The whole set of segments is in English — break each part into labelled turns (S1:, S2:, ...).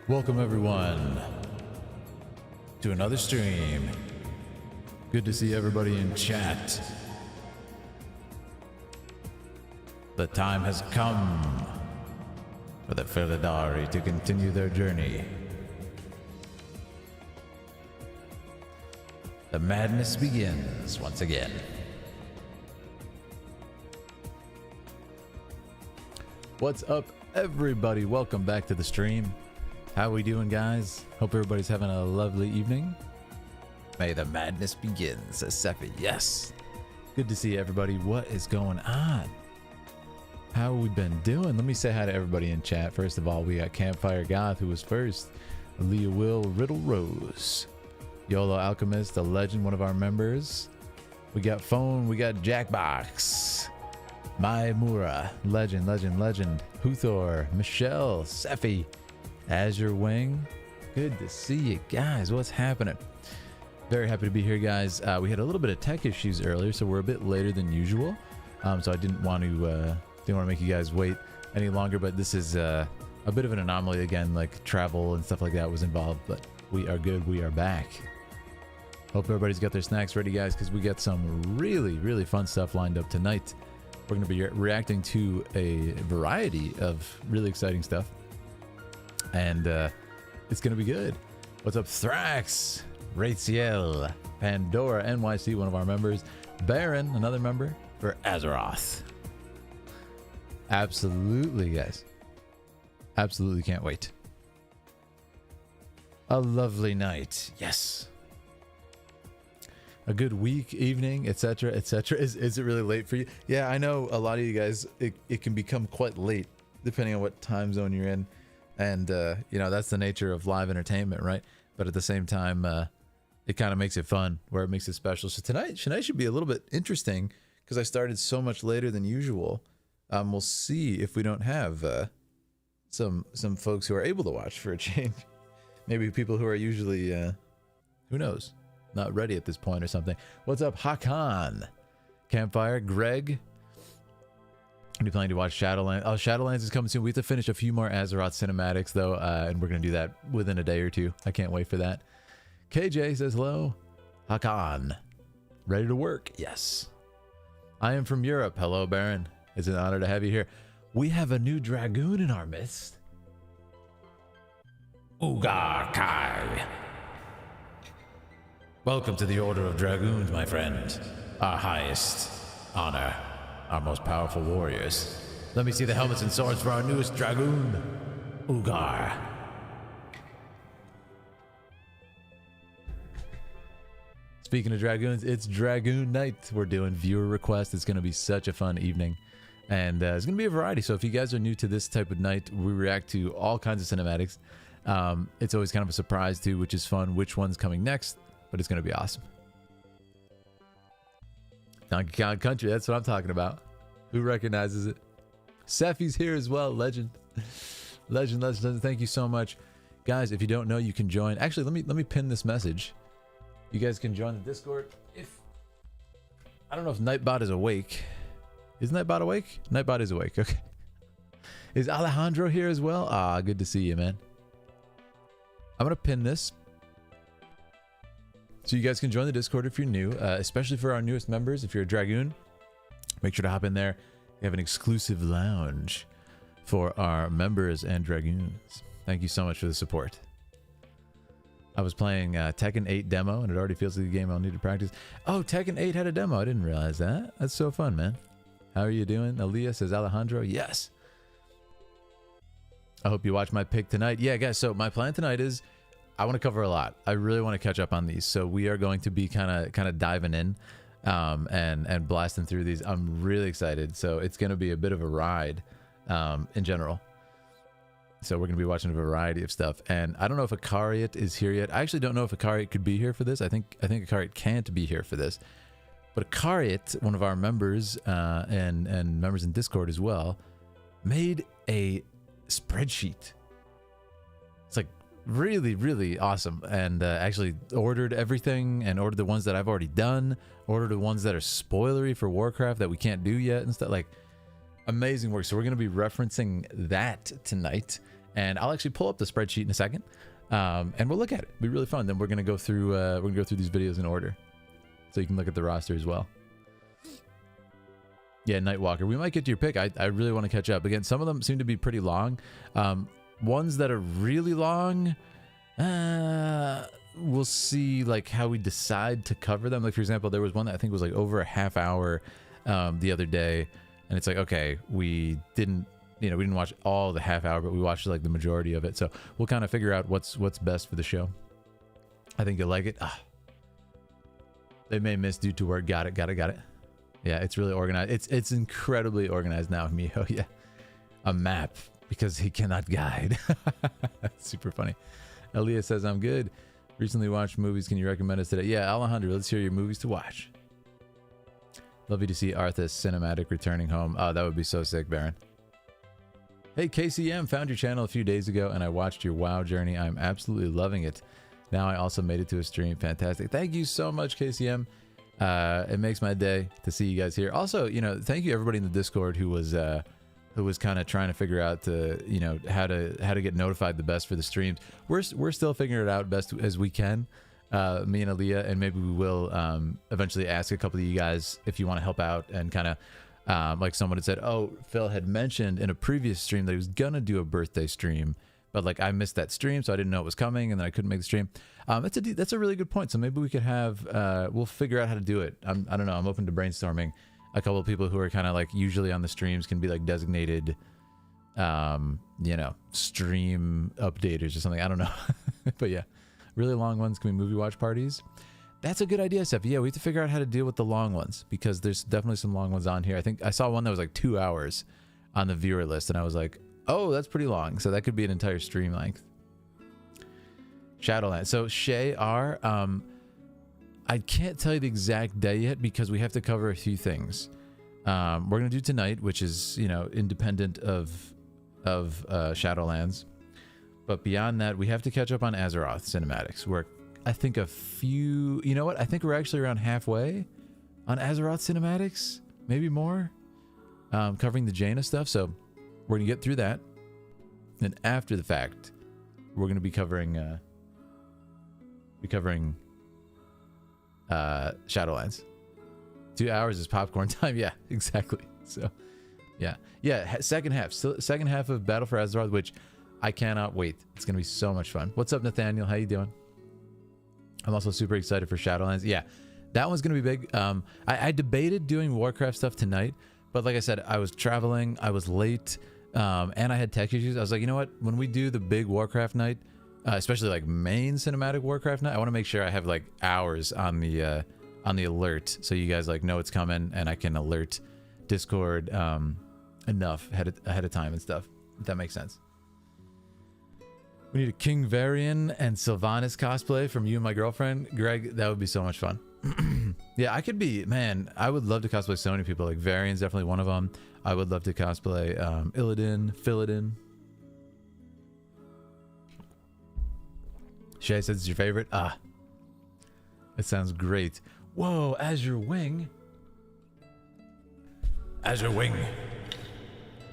S1: Welcome everyone to another stream. Good to see everybody in chat. The time has come for the Filmmaker to continue their journey. The madness begins once again. What's up everybody? Welcome back to the stream. How we doing, guys? Hope everybody's having a lovely evening. May the madness begin, says Sephi. Yes. Good to see everybody. What is going on? How we been doing? Let me say hi to everybody in chat. First of all, we got Campfire Goth, who was first. Leah Will, Riddle Rose. YOLO Alchemist, a legend, one of our members. We got Phone, we got Jackbox. Maimura, legend. Huthor, Michelle, Sephi. Azure Wing, good to see you guys. What's happening? Very happy to be here, guys. We had a little bit of tech issues earlier, so we're a bit later than usual. So I didn't want to make you guys wait any longer. But this is a bit of an anomaly again, like travel and stuff like that was involved. But we are good. We are back. Hope everybody's got their snacks ready, guys, because we got some really fun stuff lined up tonight. We're going to be reacting to a variety of really exciting stuff. And it's gonna be good. What's up, Thrax, Rachel, Pandora, NYC, one of our members, Baron, another member, for Azeroth. Absolutely, guys. Absolutely can't wait. A lovely night, yes. A good week, evening, etc., etc. Is it really late for you? Yeah, I know a lot of you guys. It can become quite late depending on what time zone you're in. And, you know, that's the nature of live entertainment, right? But at the same time, it kind of makes it fun, where it makes it special. So tonight should be a little bit interesting because I started so much later than usual. We'll see if we don't have some folks who are able to watch for a change. Maybe people who are usually, who knows, not ready at this point or something. What's up, Hakan? Campfire, Greg? Are you planning to watch Shadowlands? Oh, Shadowlands is coming soon. We have to finish a few more Azeroth cinematics, though, and we're going to do that within a day or two. I can't wait for that. KJ says hello. Hakan. Ready to work? Yes. I am from Europe. Hello, Baron. It's an honor to have you here. We have a new dragoon in our midst. Ugar Kai. Welcome to the Order of Dragoons, my friend. Our highest honor. Our most powerful warriors. Let me see the helmets and swords for our newest dragoon, Ugar. Speaking of dragoons, it's Dragoon Night. We're doing viewer requests. It's going to be such a fun evening. And it's going to be a variety. So if you guys are new to this type of night, we react to all kinds of cinematics. It's always kind of a surprise too, which is fun, which one's coming next. But it's going to be awesome. Donkey Kong Country, that's what I'm talking about. Who recognizes it? Sephi's here as well, legend. Legend. Thank you so much. Guys, if you don't know, you can join. Actually, let me pin this message. You guys can join the Discord. I don't know if Nightbot is awake. Is Nightbot awake? Nightbot is awake, okay. Is Alejandro here as well? Ah, good to see you, man. I'm gonna pin this. So you guys can join the Discord if you're new, especially for our newest members. If you're a Dragoon, make sure to hop in there. We have an exclusive lounge for our members and Dragoons. Thank you so much for the support. I was playing Tekken 8 demo, and it already feels like a game I'll need to practice. Oh, Tekken 8 had a demo. I didn't realize that. That's so fun, man. How are you doing? Aaliyah says Alejandro. Yes. I hope you watch my pick tonight. Yeah, guys, so my plan tonight is I want to cover a lot. I really want to catch up on these. So we are going to be kind of diving in and blasting through these. I'm really excited. So it's going to be a bit of a ride in general. So we're going to be watching a variety of stuff. And I don't know if Akariat is here yet. I actually don't know if Akariat could be here for this. I think Akariat can't be here for this. But Akariat, one of our members and members in Discord as well, made a spreadsheet. It's like really awesome, and actually ordered everything and ordered the ones that I've already done, ordered the ones that are spoilery for Warcraft that we can't do yet and stuff. Like, amazing work. So we're going to be referencing that tonight, And I'll actually pull up the spreadsheet in a second, and we'll look at it. It'll be really fun. Then we're gonna go through these videos in order, so you can look at the roster as well. Yeah, Nightwalker. We might get to your pick. I really want to catch up. Again, some of them seem to be pretty long. Ones that are really long, we'll see like how we decide to cover them. Like for example, there was one that I think was like over a half hour the other day, and it's like, okay, we didn't watch all the half hour, but we watched like the majority of it. So we'll kind of figure out what's best for the show. I think you'll like it. They may miss due to work. Got it. Yeah, it's really organized. It's incredibly organized now, Miho. Yeah, a map because he cannot guide. That's super funny. Elia says, I'm good. Recently watched movies. Can you recommend us today? Yeah, Alejandro, let's hear your movies to watch. Love you to see Arthas cinematic returning home. Oh, that would be so sick, Baron. Hey, KCM, found your channel a few days ago and I watched your WoW journey. I'm absolutely loving it. Now I also made it to a stream. Fantastic. Thank you so much, KCM. It makes my day to see you guys here. Also, thank you everybody in the Discord who was kind of trying to figure out how to get notified the best for the streams. We're still figuring it out best as we can, me and Aaliyah, and maybe we will eventually ask a couple of you guys if you want to help out and kind of like someone had said, oh, Phil had mentioned in a previous stream that he was gonna do a birthday stream, but like I missed that stream, so I didn't know it was coming, and then I couldn't make the stream. That's a really good point. So maybe we could have we'll figure out how to do it. I don't know. I'm open to brainstorming. A couple of people who are kind of like usually on the streams can be like designated, stream updaters or something. I don't know. But yeah, really long ones can be movie watch parties. That's a good idea, Steph. Yeah, we have to figure out how to deal with the long ones because there's definitely some long ones on here. I think I saw one that was like 2 hours on the viewer list, and I was like, oh, that's pretty long. So that could be an entire stream length. Shadowlands. So Shay R, I can't tell you the exact day yet because we have to cover a few things. We're gonna do tonight, which is independent of Shadowlands, but beyond that, we have to catch up on Azeroth cinematics. We're I think a few. You know what? I think we're actually around halfway on Azeroth cinematics, maybe more. Covering the Jaina stuff, so we're gonna get through that. And after the fact, we're gonna be covering Shadowlands. 2 hours is popcorn time. Yeah, exactly. So yeah, second half of Battle for Azeroth, which I cannot wait. It's gonna be so much fun. What's up, Nathaniel? How you doing? I'm also super excited for Shadowlands. Yeah, that one's gonna be big. I debated doing Warcraft stuff tonight, but like I said, I was traveling, I was late, and I had tech issues. I was like, you know what, when we do the big Warcraft night, especially like main cinematic Warcraft night, I want to make sure I have like hours on the alert, so you guys like know it's coming, and I can alert Discord enough ahead of time and stuff. If that makes sense. We need a King Varian and Sylvanas cosplay from you and my girlfriend, Greg. That would be so much fun. Yeah, I could be, man. I would love to cosplay so many people. Like Varian's definitely one of them. I would love to cosplay Illidan, Philidin. Shay says it's your favorite. Ah, it sounds great. Whoa, Azure Wing. Azure Wing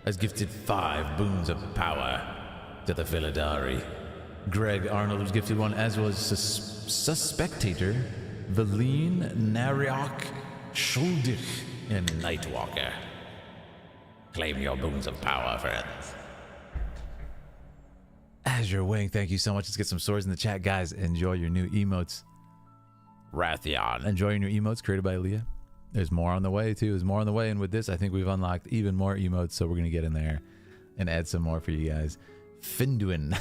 S1: has gifted 5 boons of power to the Philidari. Greg Arnold was gifted 1, as was Suspectator, Valine, Nariok, Shuldich, and Nightwalker. Claim your boons of power, friends. Azure Wing, thank you so much. Let's get some swords in the chat, guys. Enjoy your new emotes. Rathion, enjoy your new emotes created by Leah. There's more on the way too. There's more on the way, and with this, I think we've unlocked even more emotes. So we're gonna get in there and add some more for you guys. Finduin,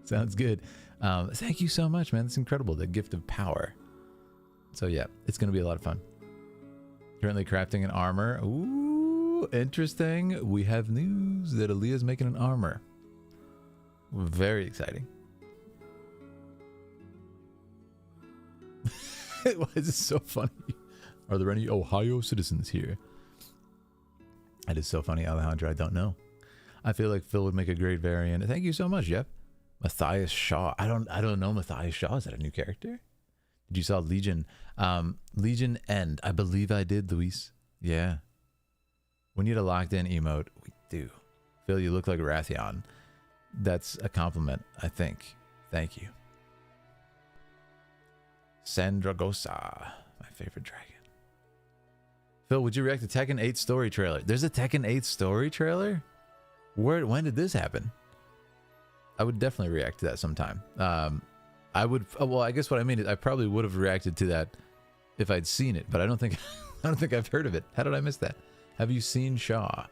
S1: sounds good. Thank you so much, man. It's incredible. The gift of power. So yeah, it's gonna be a lot of fun. Currently crafting an armor. Ooh, interesting. We have news that Aaliyah's making an armor. Very exciting. Why is this so funny? Are there any Ohio citizens here? That is so funny, Alejandro. I don't know. I feel like Phil would make a great variant. Thank you so much, Jeff. Matthias Shaw. I don't know Matthias Shaw. Is that a new character? Did you saw Legion? Legion End. I believe I did, Luis. Yeah. We need a locked in emote. We do. Phil, you look like Rathion. that's a compliment, I think. Thank you. Sandragosa, my favorite dragon. Phil, would you react to Tekken 8 story trailer? There's a Tekken 8 story trailer? When did this happen? I would definitely react to that sometime. I would, well, I guess what I mean is I probably would have reacted to that if I'd seen it, but I don't think I've heard of it. How did I miss that? Have you seen Shaw?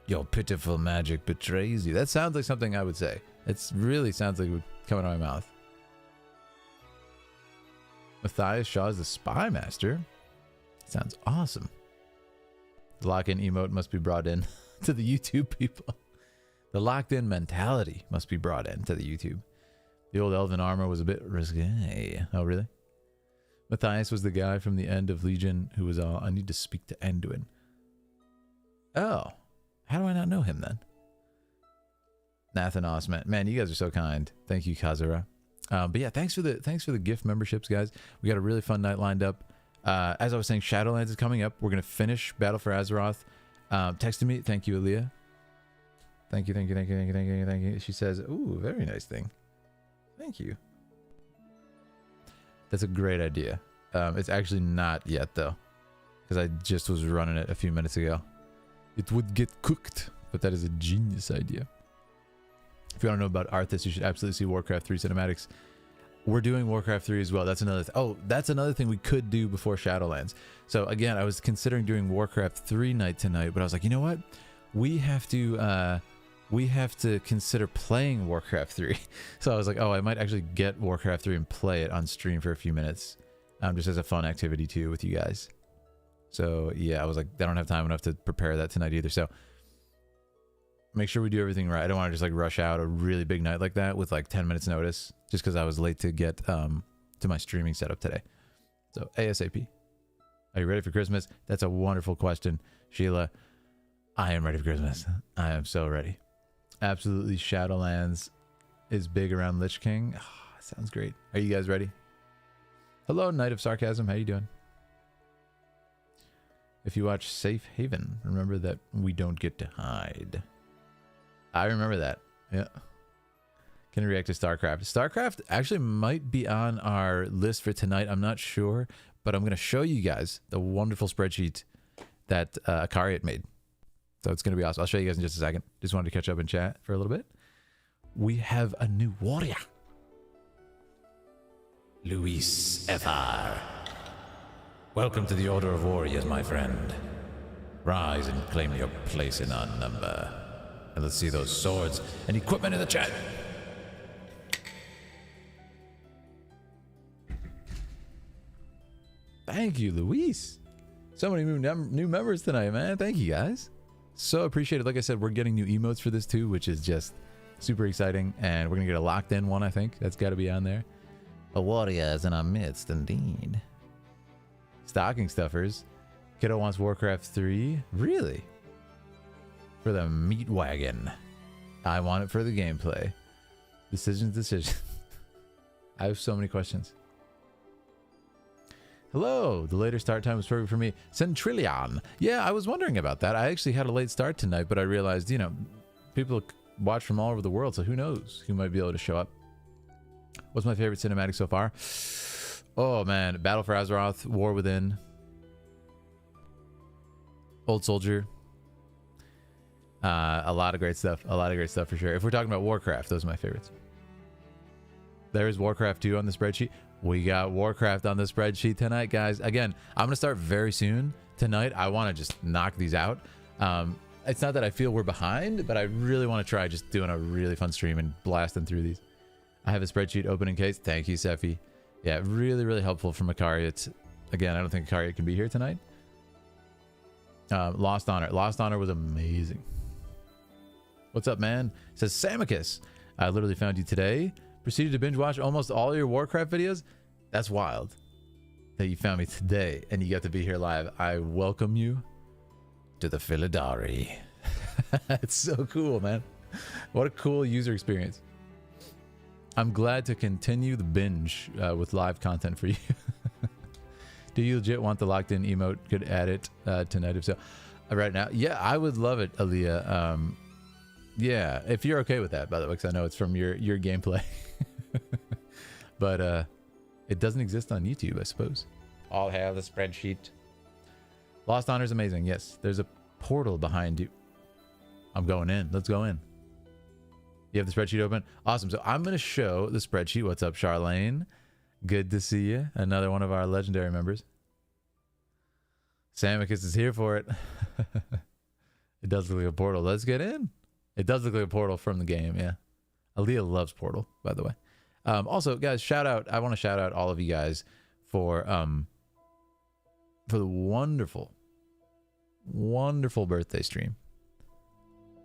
S1: Your pitiful magic betrays you. That sounds like something I would say. It really sounds like it would come out of my mouth. Matthias Shaw is the spy master. Sounds awesome. The lock-in emote must be brought in to the YouTube people. The locked-in mentality must be brought in to the YouTube. The old elven armor was a bit risque. Oh, really? Matthias was the guy from the end of Legion who was all, I need to speak to Anduin. Oh. How do I not know him then? Nathanos, man, you guys are so kind. Thank you, Kazura. But yeah, thanks for the gift memberships, guys. We got a really fun night lined up. As I was saying, Shadowlands is coming up. We're gonna finish Battle for Azeroth. Texted me. Thank you, Aaliyah. Thank you. She says, ooh, very nice thing. Thank you. That's a great idea. It's actually not yet though, because I just was running it a few minutes ago. It would get cooked, but that is a genius idea. If you want to know about Arthas, you should absolutely see Warcraft 3 cinematics. We're doing Warcraft 3 as well. That's another that's another thing we could do before Shadowlands. So again, I was considering doing Warcraft 3 night tonight, but I was like, you know what? We have to consider playing Warcraft 3. So I was like, oh, I might actually get Warcraft 3 and play it on stream for a few minutes. Just as a fun activity too with you guys. So yeah, I was like, I don't have time enough to prepare that tonight either. So make sure we do everything right. I don't want to just like rush out a really big night like that with like 10 minutes notice just because I was late to get to my streaming setup today. So ASAP. Are you ready for Christmas? That's a wonderful question, Sheila. I am ready for Christmas. I am so ready. Absolutely. Shadowlands is big around Lich King. Oh, sounds great. Are you guys ready? Hello, Knight of Sarcasm. How you doing? If you watch Safe Haven, remember that we don't get to hide. I remember that. Yeah. Can you react to StarCraft? StarCraft actually might be on our list for tonight. I'm not sure, but I'm going to show you guys the wonderful spreadsheet that Akariat made. So it's going to be awesome. I'll show you guys in just a second. Just wanted to catch up and chat for a little bit. We have a new warrior. Luis F.R. Welcome to the Order of Warriors, my friend. Rise and claim your place in our number. And let's see those swords and equipment in the chat. Thank you, Luis. So many new members tonight, man. Thank you, guys. So appreciated. Like I said, we're getting new emotes for this too, which is just super exciting. And we're going to get a locked in one, I think. That's got to be on there. A warrior is in our midst, indeed. Stocking stuffers. Kiddo wants Warcraft 3. Really? For the meat wagon. I want it for the gameplay. Decision. I have so many questions. Hello. The later start time was perfect for me. Centrillion. Yeah, I was wondering about that. I actually had a late start tonight, but I realized, you know, people watch from all over the world, so who knows who might be able to show up. What's my favorite cinematic so far? Oh man, Battle for Azeroth, War Within, Old Soldier. A lot of great stuff. A lot of great stuff for sure. If we're talking about Warcraft, those are my favorites. There is Warcraft 2 on the spreadsheet. We got Warcraft on the spreadsheet tonight, guys. Again, I'm going to start very soon. Tonight, I want to just knock these out. It's not that I feel we're behind, but I really want to try just doing a really fun stream and blasting through these. I have a spreadsheet open in case. Thank you, Sephi. Yeah, really, really helpful from Akariat. Again, I don't think Akariat can be here tonight. Lost Honor. Lost Honor was amazing. What's up, man? It says Samicus. I literally found you today. Proceeded to binge watch almost all your Warcraft videos. That's wild that you found me today and you got to be here live. I welcome you to the Philidari. It's so cool, man. What a cool user experience. I'm glad to continue the binge with live content for you. Do you legit want the locked in emote? Could add it tonight if so. Right now, yeah, I would love it, Aaliyah. Yeah, if you're okay with that, by the way, because I know it's from your gameplay. But it doesn't exist on YouTube, I suppose. All hail the spreadsheet. Lost Honor is amazing. Yes, there's a portal behind you. I'm going in. Let's go in. You have the spreadsheet open? Awesome. So I'm going to show the spreadsheet. What's up, Charlene? Good to see you. Another one of our legendary members. Samicus is here for it. It does look like a portal. Let's get in. It does look like a portal from the game, yeah. Aaliyah loves Portal, by the way. Also, guys, shout out. I want to shout out all of you guys for the wonderful, wonderful birthday stream.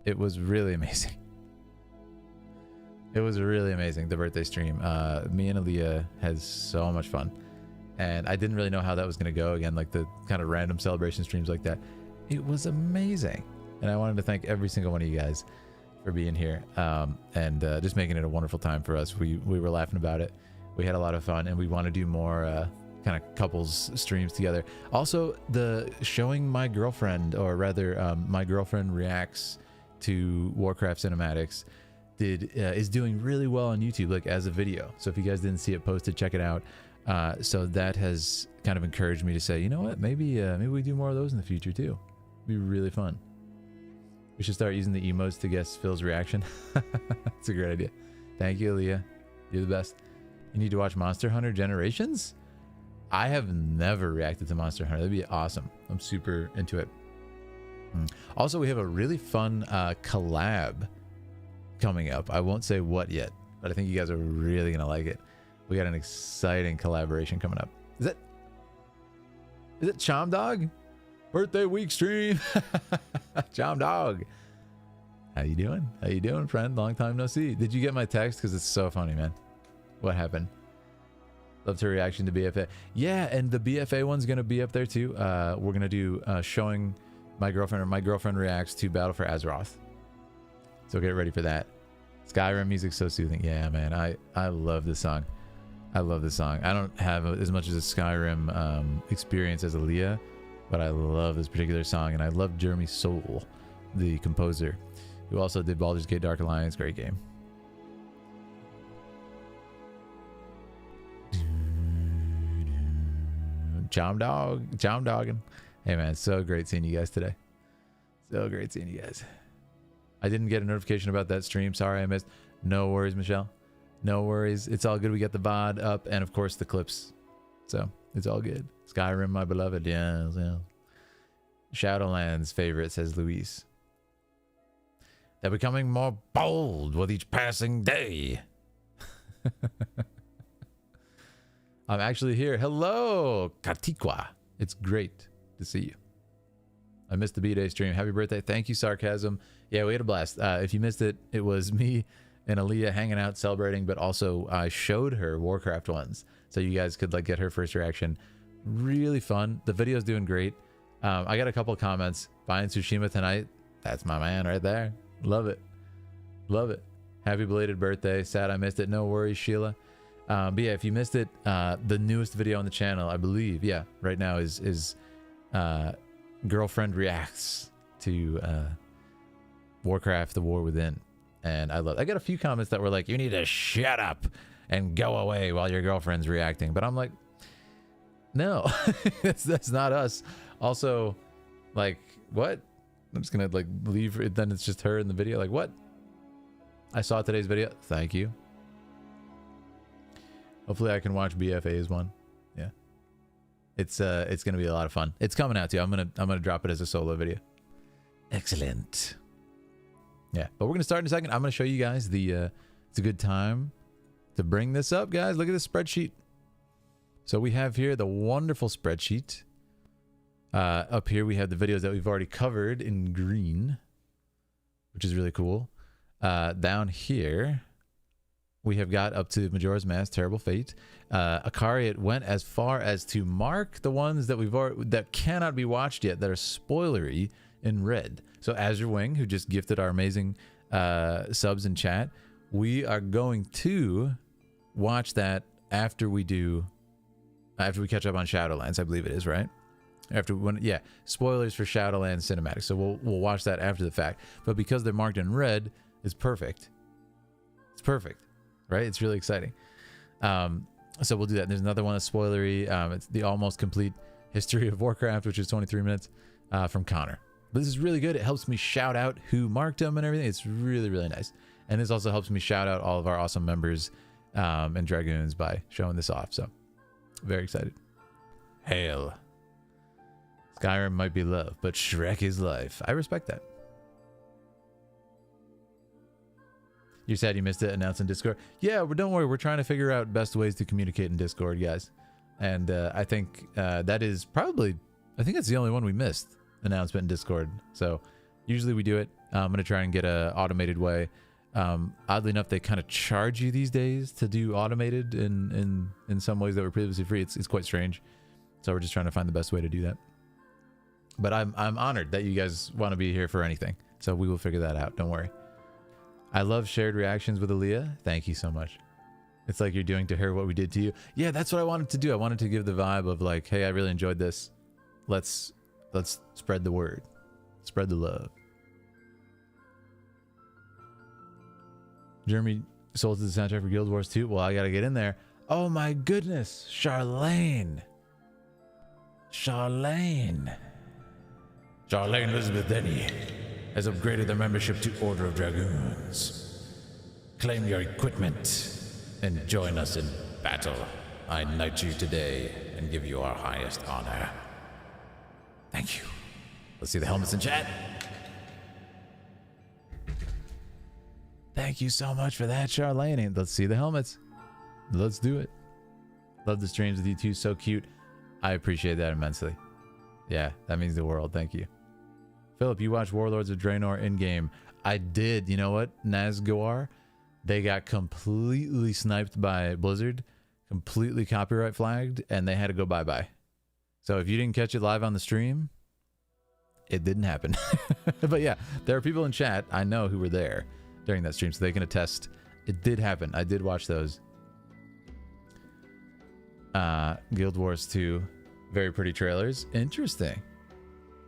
S1: It was really amazing. It was really amazing, the birthday stream. Me and Aaliyah had so much fun. And I didn't really know how that was going to go. Again, like the kind of random celebration streams like that. It was amazing. And I wanted to thank every single one of you guys for being here and just making it a wonderful time for us. We were laughing about it. We had a lot of fun, and we want to do more kind of couples streams together. Also, the showing my girlfriend, or rather my girlfriend reacts to Warcraft cinematics is doing really well on YouTube, like as a video. So if you guys didn't see it posted, check it out. So that has kind of encouraged me to say, you know what, maybe we do more of those in the future too. It'd be really fun. We should start using the emotes to guess Phil's reaction. That's a great idea. Thank you, Aaliyah. You're the best. You need to watch Monster Hunter Generations. I have never reacted to Monster Hunter. That'd be awesome. I'm super into it. Also, we have a really fun collab coming up. I won't say what yet, but I think you guys are really gonna like it. We got an exciting collaboration coming up. Is it Chom Dog? Birthday week stream. Chom Dog. How you doing? How you doing, friend? Long time no see. Did you get my text? Because it's so funny, man. What happened? Loved her reaction to BFA. Yeah, and the BFA one's gonna be up there too. We're gonna do showing my girlfriend reacts to Battle for Azeroth. So get ready for that. Skyrim music's so soothing. Yeah, man. I love this song. I love this song. I don't have as much as a Skyrim experience as Aaliyah, but I love this particular song, and I love Jeremy Soule, the composer, who also did Baldur's Gate Dark Alliance. Great game. Chom dogging. Hey man, so great seeing you guys today. So great seeing you guys. I didn't get a notification about that stream. Sorry I missed. No worries, Michelle. No worries. It's all good. We got the VOD up and of course the clips. So it's all good. Skyrim, my beloved. Yeah. Shadowlands favorite, says Luis. They're becoming more bold with each passing day. I'm actually here. Hello, Katikwa. It's great to see you. I missed the B-Day stream. Happy birthday. Thank you, Sarcasm. Yeah, we had a blast. If you missed it, it was me and Aaliyah hanging out, celebrating, but also I showed her Warcraft ones, so you guys could like get her first reaction. Really fun. The video's doing great. I got a couple of comments. Buying Tsushima tonight. That's my man right there. Love it. Love it. Happy belated birthday. Sad I missed it. No worries, Sheila. But yeah, if you missed it, the newest video on the channel, I believe, yeah, right now is girlfriend reacts to Warcraft: The War Within, and I got a few comments that were like, you need to shut up and go away while your girlfriend's reacting, but I'm like, no. that's not us. Also, like, what? I'm just gonna like leave it, then it's just her in the video. Like, what? I saw today's video. Thank you. Hopefully I can watch BFA's one. Yeah. It's gonna be a lot of fun. It's coming out too. I'm gonna drop it as a solo video. Excellent. Yeah, but we're gonna start in a second. I'm gonna show you guys the it's a good time to bring this up, guys. Look at this spreadsheet. So we have here the wonderful spreadsheet. Up here we have the videos that we've already covered in green, which is really cool. Down here we have got up to Majora's Mask, Terrible Fate. Akari went as far as to mark the ones that that cannot be watched yet, that are spoilery, in red. So Azure Wing, who just gifted our amazing subs in chat, we are going to watch that after we catch up on Shadowlands, I believe it is, right? After when, yeah, spoilers for Shadowlands cinematic. So we'll watch that after the fact. But because they're marked in red, it's perfect. It's perfect, right? It's really exciting. So we'll do that. And there's another one that's spoilery. It's the almost complete history of Warcraft, which is 23 minutes from Connor. But this is really good. It helps me shout out who marked them and everything. It's really, really nice. And this also helps me shout out all of our awesome members and Dragoons by showing this off. So very excited. Hail. Skyrim might be love, but Shrek is life. I respect that. You're sad you missed it announced in Discord. Yeah, but don't worry. We're trying to figure out best ways to communicate in Discord, guys. And I think that is probably, I think that's the only one we missed, announcement in Discord. So usually we do it. I'm going to try and get a automated way. Oddly enough, they kind of charge you these days to do automated in some ways that were previously free. It's quite strange. So we're just trying to find the best way to do that. But I'm honored that you guys want to be here for anything. So we will figure that out. Don't worry. I love shared reactions with Aaliyah. Thank you so much. It's like you're doing to her what we did to you. Yeah, that's what I wanted to do. I wanted to give the vibe of like, hey, I really enjoyed this. Let's spread the word. Spread the love. Jeremy sold to the soundtrack for Guild Wars 2. Well, I got to get in there. Oh my goodness. Charlene Elizabeth Denny has upgraded their membership to Order of Dragoons. Claim your equipment and join us in battle. I knight you today and give you our highest honor. Thank you. Let's see the helmets in chat. Thank you so much for that, Charlene. Let's see the helmets. Let's do it. Love the streams with you two. So cute. I appreciate that immensely. Yeah, that means the world. Thank you. Philip, you watched Warlords of Draenor in-game. I did. You know what? Nazgoar, they got completely sniped by Blizzard, completely copyright flagged, and they had to go bye-bye. So if you didn't catch it live on the stream, it didn't happen. But yeah, there are people in chat I know who were there during that stream, so they can attest it did happen. I did watch those. Guild Wars 2, very pretty trailers. Interesting.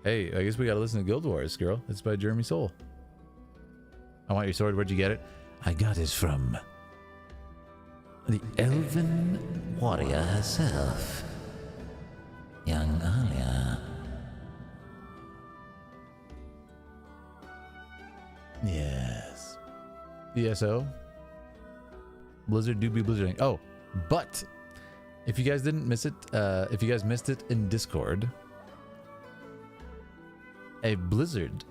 S1: Hey, I guess we gotta listen to Guild Wars, girl. It's by Jeremy Soul. I want your sword. Where'd you get it? I got it from the elven warrior herself, young Alia. Yes. ESO. Blizzard do be blizzarding. Oh, but if you guys didn't miss it, if you guys missed it in Discord, a Blizzard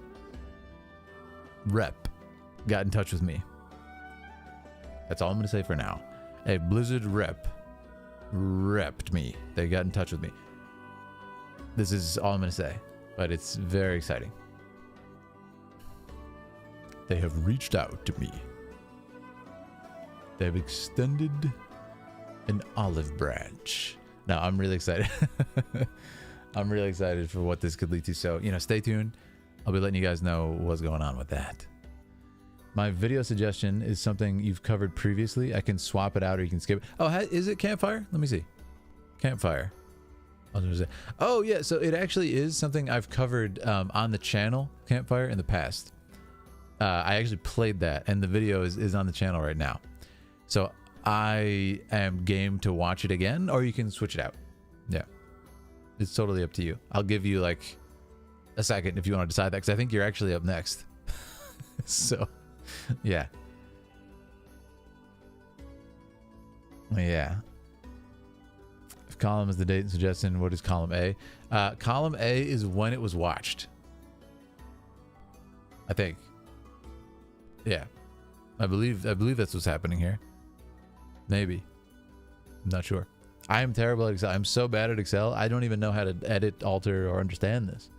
S1: rep got in touch with me. That's all I'm going to say for now. A Blizzard rep repped me. They got in touch with me. This is all I'm going to say, but it's very exciting. They have reached out to me. They've extended an olive branch. No, I'm really excited. I'm really excited for what this could lead to. So, stay tuned. I'll be letting you guys know what's going on with that. My video suggestion is something you've covered previously. I can swap it out or you can skip it. Oh, is it Campfire? Let me see. Campfire. I was gonna say, oh yeah, so it actually is something I've covered on the channel, Campfire, in the past. I actually played that, and the video is on the channel right now. So I am game to watch it again, or you can switch it out. Yeah, it's totally up to you. I'll give you like a second if you want to decide that, because I think you're actually up next. So, yeah. Yeah. If column is the date and suggestion, what is column A? Column A is when it was watched, I think. Yeah, I believe that's what's happening here. Maybe. I'm not sure. I am terrible at Excel. I'm so bad at Excel. I don't even know how to edit, alter, or understand this.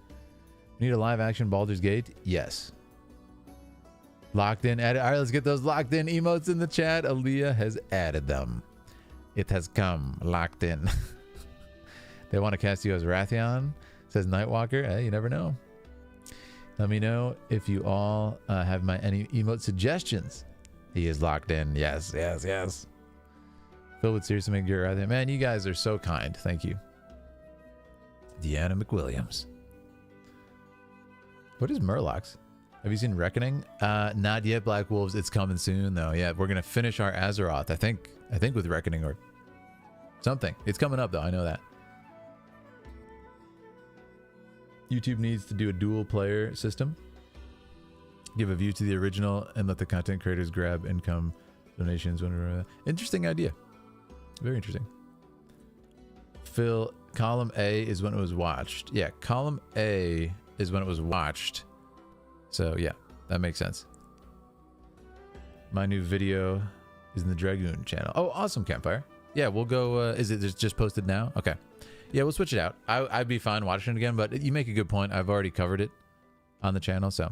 S1: Need a live action Baldur's Gate? Yes. Locked in, edit. All right, let's get those locked in emotes in the chat. Aaliyah has added them. It has come. Locked in. They want to cast you as Rathion, says Nightwalker. Hey, you never know. Let me know if you all have any emote suggestions. He is locked in. Yes, yes, yes. Phil would seriously make your Rathion. Man, you guys are so kind. Thank you. Deanna McWilliams. What is Murlocs? Have you seen Reckoning? Not yet, Black Wolves. It's coming soon, though. Yeah, we're gonna finish our Azeroth. I think with Reckoning or something. It's coming up, though. I know that. YouTube needs to do a dual player system. Give a view to the original and let the content creators grab income donations. Whenever. Interesting idea. Very interesting. Phil, column A is when it was watched. Yeah, column A is when it was watched. So yeah, that makes sense. My new video is in the Dragoon channel. Oh, awesome, Campfire. Yeah, we'll go. Is it just posted now? Okay. Yeah, we'll switch it out. I'd be fine watching it again, but you make a good point. I've already covered it on the channel, so.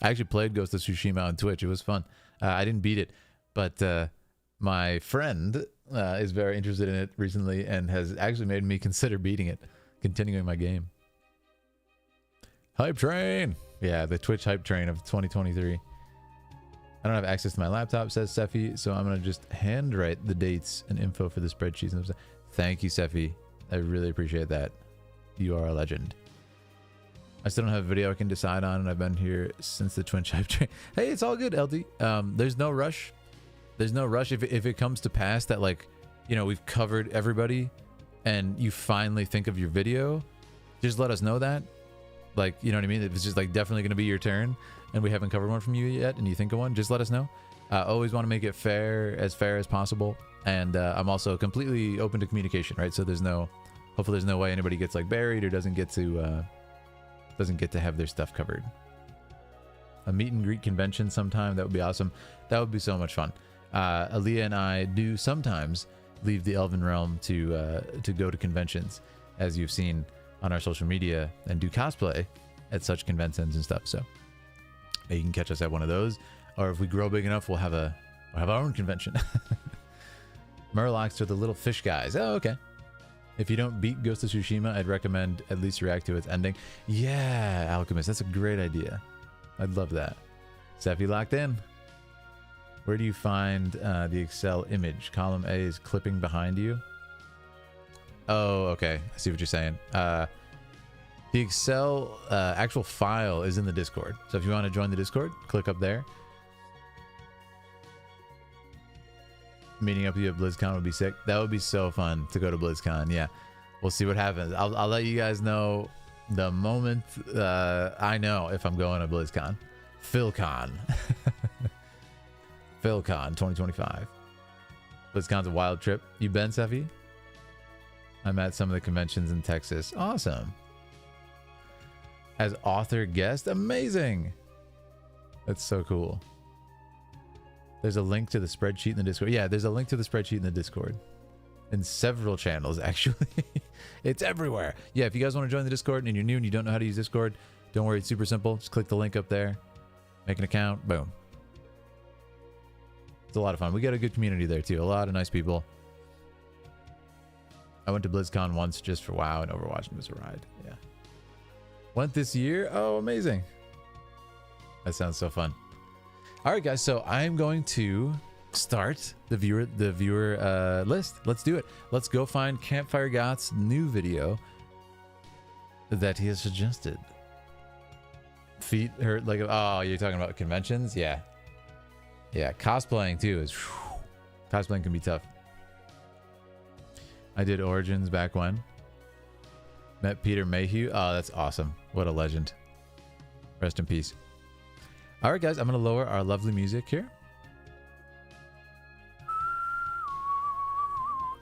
S1: I actually played Ghost of Tsushima on Twitch. It was fun. I didn't beat it, but my friend is very interested in it recently and has actually made me consider beating it, continuing my game. Hype train! Yeah, the Twitch hype train of 2023. I don't have access to my laptop, says Sephi, so I'm going to just handwrite the dates and info for the spreadsheets. And stuff. Thank you, Sephi. I really appreciate that. You are a legend. I still don't have a video I can decide on, and I've been here since the Twitch hype train. Hey, it's all good, LD. There's no rush. There's no rush if it comes to pass that, like, you know, we've covered everybody and you finally think of your video, just let us know that. Like, you know what I mean? If it's just like definitely going to be your turn and we haven't covered one from you yet and you think of one, just let us know. Always want to make it fair as possible. And I'm also completely open to communication, right? So hopefully there's no way anybody gets like buried or doesn't get to have their stuff covered. A meet and greet convention sometime, that would be awesome. That would be so much fun. Aaliyah and I do sometimes leave the Elven Realm to go to conventions, as you've seen on our social media, and do cosplay at such conventions and stuff. So you can catch us at one of those, or if we grow big enough, we'll have our own convention. Murlocs are the little fish guys. Oh, okay. If you don't beat Ghost of Tsushima, I'd recommend at least react to its ending. Yeah, Alchemist, that's a great idea. I'd love that. Sephi locked in. Where do you find the Excel image? Column A is clipping behind you. Oh, okay. I see what you're saying. The Excel actual file is in the Discord. So if you want to join the Discord, click up there. Meeting up with you at BlizzCon would be sick. That would be so fun to go to BlizzCon. Yeah, we'll see what happens. I'll let you guys know the moment I know if I'm going to BlizzCon. PhilCon. PhilCon 2025. BlizzCon's a wild trip. You been, Sephi? I'm at some of the conventions in Texas. Awesome. As author guest, amazing. That's so cool. There's a link to the spreadsheet in the Discord. Yeah, there's a link to the spreadsheet in the Discord. In several channels, actually. It's everywhere. Yeah, if you guys want to join the Discord and you're new and you don't know how to use Discord, don't worry, it's super simple. Just click the link up there. Make an account. Boom. It's a lot of fun. We got a good community there, too. A lot of nice people. I went to BlizzCon once just for WoW and Overwatch, and it was a ride. Yeah. Went this year? Oh, amazing. That sounds so fun. All right, guys, so I'm going to start the viewer list. Let's do it. Let's go find Campfire Goth's new video that he has suggested. Feet hurt like, oh, you're talking about conventions? Yeah. Yeah, cosplaying too is, whew, cosplaying can be tough. I did Origins back when. Met Peter Mayhew. Oh, that's awesome. What a legend. Rest in peace. All right, guys, I'm going to lower our lovely music here.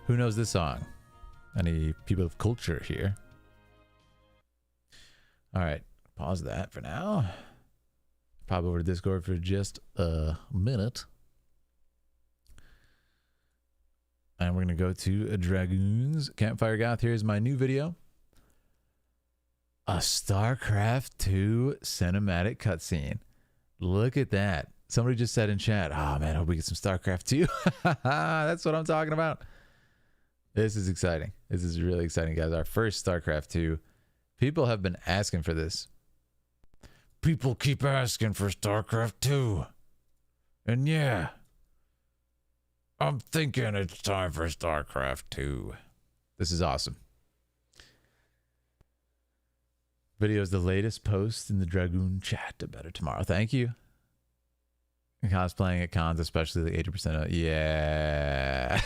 S1: Who knows this song? Any people of culture here? All right, pause that for now. Pop over to Discord for just a minute. And we're going to go to Dragoons. Campfire Goth, here's my new video. A StarCraft 2 cinematic cutscene. Look at that. Somebody just said in chat, oh man, I hope we get some StarCraft 2. That's what I'm talking about. This is exciting. This is really exciting, guys. Our first StarCraft 2. People have been asking for this. People keep asking for StarCraft 2. And yeah, I'm thinking it's time for StarCraft 2. This is awesome. Video is the latest post in the Dragoon chat. A better tomorrow. Thank you. Cosplaying at cons, especially the 80% of... Yeah.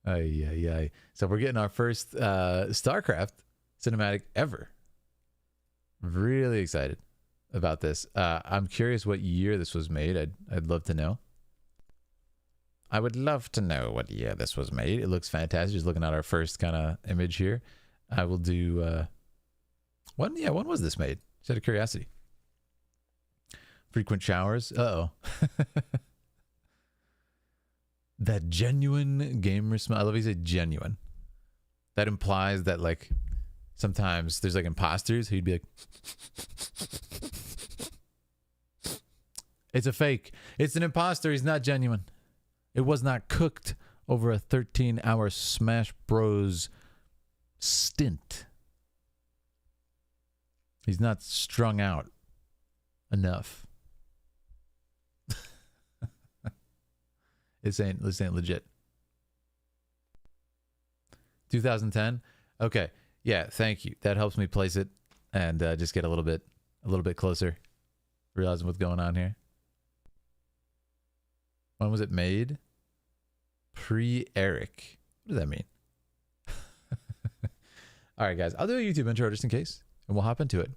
S1: Ay. So we're getting our first StarCraft cinematic ever. Really excited about this. I'm curious what year this was made. I'd love to know. I would love to know what year this was made. It looks fantastic. Just looking at our first kind of image here. I will do... when was this made? Just out of curiosity. Frequent showers. Uh-oh. That genuine gamer smell. I love you say genuine. That implies that, like, sometimes there's, like, imposters who'd be like... It's a fake. It's an imposter. He's not genuine. It was not cooked over a 13-hour Smash Bros. Stint. He's not strung out enough. This ain't legit. 2010. Okay. Yeah. Thank you. That helps me place it and just get a little bit closer, realizing what's going on here. When was it made? Pre-Eric. What does that mean? All right, guys. I'll do a YouTube intro just in case, and we'll hop into it.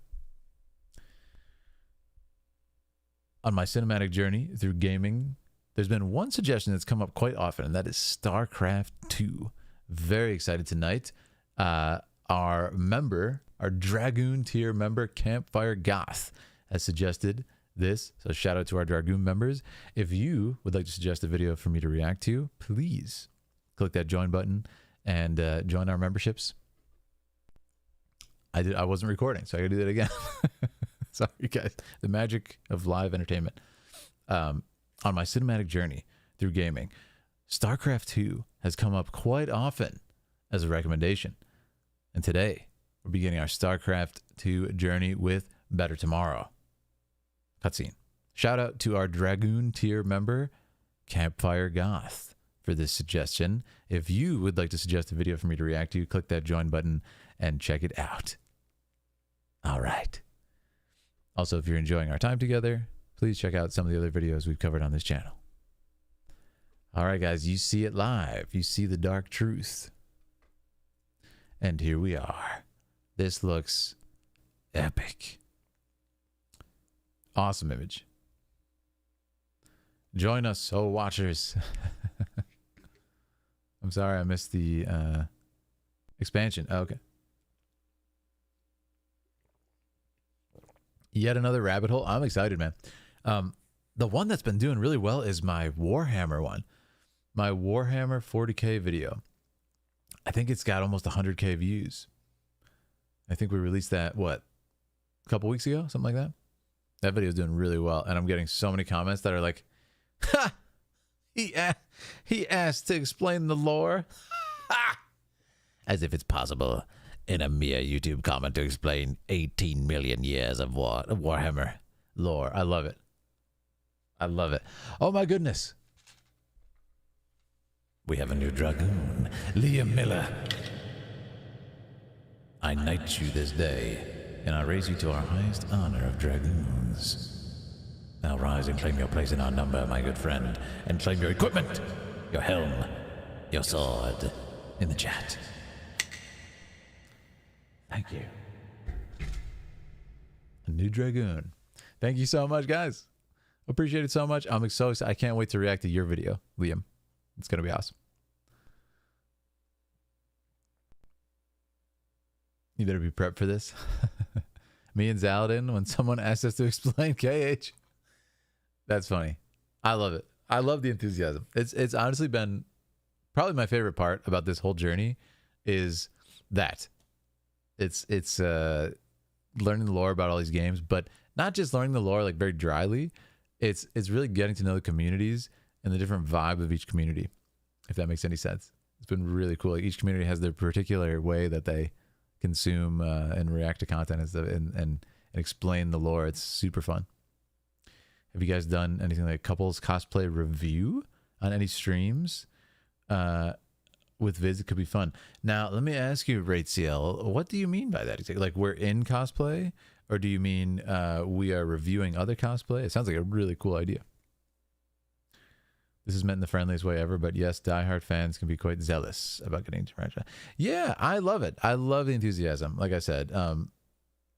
S1: On my cinematic journey through gaming, there's been one suggestion that's come up quite often, and that is StarCraft 2. Very excited tonight. Our Dragoon tier member, Campfire Goth, has suggested this. So shout out to our Dragoon members. If you would like to suggest a video for me to react to, please click that join button and join our memberships. I wasn't recording, so I gotta do that again. Sorry, guys. The magic of live entertainment. On my cinematic journey through gaming, StarCraft 2 has come up quite often as a recommendation. And today, we're beginning our StarCraft 2 journey with Better Tomorrow. Cutscene. Shout out to our Dragoon tier member, Campfire Goth, for this suggestion. If you would like to suggest a video for me to react to, click that join button and check it out. All right. Also, if you're enjoying our time together, please check out some of the other videos we've covered on this channel. All right, guys, you see it live. You see the dark truth. And here we are. This looks epic. Awesome image. Join us, oh watchers. I'm sorry I missed the expansion. Oh, okay. Yet another rabbit hole. I'm excited, man. The one that's been doing really well is my Warhammer one. My Warhammer 40K video. I think it's got almost 100K views. I think we released that, what, a couple weeks ago? Something like that? That video is doing really well. And I'm getting so many comments that are like, ha! He asked to explain the lore. Ha! As if it's possible in a mere YouTube comment to explain 18 million years of Warhammer lore. I love it. I love it. Oh my goodness. We have a new Dragoon, Liam Miller. I knight you this day, and I raise you to our highest honor of Dragoons. Now rise and claim your place in our number, my good friend, and claim your equipment, your helm, your sword, in the chat. Thank you. A new Dragoon. Thank you so much, guys. Appreciate it so much. I'm so excited. I can't wait to react to your video, Liam. It's going to be awesome. You better be prepped for this. Me and Zaladin, when someone asks us to explain KH. That's funny. I love it. I love the enthusiasm. It's honestly been probably my favorite part about this whole journey is that. It's learning the lore about all these games, but not just learning the lore like very dryly. It's really getting to know the communities and the different vibe of each community, if that makes any sense. It's been really cool. Like each community has their particular way that they consume and react to content and stuff, and explain the lore. It's super fun. Have you guys done anything like couples cosplay review on any streams? with Viz, it could be fun. Now, let me ask you, RateCL, what do you mean by that exactly? Like, we're in cosplay, or do you mean we are reviewing other cosplay? It sounds like a really cool idea. This is meant in the friendliest way ever, but yes, diehard fans can be quite zealous about getting tarantula. Yeah, I love it. I love the enthusiasm. Like I said,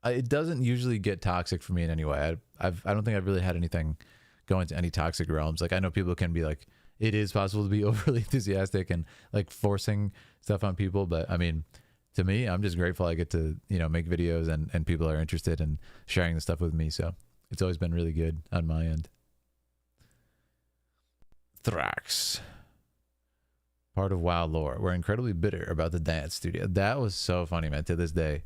S1: it doesn't usually get toxic for me in any way. I don't think I've really had anything go into any toxic realms. Like, I know people can be like, it is possible to be overly enthusiastic and like forcing stuff on people, but I mean, to me, I'm just grateful I get to, you know, make videos and people are interested in sharing the stuff with me. So it's always been really good on my end. Thrax, part of WoW lore. We're incredibly bitter about the dance studio. That was so funny, man. To this day,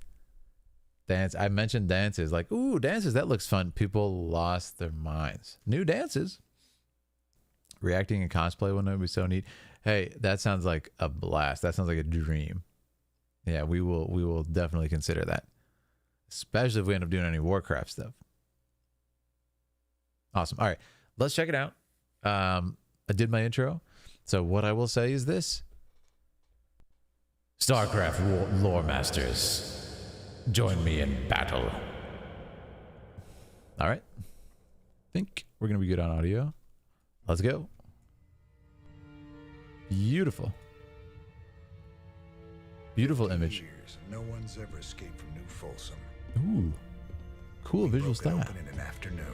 S1: dance. I mentioned dances, like, ooh, dances. That looks fun. People lost their minds. New dances. Reacting in cosplay one night would be so neat. Hey, that sounds like a blast. That sounds like a dream. Yeah, we will definitely consider that, especially if we end up doing any Warcraft stuff. Awesome. All right, let's check it out. I did my intro. So what I will say is this. StarCraft lore masters, join me in battle. All right. Think we're going to be good on audio. Let's go. Beautiful. Beautiful image.
S2: Years, no one's ever escaped from New Folsom.
S1: Ooh. Cool visual style.
S2: Open in an afternoon.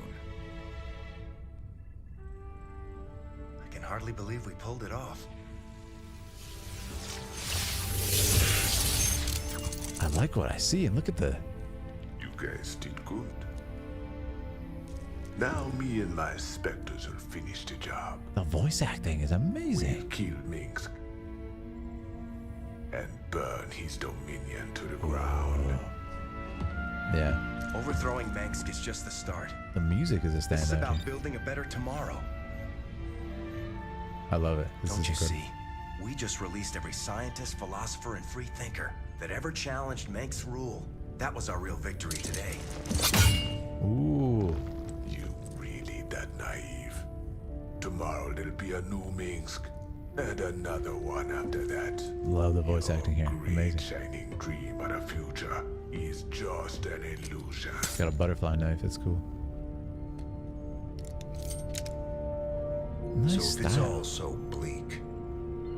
S2: I can hardly believe we pulled it off.
S1: I like what I see, and look at the...
S3: You guys did good. Now me and my specters will finish the job.
S1: The voice acting is amazing.
S3: We'll kill Minsk and burn his dominion to the ground.
S1: Yeah.
S2: Overthrowing Minsk is just the start.
S1: The music is a standout.
S2: This is about
S1: here.
S2: building a better tomorrow.
S1: I love it.
S2: Don't you see? We just released every scientist, philosopher, and free thinker that ever challenged Minsk's rule. That was our real victory today.
S1: Ooh.
S3: You really that naive? Tomorrow there'll be a new Minsk and another one after that.
S1: Love the voice acting here.
S3: Great
S1: Amazing.
S3: shining dream of the future is just an illusion.
S1: Got a butterfly knife. That's cool. Nice
S2: So if it's
S1: style.
S2: all so bleak,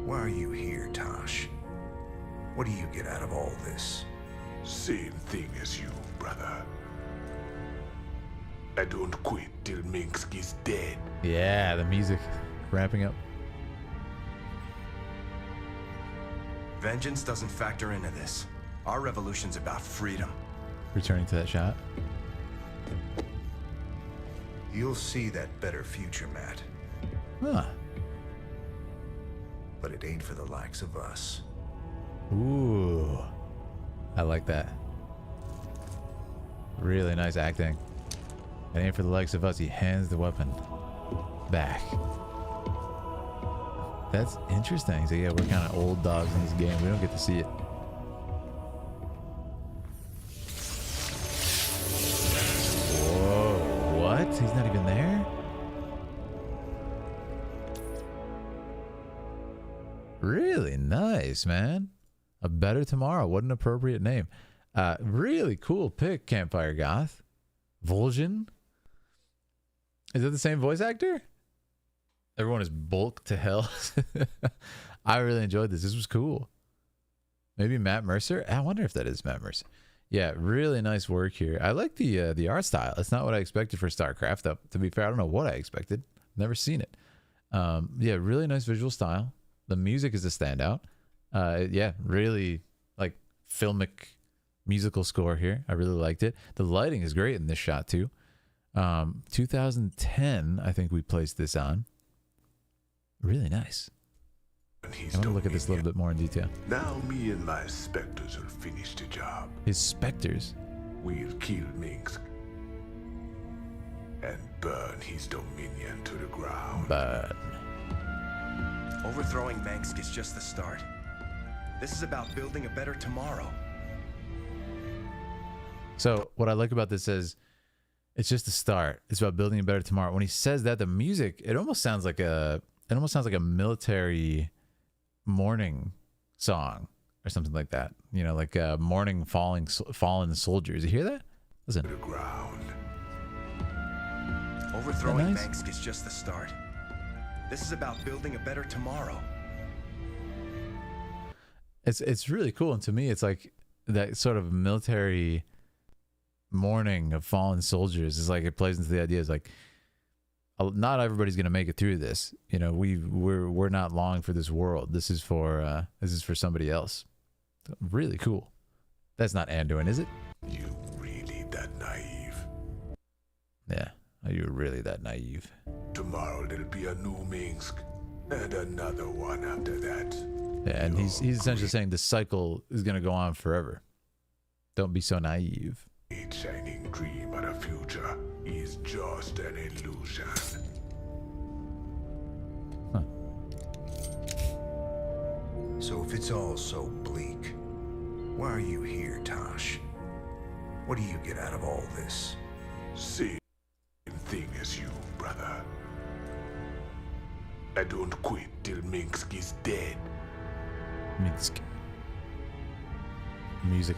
S2: why are you here, Tosh? What do you get out of all this?
S3: Same thing as you, brother. I don't quit till Minsk is dead.
S1: Yeah, the music ramping up.
S2: Vengeance doesn't factor into this. Our revolution's about freedom.
S1: Returning to that shot.
S2: You'll see that better future, Matt.
S1: Huh.
S2: But it ain't for the likes of us.
S1: Ooh. I like that. Really nice acting. It ain't for the likes of us. He hands the weapon back. That's interesting. So yeah, we're kind of old dogs in this game. We don't get to see it. Whoa. What? He's not even there? Really nice, man. A Better Tomorrow. What an appropriate name. Really cool pick, Campfire Goth. Vol'jin. Is that the same voice actor? Everyone is bulk to hell. I really enjoyed this. This was cool. Maybe Matt Mercer? I wonder if that is Matt Mercer. Yeah, really nice work here. I like the art style. It's not what I expected for StarCraft, though. To be fair, I don't know what I expected. Never seen it. Yeah, really nice visual style. The music is a standout. Yeah, really like filmic musical score here. I really liked it. The lighting is great in this shot too. 2010, I think we placed this on. Really nice. I want to look at this a little bit more in detail.
S3: Now me and my specters will finish the job.
S1: His specters.
S3: We'll kill Minsk and burn his dominion to the ground.
S1: But
S2: Overthrowing Minsk is just the start. This is about building a better tomorrow.
S1: so what I like about this is it's just the start. It's about building a better tomorrow. When he says that, the music, it almost sounds like a military morning song or something like that. You know, like Morning Fallen Soldiers. You hear that? Listen.
S3: The ground.
S2: Overthrowing
S1: nice?
S2: Mengsk is just the start. This is about building a better tomorrow.
S1: It's really cool, and to me, it's like that sort of military mourning of fallen soldiers is like it plays into the idea is like not everybody's gonna make it through this. You know, we're not long for this world. This is for somebody else. Really cool. That's not Anduin, is it?
S3: You really that naive?
S1: Yeah. Are you really that naive?
S3: Tomorrow there'll be a new Minsk, and another one after that.
S1: Yeah, and he's essentially saying the cycle is gonna go on forever. Don't be so naive.
S3: A shining dream of the future is just an illusion.
S1: Huh.
S4: So if it's all so bleak, why are you here, Tosh? What do you get out of all this?
S3: Same thing as you, brother. I don't quit till Minsk is dead.
S1: Minsk. Music.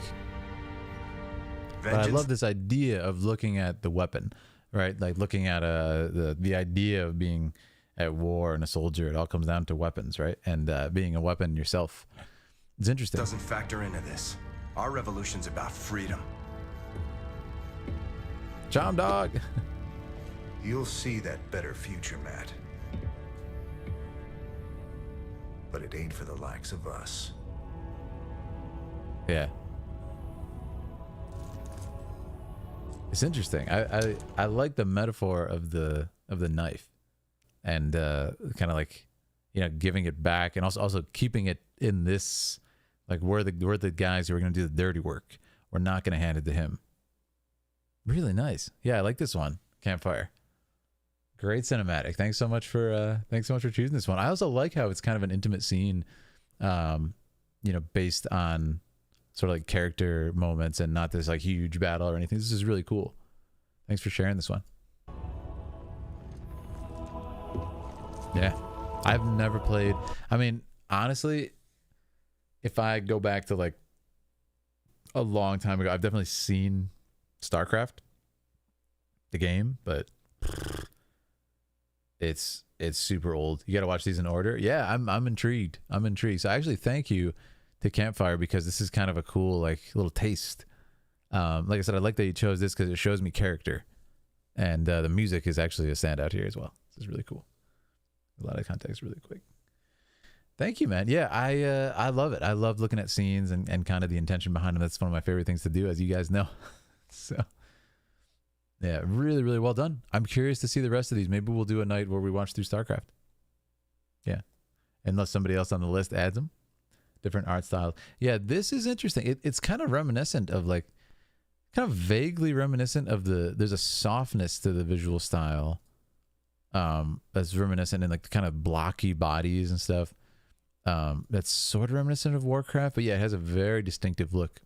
S1: But I
S2: Vengeance
S1: love this idea of looking at the weapon, right? Like looking at the idea of being at war and a soldier. It all comes down to weapons, right? And being a weapon yourself. It's interesting.
S2: doesn't factor into this. Our revolution's about freedom.
S1: Chom dog.
S4: You'll see that better future, Matt. But it ain't for the likes of us.
S1: Yeah. It's interesting. I like the metaphor of the knife, and kind of like, you know, giving it back, and also keeping it in this, like we're the guys who are going to do the dirty work. We're not going to hand it to him. Really nice. Yeah, I like this one. Campfire. Great cinematic. Thanks so much for choosing this one. I also like how it's kind of an intimate scene, you know, based on sort of like character moments and not this like huge battle or anything. This is really cool. Thanks for sharing this one. Yeah, I've never played. I mean, honestly, if I go back to like a long time ago, I've definitely seen StarCraft, the game, but it's super old. You got to watch these in order. Yeah, I'm intrigued. I'm intrigued. So I actually thank you to Campfire, because this is kind of a cool like little taste. Like I said, I like that you chose this because it shows me character, and the music is actually a standout here as well. This is really cool. A lot of context really quick. Thank you, man. Yeah, I love it. I love looking at scenes and kind of the intention behind them. That's one of my favorite things to do, as you guys know. So yeah, really, really well done. I'm curious to see the rest of these. Maybe we'll do a night where we watch through StarCraft. Yeah, unless somebody else on the list adds them. Different art styles. Yeah, this is interesting. It's kind of reminiscent of like, kind of vaguely reminiscent of there's a softness to the visual style that's reminiscent in like the kind of blocky bodies and stuff. That's sort of reminiscent of Warcraft, but yeah, it has a very distinctive look.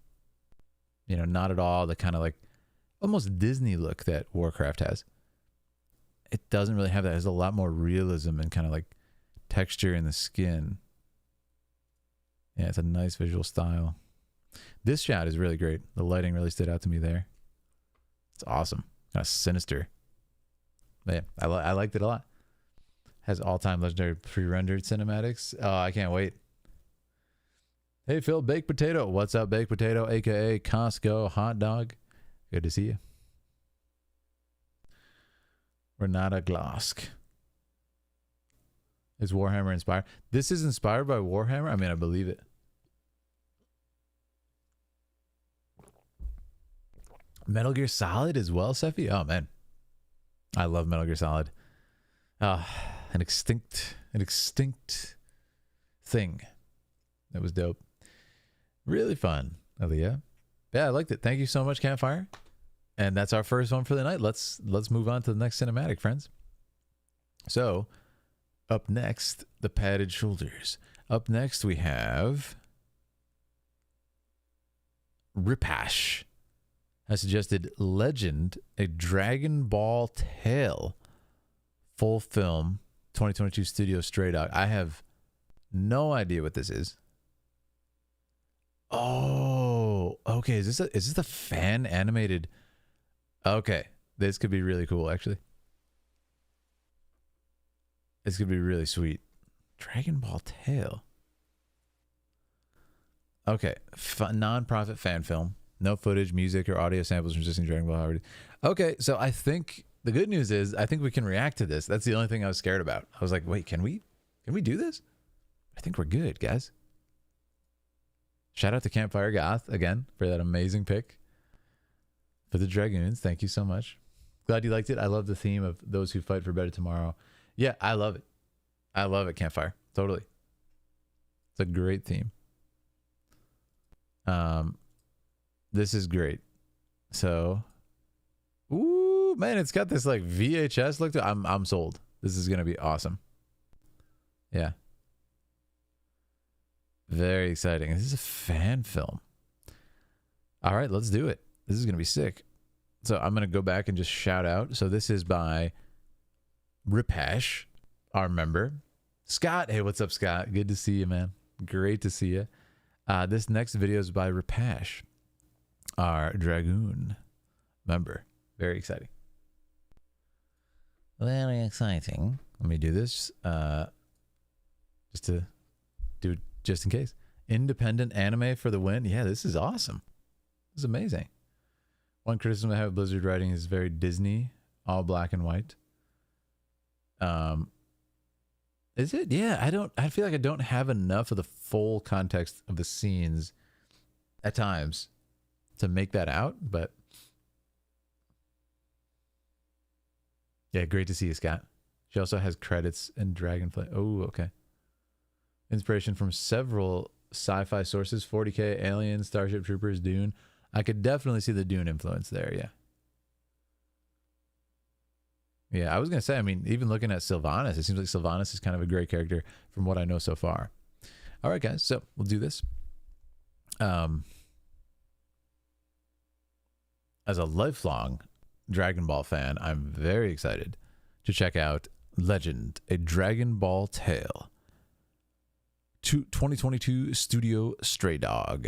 S1: You know, not at all the kind of like almost Disney look that Warcraft has. It doesn't really have that. It has a lot more realism and kind of like texture in the skin. Yeah, it's a nice visual style. This shot is really great. The lighting really stood out to me there. It's awesome. Kind of sinister. But yeah, I liked it a lot. Has all-time legendary pre-rendered cinematics. Oh, I can't wait. Hey, Phil, Baked Potato. What's up, Baked Potato, a.k.a. Costco Hot Dog? Good to see you. Renata Glosk. Is Warhammer inspired? This is inspired by Warhammer? I mean, I believe it. Metal Gear Solid as well, Sephi? Oh, man. I love Metal Gear Solid. An extinct thing. That was dope. Really fun, Aaliyah. Yeah, I liked it. Thank you so much, Campfire. And that's our first one for the night. Let's move on to the next cinematic, friends. So, up next, the padded shoulders. Up next, we have Ripash has suggested Legend, a Dragon Ball Tale full film 2022 studio straight out. I have no idea what this is. Oh, okay. Is this a fan animated? Okay, this could be really cool, actually. This could be really sweet. Dragon Ball Tale. Okay, non-profit fan film. No footage, music, or audio samples from existing Dragon Ball already. Okay, so I think the good news is I think we can react to this. That's the only thing I was scared about. I was like, wait, can we do this? I think we're good, guys. Shout out to Campfire Goth again for that amazing pick. For the Dragoons, thank you so much. Glad you liked it. I love the theme of those who fight for better tomorrow. Yeah, I love it. I love it, Campfire. Totally. It's a great theme. This is great. So, ooh, man, it's got this like VHS look to it. I'm sold. This is gonna be awesome. Yeah. Very exciting. This is a fan film. All right, let's do it. This is gonna be sick. So I'm gonna go back and just shout out. So this is by Ripash, our member. Scott, hey, what's up, Scott? Good to see you, man. Great to see you. This next video is by Ripash, our Dragoon member. Very exciting. Very exciting. Let me do this just to do it just in case. Independent anime for the win. Yeah, this is awesome. This is amazing. One criticism I have of Blizzard writing is very Disney, all black and white. Is it? Yeah, I feel like I don't have enough of the full context of the scenes at times to make that out, but yeah, great to see you, Scott. She also has credits in Dragonfly. Oh, okay. Inspiration from several sci-fi sources, 40K, Alien, Starship Troopers, Dune. I could definitely see the Dune influence there, yeah. Yeah, I was going to say, I mean, even looking at Sylvanas, it seems like Sylvanas is kind of a great character from what I know so far. All right, guys, so we'll do this. As a lifelong Dragon Ball fan, I'm very excited to check out Legend, a Dragon Ball Tale. 2022 Studio Stray Dog.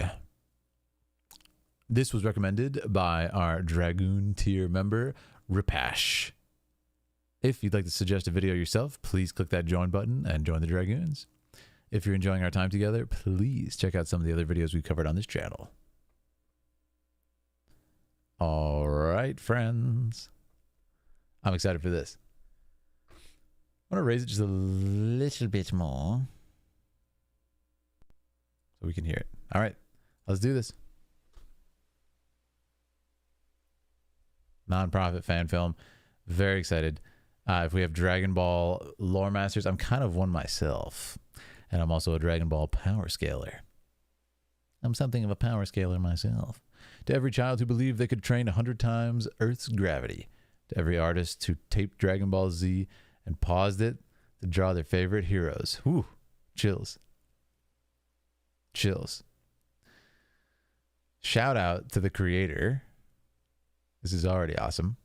S1: This was recommended by our Dragoon tier member, Ripash. If you'd like to suggest a video yourself, please click that join button and join the Dragoons. If you're enjoying our time together, please check out some of the other videos we covered on this channel. All right, friends. I'm excited for this. I want to raise it just a little bit more so we can hear it. All right, let's do this. Non-profit fan film. Very excited. If we have Dragon Ball lore masters, I'm kind of one myself. And I'm also a Dragon Ball power scaler. I'm something of a power scaler myself. To every child who believed they could train 100 times Earth's gravity. To every artist who taped Dragon Ball Z and paused it to draw their favorite heroes. Whew. Chills. Chills. Shout out to the creator. This is already awesome.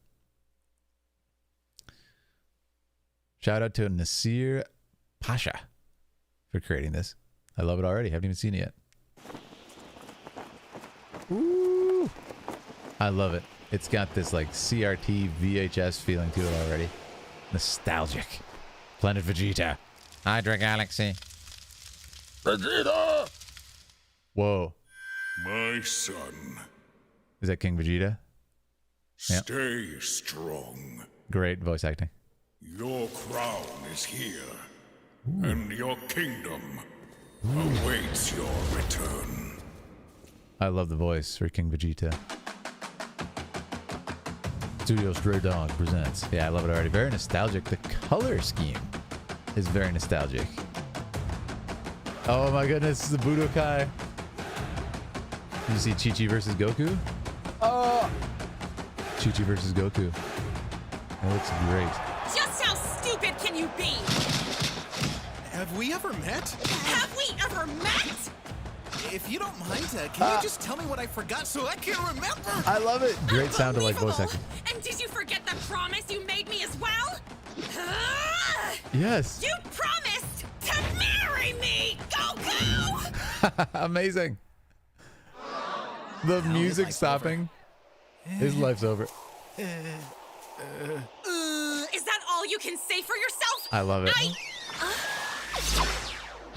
S1: Shout out to Nasir Pasha for creating this. I love it already. Haven't even seen it yet. Ooh. I love it. It's got this like CRT VHS feeling to it already. Nostalgic. Planet Vegeta. Hydra Galaxy. Vegeta! Whoa.
S3: My son.
S1: Is that King Vegeta? Yep.
S3: Stay strong.
S1: Great voice acting.
S3: Your crown is here, and your kingdom awaits your return.
S1: I love the voice for King Vegeta. Studio Stray Dog presents. Yeah, I love it already. Very nostalgic. The color scheme is very nostalgic. Oh my goodness, the Budokai. Did you see Chi-Chi versus Goku? Oh! Chi-Chi versus Goku. That looks great.
S5: Just how stupid can you be?
S6: Have we ever met?
S5: Have we ever met?
S6: If you don't mind, can you just tell me what I forgot so I can remember?
S1: I love it. Great sound to like voice
S5: Unbelievable.
S1: acting.
S5: And did you forget the promise you made me as well?
S1: Yes.
S5: You promised to marry me, Goku!
S1: Amazing. The
S6: Now
S1: music
S6: his life's
S1: stopping. His life's over.
S5: Is that all you can say for yourself?
S1: I love it.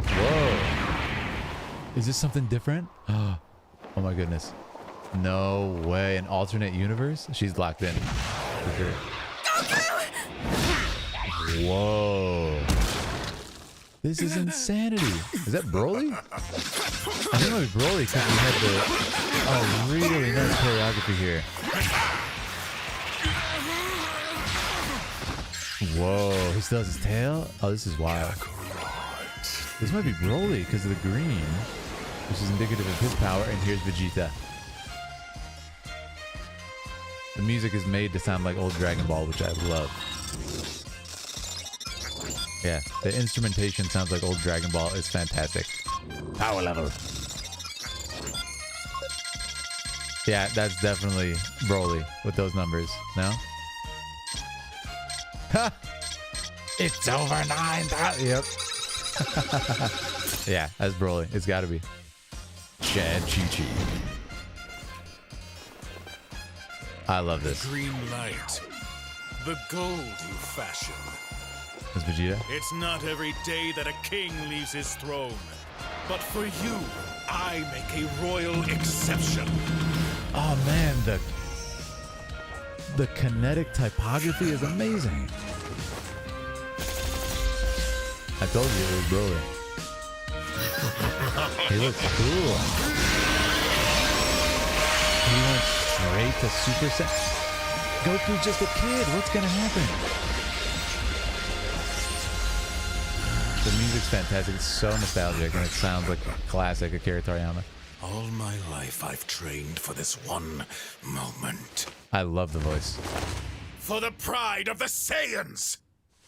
S1: Whoa. Is this something different? Oh my goodness. No way. An alternate universe? She's locked in. For sure. Whoa. This is insanity. Is that Broly? I think it might be Broly because we had the really nice choreography here. Whoa, he still has his tail? Oh, this is wild. This might be Broly because of the green, which is indicative of his power. And here's Vegeta. The music is made to sound like old Dragon Ball, which I love. Yeah, the instrumentation sounds like old Dragon Ball. It's fantastic. Power level. Yeah, that's definitely Broly with those numbers. No? Ha! It's over 9,000. Yep. Yeah, that's Broly. It's got to be. Chad Chi-Chi. I love this.
S7: Green light. The gold you fashion.
S1: That's Vegeta.
S7: It's not every day that a king leaves his throne. But for you, I make a royal exception.
S1: Oh man, the kinetic typography is amazing. I told you it was Broly. He looks cool. He went straight to Super Saiyan. Goku's just a kid. What's gonna happen? The music's fantastic. It's so nostalgic, and it sounds like a classic Akira Toriyama.
S7: All my life I've trained for this one moment.
S1: I love the voice.
S7: For the pride of the Saiyans!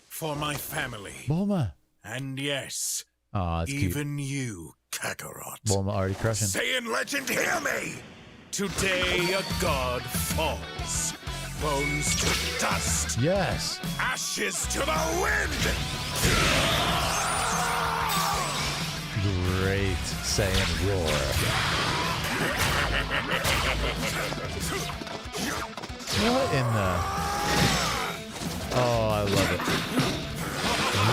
S7: For my family.
S1: Bulma.
S7: And yes,
S1: Aw, that's cute.
S7: even you, Kakarot.
S1: Bulma already crushing.
S7: Saiyan legend, hear me! Today a god falls. Bones to dust.
S1: Yes.
S7: Ashes to the wind!
S1: Great Saiyan roar. What in the... Oh, I love it.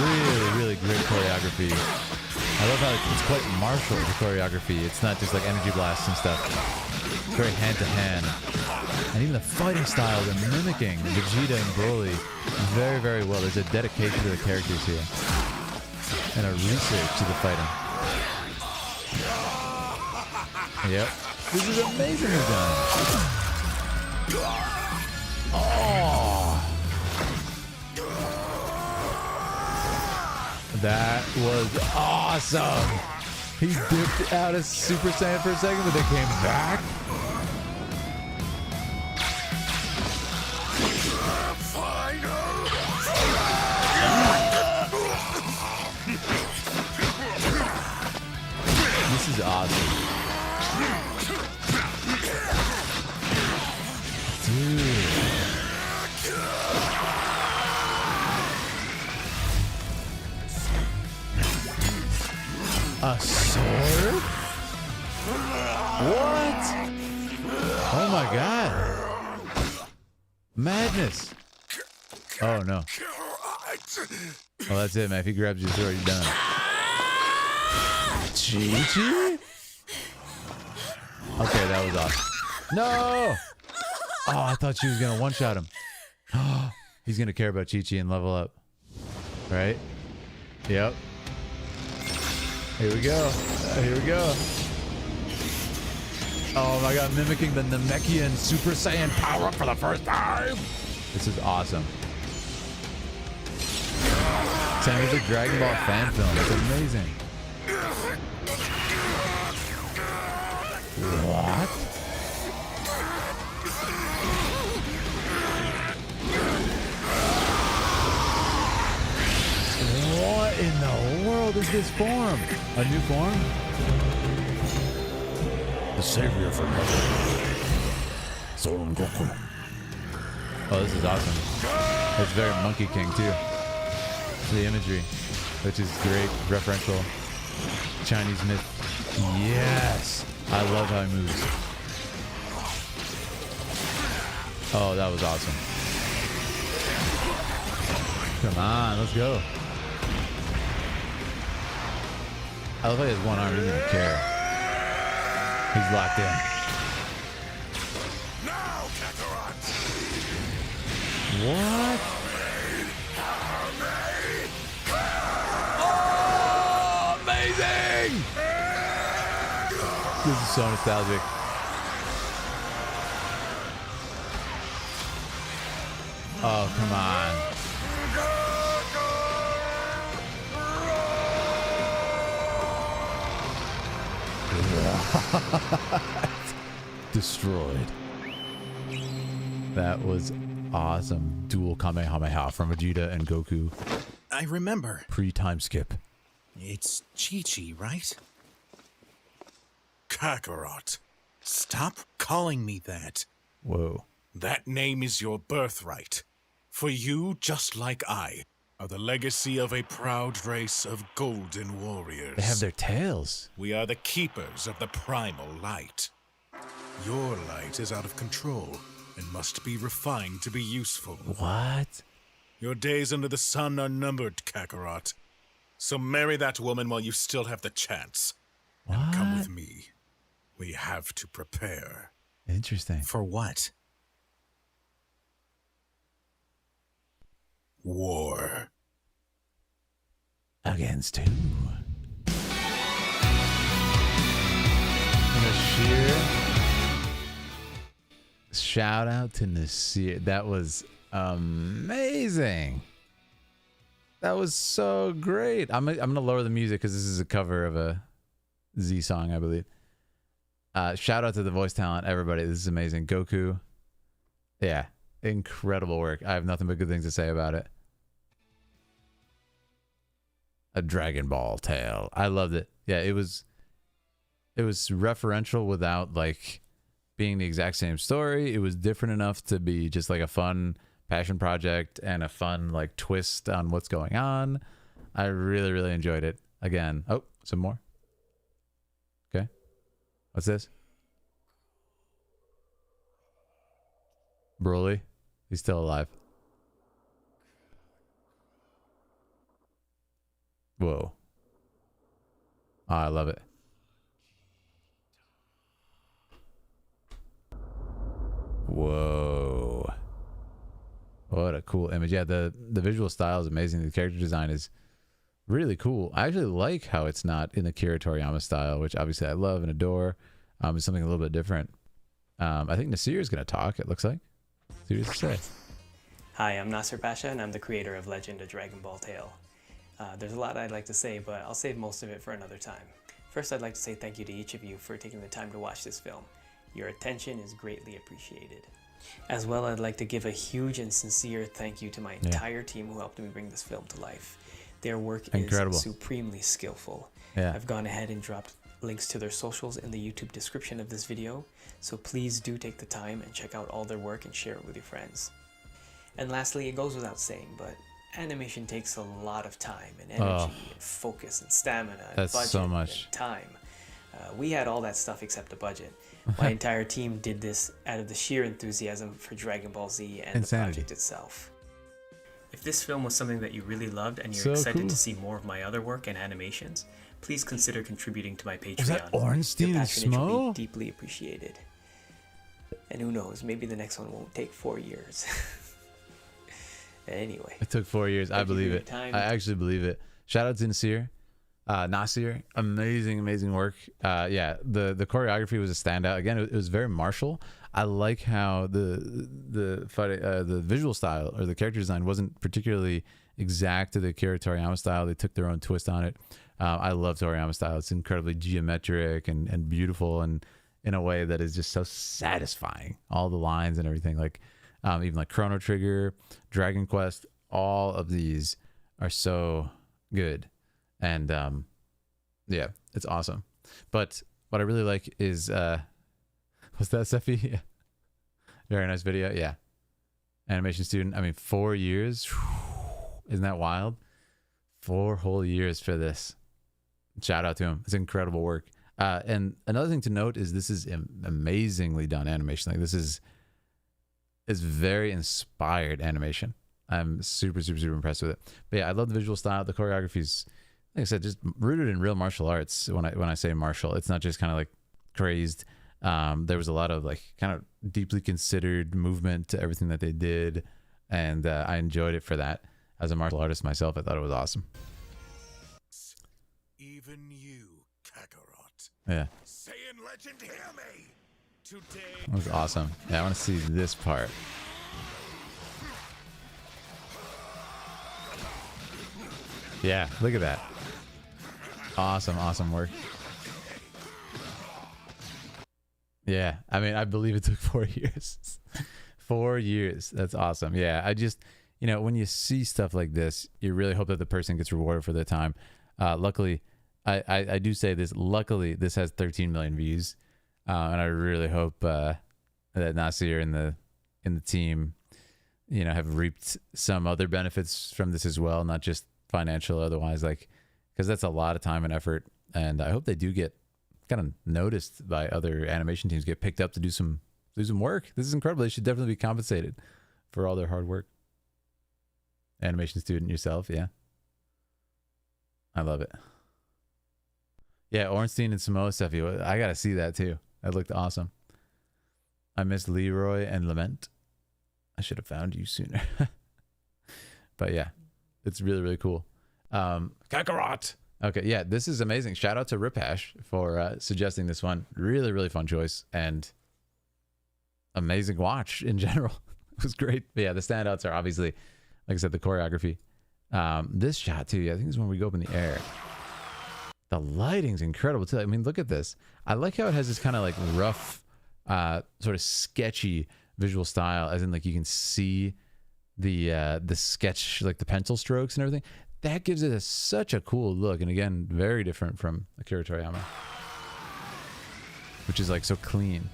S1: Really, really great choreography. I love how it's quite martial, the choreography. It's not just like energy blasts and stuff. It's very hand-to-hand. And even the fighting style, they're mimicking Vegeta and Broly very, very well. There's a dedication to the characters here. And a research to the fighting. Yep. This is amazingly done. Oh. That was awesome. He dipped out of Super Saiyan for a second, but then came back. This is awesome. Dude. A sword? What? Oh my god. Madness. Oh no. Well, that's it, man. If he grabs your sword, you're done. Chi-Chi? Okay, that was awesome. No! Oh, I thought she was going to one-shot him. He's going to care about Chi-Chi and level up. Right? Yep. Here we go. Here we go. Oh my god, mimicking the Namekian Super Saiyan power up for the first time. This is awesome. Sounds like a Dragon Ball fan film. It's amazing. What? What in the world is this form? A new form? The savior from heaven. Son Goku. Oh, this is awesome. It's very Monkey King too. The imagery, which is great, referential Chinese myth. Yes, I love how he moves. Oh, that was awesome. Come on, let's go. I love how he has one arm. He doesn't even care. He's locked in.
S3: Now, Kakarot!
S1: What? Oh, amazing! This is so nostalgic. Oh, come on. Destroyed. That was awesome. Dual Kamehameha from Vegeta and Goku.
S6: I remember.
S1: Pre-time skip.
S6: It's Chi-Chi, right?
S7: Kakarot.
S6: Stop calling me that.
S1: Whoa.
S7: That name is your birthright. For you, just like I, are the legacy of a proud race of golden warriors.
S1: They have their tails.
S7: We are the keepers of the primal light. Your light is out of control and must be refined to be useful.
S1: What?
S7: Your days under the sun are numbered, Kakarot. So marry that woman while you still have the chance.
S1: What?
S7: And come with me. We have to prepare.
S1: Interesting.
S6: For what?
S7: War.
S1: Against who? Nasir. Shout out to Nasir. That was amazing. That was so great. I'm gonna lower the music because this is a cover of a Z song, I believe. Shout out to the voice talent, everybody. This is amazing. Goku. Yeah, incredible work. I have nothing but good things to say about it. A Dragon Ball tale. I loved it. Yeah, it was referential without like being the exact same story. It was different enough to be just like a fun passion project and a fun like twist on what's going on. I really, really enjoyed it. Again, oh, some more. Okay. What's this? Broly. He's still alive. Whoa. Oh, I love it. Whoa. What a cool image. Yeah, the visual style is amazing. The character design is really cool. I actually like how it's not in the Akira Toriyama style, which obviously I love and adore. It's something a little bit different. I think Nasir is going to talk, it looks like. See what he has to say.
S8: Hi, I'm Nasir Pasha, and I'm the creator of Legend of Dragon Ball Tale. There's a lot I'd like to say, but I'll save most of it for another time. First, I'd like to say thank you to each of you for taking the time to watch this film. Your attention is greatly appreciated. As well, I'd like to give a huge and sincere thank you to my entire team who helped me bring this film to life. Their work is supremely skillful.
S1: Yeah.
S8: I've gone ahead and dropped links to their socials in the YouTube description of this video, so please do take the time and check out all their work and share it with your friends. And lastly, it goes without saying, but animation takes a lot of time and energy and focus and stamina and budget
S1: so much.
S8: and time. We had all that stuff except a budget. My entire team did this out of the sheer enthusiasm for Dragon Ball Z and the project itself. If this film was something that you really loved and you're excited to see more of my other work and animations, please consider contributing to my Patreon.
S1: Was that Ornstein and
S8: Smo? Will be deeply appreciated. And who knows, maybe the next one won't take 4 years. Anyway.
S1: It took 4 years. I believe it. I actually believe it. Shout out to Nasir. Nasir, amazing work. Yeah, the choreography was a standout. Again, it was very martial. I like how the visual style or the character design wasn't particularly exact to the Akira Toriyama style. They took their own twist on it. I love Toriyama style. It's incredibly geometric and beautiful, and in a way that is just so satisfying. All the lines and everything, like even like Chrono Trigger, Dragon Quest, all of these are so good. And yeah, it's awesome. But what I really like is what's that, Sephi? Yeah. Very nice video. Yeah. Animation student. I mean, 4 years. Isn't that wild? 4 whole years for this. Shout out to him. It's incredible work. And another thing to note is this is amazingly done animation. Like, this is is very inspired animation. I'm super impressed with it. But yeah, I love the visual style. The choreography's, like I said, just rooted in real martial arts. When I say martial, it's not just kind of like crazed. There was a lot of like kind of deeply considered movement to everything that they did, and I enjoyed it for that. As a martial artist myself, I thought it was awesome.
S7: Even you, Kakarot.
S1: Yeah,
S7: Saiyan legend, hear me. Today
S1: it was awesome. Yeah, I want to see this part. Yeah, look at that. Awesome work. Yeah, I mean, I believe it took 4 years. 4 years. That's awesome. Yeah, I just, when you see stuff like this, you really hope that the person gets rewarded for their time. Luckily, I do say this, luckily, this has 13 million views. And I really hope that Nasir and the team, have reaped some other benefits from this as well, not just financial, otherwise, like, because that's a lot of time and effort. And I hope they do get kind of noticed by other animation teams, get picked up to do some work. This is incredible. They should definitely be compensated for all their hard work. Animation student yourself, yeah. I love it. Yeah, Ornstein and Samoa stuff. I gotta see that too. That looked awesome. I miss Leroy and Lament. I should have found you sooner. But yeah, it's really cool. Kakarot. Okay, yeah, this is amazing. Shout out to Riphash for suggesting this one. Really fun choice and amazing watch in general. It was great. But yeah, the standouts are obviously, like I said, the choreography. This shot too. I think this is when we go up in the air. The lighting's incredible too. I mean, look at this. I like how it has this kind of like rough, sort of sketchy visual style, as in like you can see the sketch, like the pencil strokes and everything. That gives it such a cool look, and again, very different from Akira Toriyama, which is like so clean.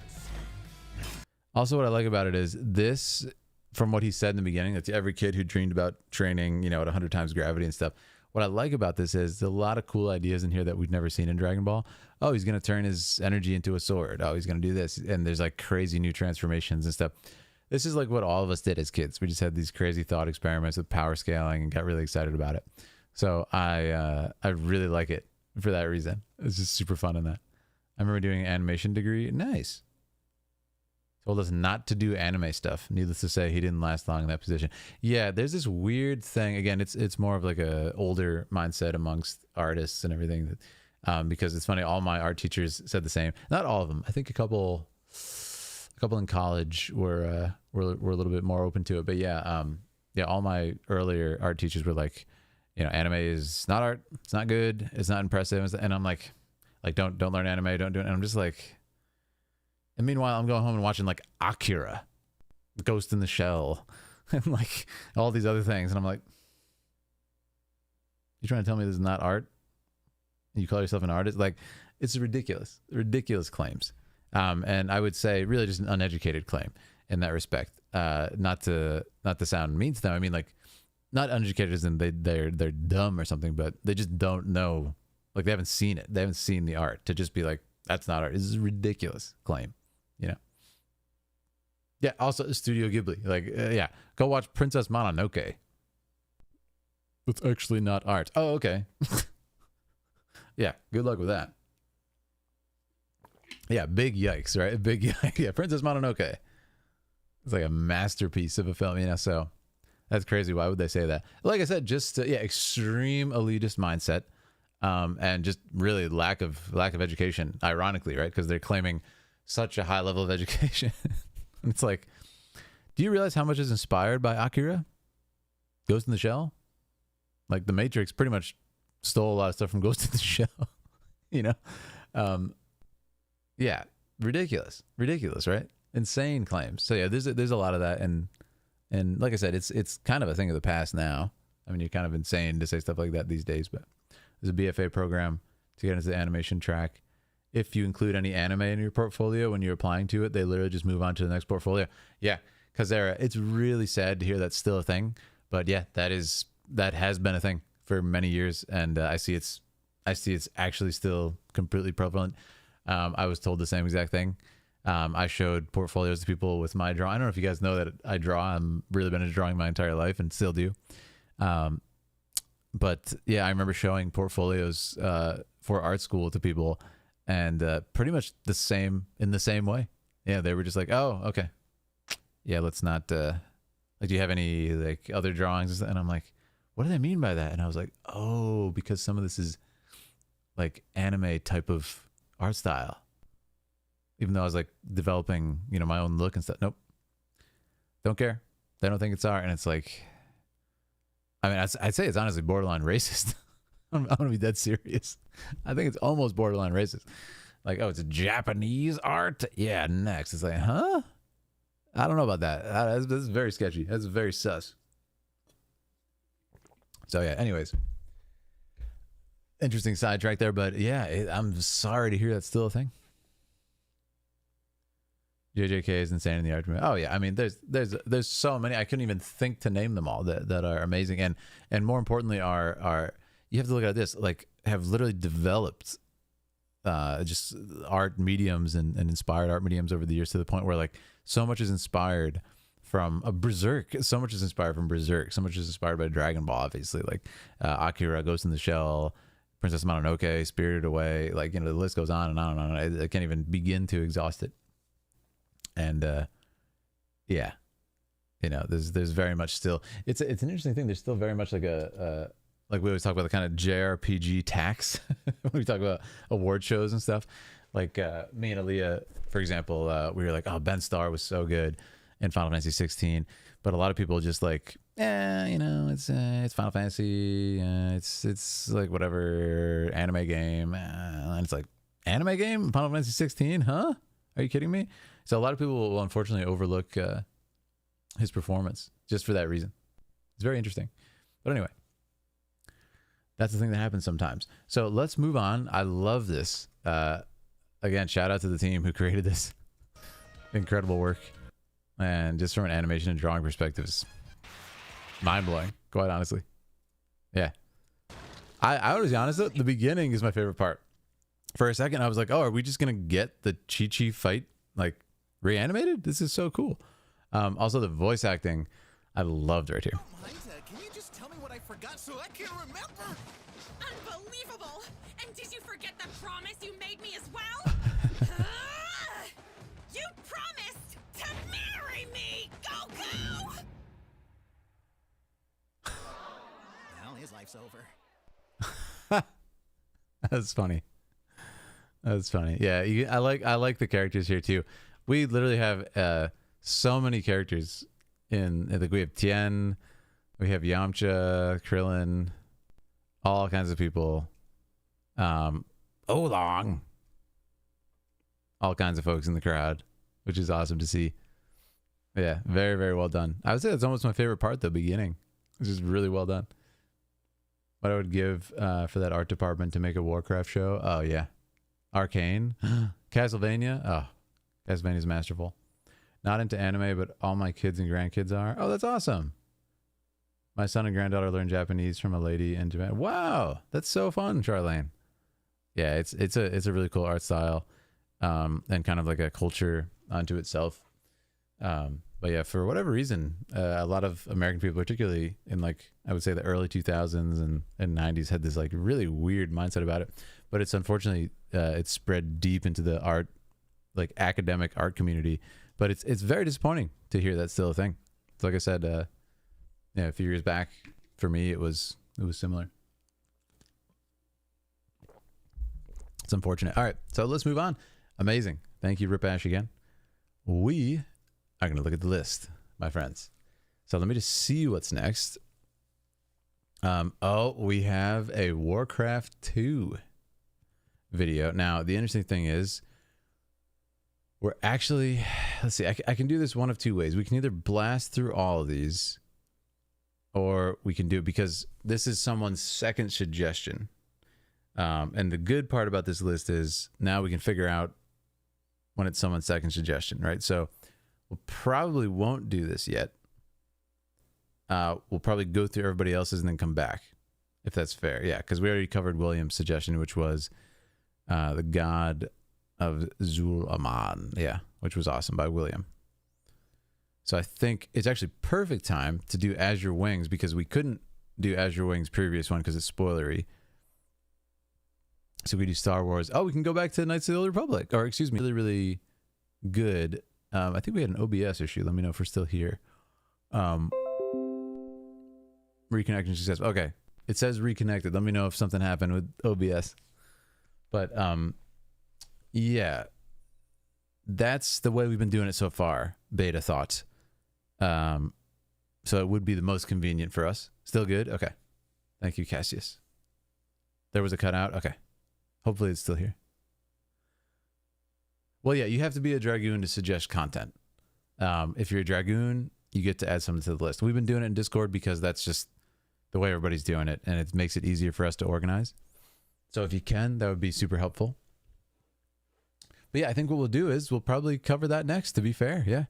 S1: Also, what I like about it is this, from what he said in the beginning, that to every kid who dreamed about training, at 100 times gravity and stuff. What I like about this is a lot of cool ideas in here that we've never seen in Dragon Ball. Oh, he's going to turn his energy into a sword. Oh, he's going to do this. And there's like crazy new transformations and stuff. This is like what all of us did as kids. We just had these crazy thought experiments with power scaling and got really excited about it. So I really like it for that reason. It's just super fun in that. I remember doing an animation degree. Nice. Told us not to do anime stuff. Needless to say, he didn't last long in that position. Yeah, there's this weird thing. Again, it's more of like a older mindset amongst artists and everything. That, because it's funny, all my art teachers said the same. Not all of them. I think a couple in college were a little bit more open to it. But yeah, all my earlier art teachers were like, anime is not art. It's not good. It's not impressive. And I'm like don't learn anime. Don't do it. And I'm just like. And meanwhile, I'm going home and watching like Akira, Ghost in the Shell, and like all these other things. And I'm like, you trying to tell me this is not art? You call yourself an artist? Like, it's ridiculous claims. And I would say really just an uneducated claim in that respect. Not to sound mean to them. I mean, like, not uneducated as in they're dumb or something, but they just don't know. Like, they haven't seen it. They haven't seen the art to just be like, that's not art. This is a ridiculous claim. Yeah, also Studio Ghibli. Like, go watch Princess Mononoke. It's actually not art. Oh, okay. Yeah, good luck with that. Yeah, big yikes, right? Big yikes. Yeah, Princess Mononoke. It's like a masterpiece of a film, so that's crazy. Why would they say that? Like I said, just, extreme elitist mindset, and just really lack of education, ironically, right? Because they're claiming such a high level of education. It's like, do you realize how much is inspired by Akira? Ghost in the Shell? Like, The Matrix pretty much stole a lot of stuff from Ghost in the Shell. Yeah, ridiculous, right? Insane claims. So yeah, there's a lot of that, and like I said, it's kind of a thing of the past now. I mean, you're kind of insane to say stuff like that these days, but there's a BFA program to get into the animation track. If you include any anime in your portfolio when you're applying to it, they literally just move on to the next portfolio. Yeah, because it's really sad to hear that's still a thing. But yeah, that has been a thing for many years, and I see it's actually still completely prevalent. I was told the same exact thing. I showed portfolios to people with my drawing. I don't know if you guys know that I draw. I'm really been into drawing my entire life and still do. But yeah, I remember showing portfolios for art school to people, and pretty much in the same way. Yeah, they were just like, "Oh, okay, yeah, let's not like, do you have any like other drawings?" And I'm like, "What do they mean by that?" And I was like, "Oh, because some of this is like anime type of art style." Even though I was like developing, you know, my own look and stuff. Nope, don't care. They don't think it's art, and it's like, I mean, I'd say it's honestly borderline racist. I'm gonna be dead serious. I think it's almost borderline racist. Like, oh, it's a Japanese art. Yeah, next. It's like, huh? I don't know about that. That's very sketchy. That's very sus. So yeah. Anyways, interesting sidetrack there, but yeah, I'm sorry to hear that's still a thing. JJK is insane in the art. Oh yeah, I mean, there's so many. I couldn't even think to name them all that are amazing, and more importantly, are you have to look at this, like, have literally developed just art mediums and inspired art mediums over the years, to the point where like so much is inspired from Berserk. So much is inspired from Berserk. So much is inspired by Dragon Ball, obviously, like Akira, Ghost in the Shell, Princess Mononoke, Spirited Away. Like, you know, the list goes on and on and on. I can't even begin to exhaust it. And yeah, you know, there's very much still, it's an interesting thing. There's still very much like a like we always talk about the kind of JRPG tax when we talk about award shows and stuff. Like me and Aaliyah, for example, we were like, oh, Ben Starr was so good in Final Fantasy 16, but a lot of people just like, you know, it's Final Fantasy, it's like whatever anime game, and it's like, anime game, Final Fantasy 16, huh? Are you kidding me? So a lot of people will unfortunately overlook his performance just for that reason. It's very interesting. But anyway, that's the thing that happens sometimes. So let's move on. I love this. Again, shout out to the team who created this. Incredible work. And just from an animation and drawing perspective, it's mind-blowing, quite honestly. Yeah. I would be honest though, the beginning is my favorite part. For a second, I was like, oh, are we just going to get the Chi-Chi fight like reanimated? This is so cool. Also, the voice acting, I loved right here.
S6: Can you just tell me what I forgot so I can remember?
S5: Unbelievable! And did you forget the promise you made me as well? You promised to marry me, Goku!
S6: Well, his life's over.
S1: That's funny. That's funny. Yeah, I like the characters here too. We literally have so many characters in. Like, we have Tien, we have Yamcha, Krillin, all kinds of people. Oolong, all kinds of folks in the crowd, which is awesome to see. Yeah, very, very well done. I would say that's almost my favorite part, the beginning. It's just really well done. What I would give for that art department to make a Warcraft show. Oh yeah. Arcane. Castlevania. Oh, Castlevania's masterful. Not into anime, but all my kids and grandkids are. Oh, that's awesome. My son and granddaughter learn Japanese from a lady in Japan. Wow, that's so fun, Charlene. Yeah, it's a really cool art style, and kind of like a culture unto itself. But yeah, for whatever reason, a lot of American people, particularly in like, I would say the early 2000s and 90s, had this like really weird mindset about it. But it's unfortunately, it's spread deep into the art, like academic art community. But it's very disappointing to hear that's still a thing. So like I said, yeah, a few years back, for me, it was similar. It's unfortunate. All right, so let's move on. Amazing. Thank you, Rip Ash, again. We are going to look at the list, my friends. So let me just see what's next. Oh, we have a Warcraft 2 video. Now, the interesting thing is, we're actually, let's see, I can do this one of two ways. We can either blast through all of these, or we can do it, because this is someone's second suggestion. And the good part about this list is now we can figure out when it's someone's second suggestion, right? So we'll probably won't do this yet. We'll probably go through everybody else's and then come back, if that's fair. Yeah, because we already covered William's suggestion, which was the God of Zul-Aman. Yeah, which was awesome by William. So I think it's actually perfect time to do Azure Wings, because we couldn't do Azure Wings previous one because it's spoilery. So we do Star Wars. Oh, we can go back to Knights of the Old Republic, or excuse me, really, really good. I think we had an OBS issue. Let me know if we're still here. Reconnection success. Okay, it says reconnected. Let me know if something happened with OBS. But yeah, that's the way we've been doing it so far. Beta thoughts. So it would be the most convenient for us. Still good? Okay. Thank you, Cassius. There was a cutout? Okay. Hopefully it's still here. Well, yeah, you have to be a Dragoon to suggest content. If you're a Dragoon, you get to add something to the list. We've been doing it in Discord because that's just the way everybody's doing it, and it makes it easier for us to organize. So if you can, that would be super helpful. But yeah, I think what we'll do is we'll probably cover that next, to be fair. Yeah.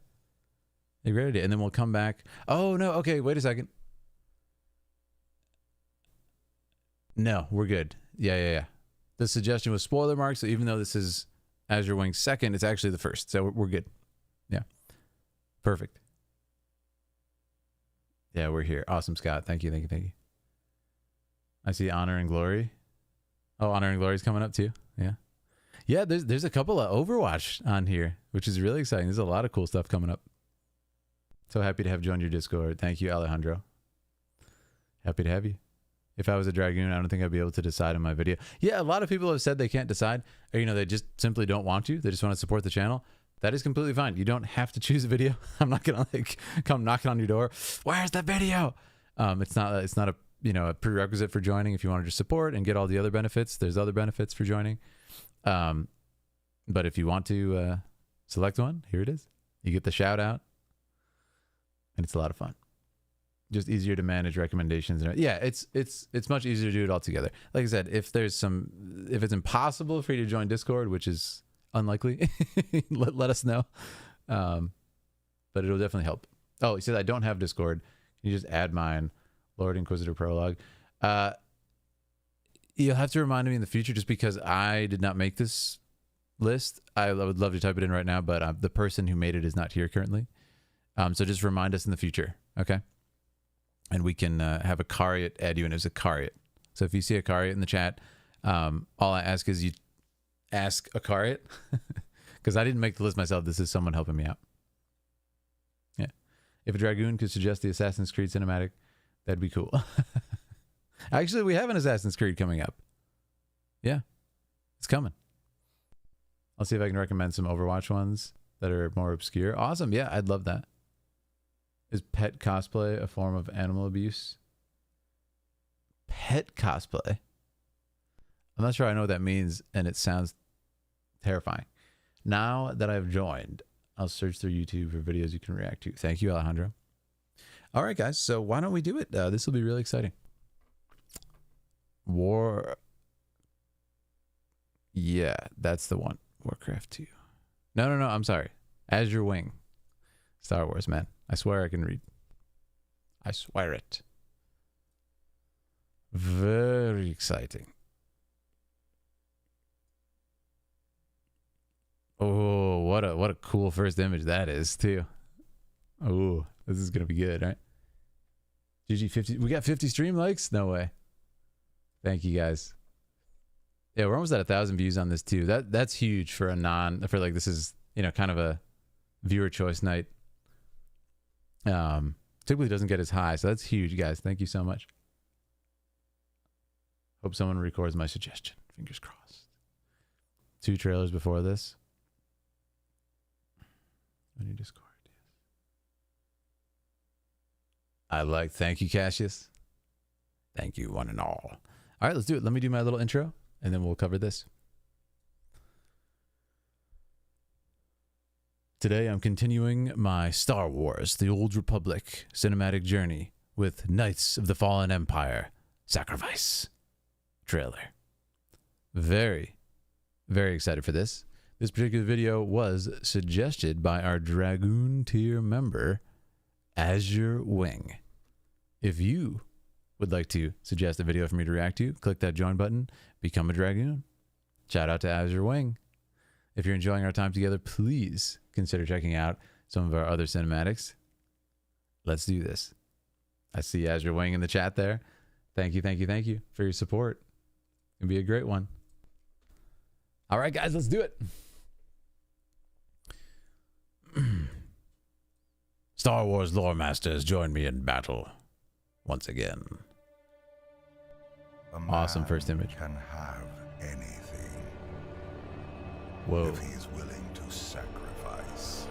S1: A great idea. And then we'll come back. Oh, no. Okay, wait a second. No, we're good. Yeah. The suggestion was spoiler marks, so even though this is Azure Wings second, it's actually the first. So we're good. Yeah. Perfect. Yeah, we're here. Awesome, Scott. Thank you. I see Honor and Glory. Oh, Honor and Glory is coming up too. Yeah. Yeah, there's a couple of Overwatch on here, which is really exciting. There's a lot of cool stuff coming up. So happy to have joined your Discord. Thank you, Alejandro. Happy to have you. If I was a Dragoon, I don't think I'd be able to decide in my video. Yeah, a lot of people have said they can't decide, or, they just simply don't want to. They just want to support the channel. That is completely fine. You don't have to choose a video. I'm not going to come knocking on your door. Where's the video? It's not a, a prerequisite for joining. If you want to just support and get all the other benefits, there's other benefits for joining. But if you want to select one, here it is. You get the shout out. And it's a lot of fun. Just easier to manage recommendations. Yeah, it's much easier to do it all together. Like I said, if it's impossible for you to join Discord, which is unlikely, let us know. But it'll definitely help. Oh, he said I don't have Discord. Can you just add mine, Lord Inquisitor Prologue? You'll have to remind me in the future, just because I did not make this list. I would love to type it in right now, but the person who made it is not here currently. So just remind us in the future, okay? And we can have a Cariot add you in as a Cariot. So if you see a Cariot in the chat, all I ask is you ask a Cariot, because I didn't make the list myself. This is someone helping me out. Yeah. If a Dragoon could suggest the Assassin's Creed cinematic, that'd be cool. Actually, we have an Assassin's Creed coming up. Yeah, it's coming. I'll see if I can recommend some Overwatch ones that are more obscure. Awesome. Yeah, I'd love that. Is pet cosplay a form of animal abuse? Pet cosplay? I'm not sure I know what that means, and it sounds terrifying. Now that I've joined, I'll search through YouTube for videos you can react to. Thank you, Alejandro. All right, guys, so why don't we do it? This will be really exciting. Yeah, that's the one. Warcraft 2. No, I'm sorry. Azure Wing. Star Wars, man. I swear I can read. I swear it. Very exciting. Oh, what a cool first image that is, too. Oh, this is gonna be good, right? GG 50. We got 50 stream likes? No way. Thank you, guys. Yeah, we're almost at 1,000 views on this too. That's huge for this is kind of a viewer choice night. Typically doesn't get as high, so that's huge, guys. Thank you so much. Hope someone records my suggestion. Fingers crossed. 2 trailers before this. Any Discord? Yes. Thank you, Cassius. Thank you, one and all. All right, let's do it. Let me do my little intro, and then we'll cover this. Today, I'm continuing my Star Wars, The Old Republic cinematic journey with Knights of the Fallen Empire Sacrifice trailer. Very, very excited for this. This particular video was suggested by our Dragoon tier member, Azure Wing. If you would like to suggest a video for me to react to, click that join button, become a Dragoon. Shout out to Azure Wing. If you're enjoying our time together, please consider checking out some of our other cinematics, let's do this. I see Azure Wing in the chat there. Thank you for your support. It'll be a great one. All right, guys, let's do it. Star Wars lore masters, join me in battle once again. Awesome first image.
S4: Can have anything.
S1: Whoa.
S4: If he is willing to sacrifice.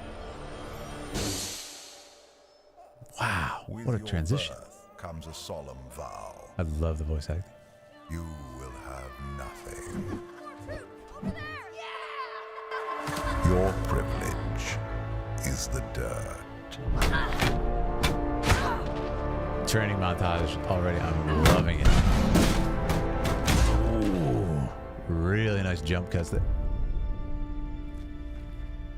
S1: Wow,
S4: With
S1: what a
S4: your
S1: transition.
S4: birth comes a solemn vow.
S1: I love the voice acting.
S4: You will have nothing. Your privilege is the dirt.
S1: Training montage already. I'm loving it. Ooh, really nice jump cuts there.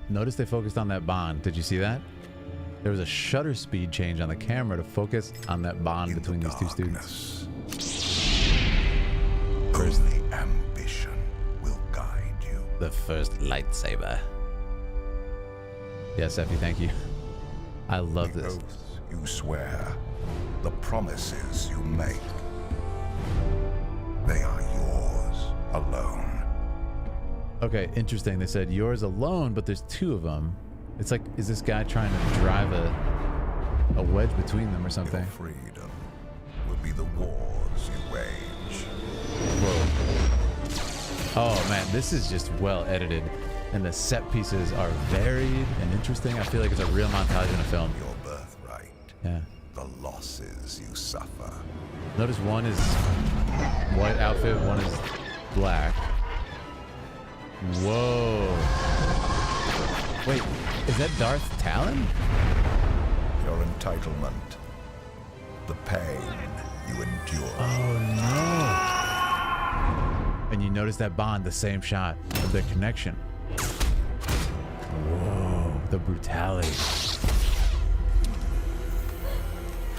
S1: Notice they focused on that bond. Did you see that? There was a shutter speed change on the camera to focus on that bond between these two students.
S4: Only ambition will guide you.
S1: The first lightsaber. Yes, Effie, thank you. I love
S4: The
S1: this.
S4: oaths you swear, the promises you make, they are yours alone.
S1: Okay, interesting. They said yours alone, but there's two of them. It's like, is this guy trying to drive a wedge between them or something?
S4: Your freedom will be the wars you wage.
S1: Whoa. Oh man, this is just well edited, and the set pieces are varied and interesting. I feel like it's a real montage in a film.
S4: Your birthright,
S1: Yeah.
S4: the losses you suffer.
S1: Notice one is white outfit, one is black. Whoa. Wait, is that Darth Talon?
S4: Your entitlement, the pain you endure.
S1: Oh no. And you notice that bond, the same shot of their connection. Whoa, the brutality.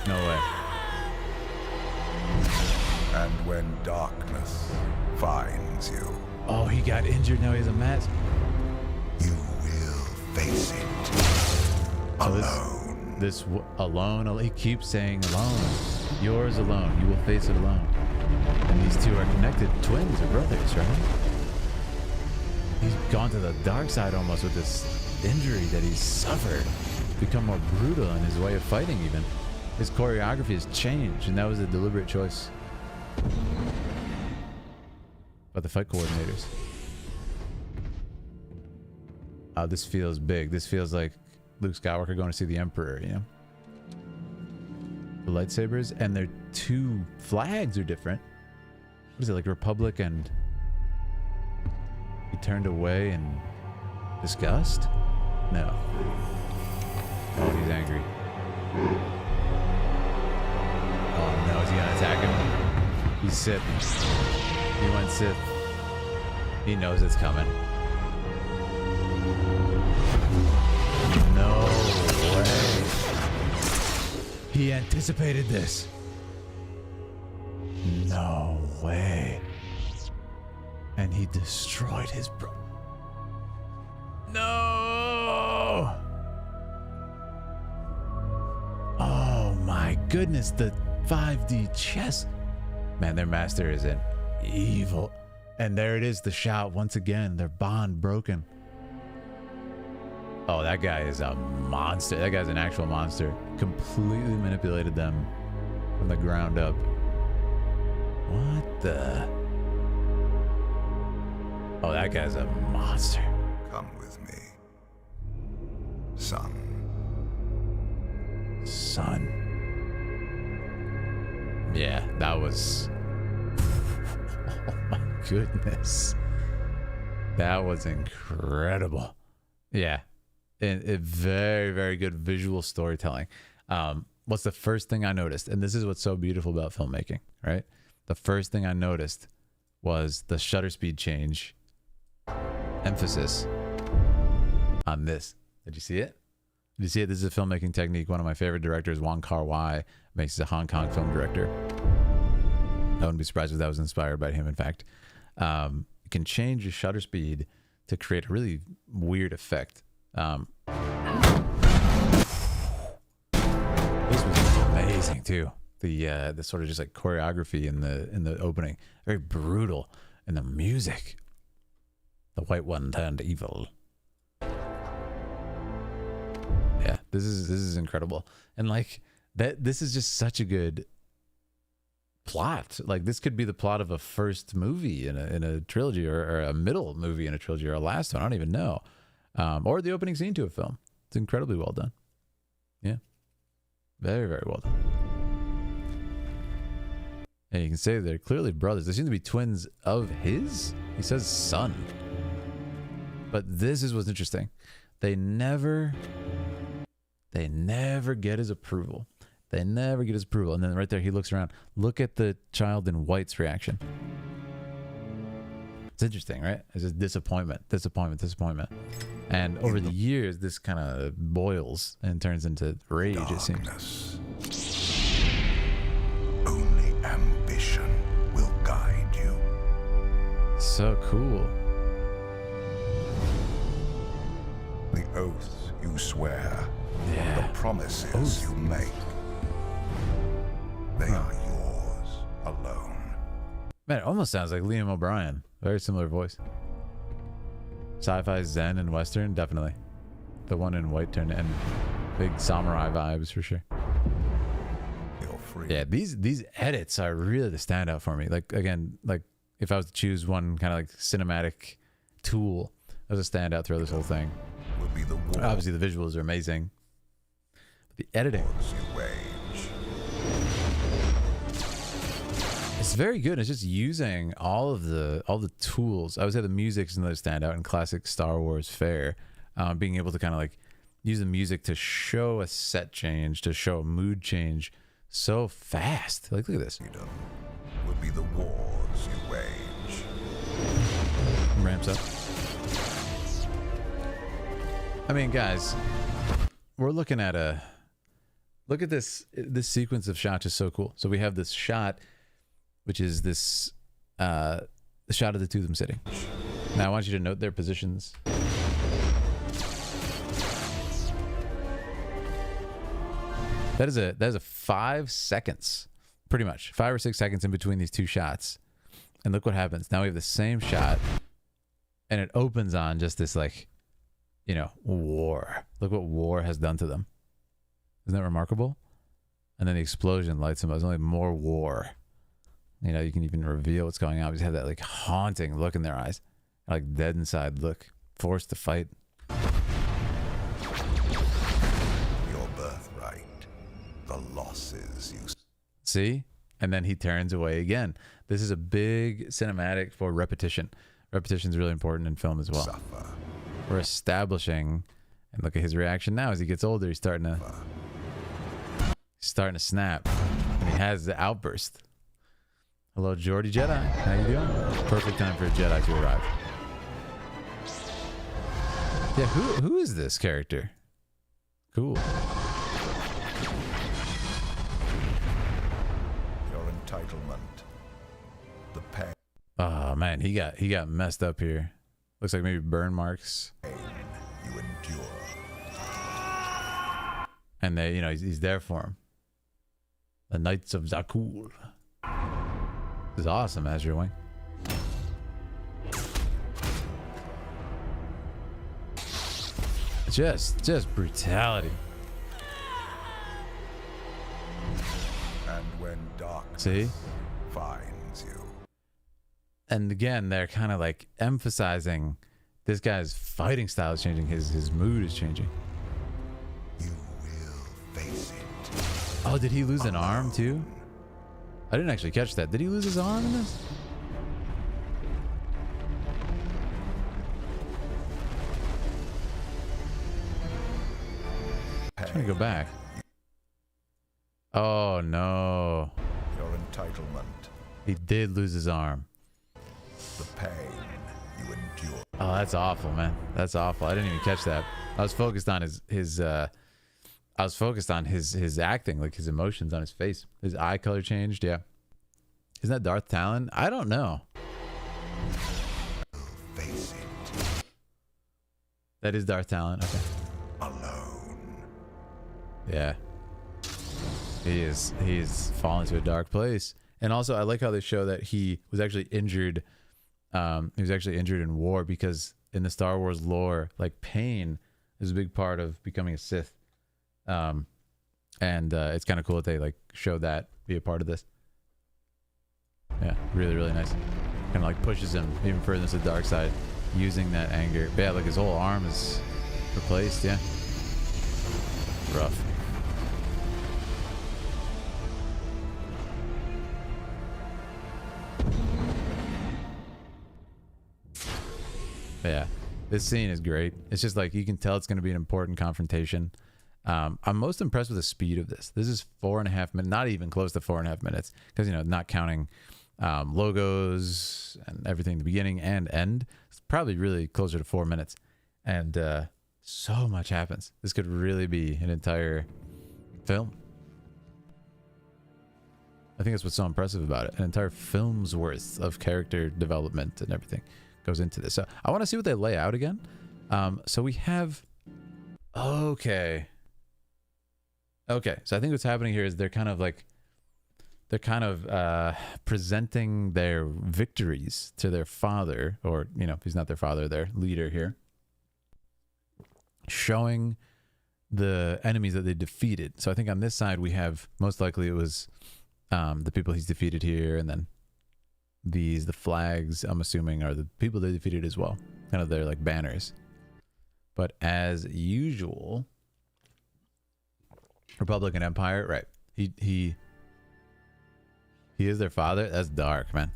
S1: No way.
S4: And when darkness finds you,
S1: Oh, he got injured, now he has a mask.
S4: you will face it
S1: So
S4: alone.
S1: alone, he keeps saying alone. Yours alone, you will face it alone. And these two are connected, twins or brothers, right? He's gone to the dark side almost with this injury that he's suffered. Become more brutal in his way of fighting even. His choreography has changed, and that was a deliberate choice. But the fight coordinators. Oh, this feels big. This feels like Luke Skywalker going to see the Emperor, you know? The lightsabers, and their two flags are different. What is it, like Republic and... He turned away in disgust? No. Oh, he's angry. Oh no, is he gonna attack him? He's Sith. He went Sith. He knows it's coming. No way. He anticipated this. No way. And he destroyed his bro. No! Oh my goodness, the 5D chess. Man, their master is an evil. And there it is, the shot once again, their bond broken. Oh, that guy is a monster. That guy's an actual monster. Completely manipulated them from the ground up. What the? Oh, that guy's a monster.
S4: Come with me, son.
S1: Son. Yeah, that was... Oh my goodness. That was incredible. Yeah. And very, very good visual storytelling. What's the first thing I noticed? And this is what's so beautiful about filmmaking, right? The first thing I noticed was the shutter speed change emphasis on this. Did you see it? Did you see it? This is a filmmaking technique. One of my favorite directors, Wong Kar-wai, makes a Hong Kong film director. I wouldn't be surprised if that was inspired by him, in fact. You can change your shutter speed to create a really weird effect. too. The sort of just like choreography in the opening, very brutal, and the music. The White One turned evil. Yeah, this is incredible, and like that, this is just such a good plot. Like this could be the plot of a first movie in a trilogy, or a middle movie in a trilogy, or a last one. I don't even know, or the opening scene to a film. It's incredibly well done. Yeah, very, very well done. And you can say they're clearly brothers. They seem to be twins of his. He says son. But this is what's interesting. They never get his approval. They never get his approval. And then right there, he looks around. Look at the child in white's reaction. It's interesting, right? It's just disappointment. And over the years, this kind of boils and turns into rage, it seems.
S3: Only ambition will guide you.
S1: So cool.
S3: The oaths you swear,
S1: Yeah.
S3: the promises you make, they are yours alone.
S1: Man, it almost sounds like Liam O'Brien. Very similar voice. Sci-fi, Zen, and Western, definitely. The one in white turned, and big samurai vibes for sure.
S3: You're free.
S1: Yeah, these edits are really the standout for me. Like, again, like if I was to choose one kind of like cinematic tool as a standout throughout this whole thing,
S3: Will be the war
S1: obviously the visuals are amazing, but the editing,
S3: you wage.
S1: it's very good. It's just using all the tools. I would say the music's another standout in classic Star Wars fare. Being able to kind of like use the music to show a set change, to show a mood change so fast. Like, look at this.
S3: Freedom will be the wars you wage.
S1: Ramps up. I mean, guys, we're looking at look at this sequence of shots is so cool. So we have this shot, which is this the shot of the two of them sitting. Now I want you to note their positions. That is a 5 seconds, pretty much 5 or 6 seconds in between these two shots. And look what happens. Now we have the same shot, and it opens on just this, like, you know, war. Look what war has done to them. Isn't that remarkable? And then the explosion lights them up. There's only more war. You know, you can even reveal what's going on. We just have that like haunting look in their eyes, like dead inside look, forced to fight.
S3: Your birthright, the losses you
S1: See? And then he turns away again. This is a big cinematic for repetition. Repetition is really important in film as well.
S3: suffer.
S1: We're establishing, and look at his reaction now as he gets older. He's starting to snap. And he has the outburst. Hello, Geordie Jedi. How you doing? Perfect time for a Jedi to arrive. Yeah, who is this character? Cool.
S3: Your entitlement, the pain
S1: Oh man, he got messed up here. Looks like maybe burn marks.
S3: you endure.
S1: And they, you know, he's there for him. The Knights of Zakul. This is awesome, Azure Wing. Just brutality.
S3: And when darkness
S1: See?
S3: finds you,
S1: And again, they're kind of like emphasizing this guy's fighting style is changing. His mood is changing.
S3: you will face it.
S1: Oh, did he lose an arm too? I didn't actually catch that. Did he lose his arm in this? I'm trying to go back. Oh no.
S3: Your entitlement,
S1: He did lose his arm.
S3: the pain you endure.
S1: Oh, that's awful, man. That's awful. I didn't even catch that. I was focused on his acting, like his emotions on his face. His eye color changed, yeah. Isn't that Darth Talon? I don't know.
S3: Face it
S1: That is Darth Talon. Okay.
S3: alone.
S1: Yeah. He's fallen to a dark place. And also, I like how they show that he was actually injured. He was actually injured in war, because in the Star Wars lore, like, pain is a big part of becoming a Sith. And it's kind of cool that they like show that be a part of this. Yeah, really, really nice. Kind of like pushes him even further into the dark side, using that anger. But yeah, like his whole arm is replaced. Yeah, rough. But yeah, this scene is great. It's just like, you can tell it's going to be an important confrontation. I'm most impressed with the speed of this. This is 4.5 minutes, not even close to 4.5 minutes, because, you know, not counting logos and everything, the beginning and end, it's probably really closer to 4 minutes. And so much happens. This could really be an entire film. I think that's what's so impressive about it. An entire film's worth of character development and everything goes into this. So I want to see what they lay out again. So we have, okay, so I think what's happening here is they're kind of presenting their victories to their father, or, you know, if he's not their father, their leader here, showing the enemies that they defeated. So I think on this side we have, most likely it was the people he's defeated here, and then the flags, I'm assuming, are the people they defeated as well, kind of their like banners. But as usual, Republic and Empire, right, he is their father. That's dark, man.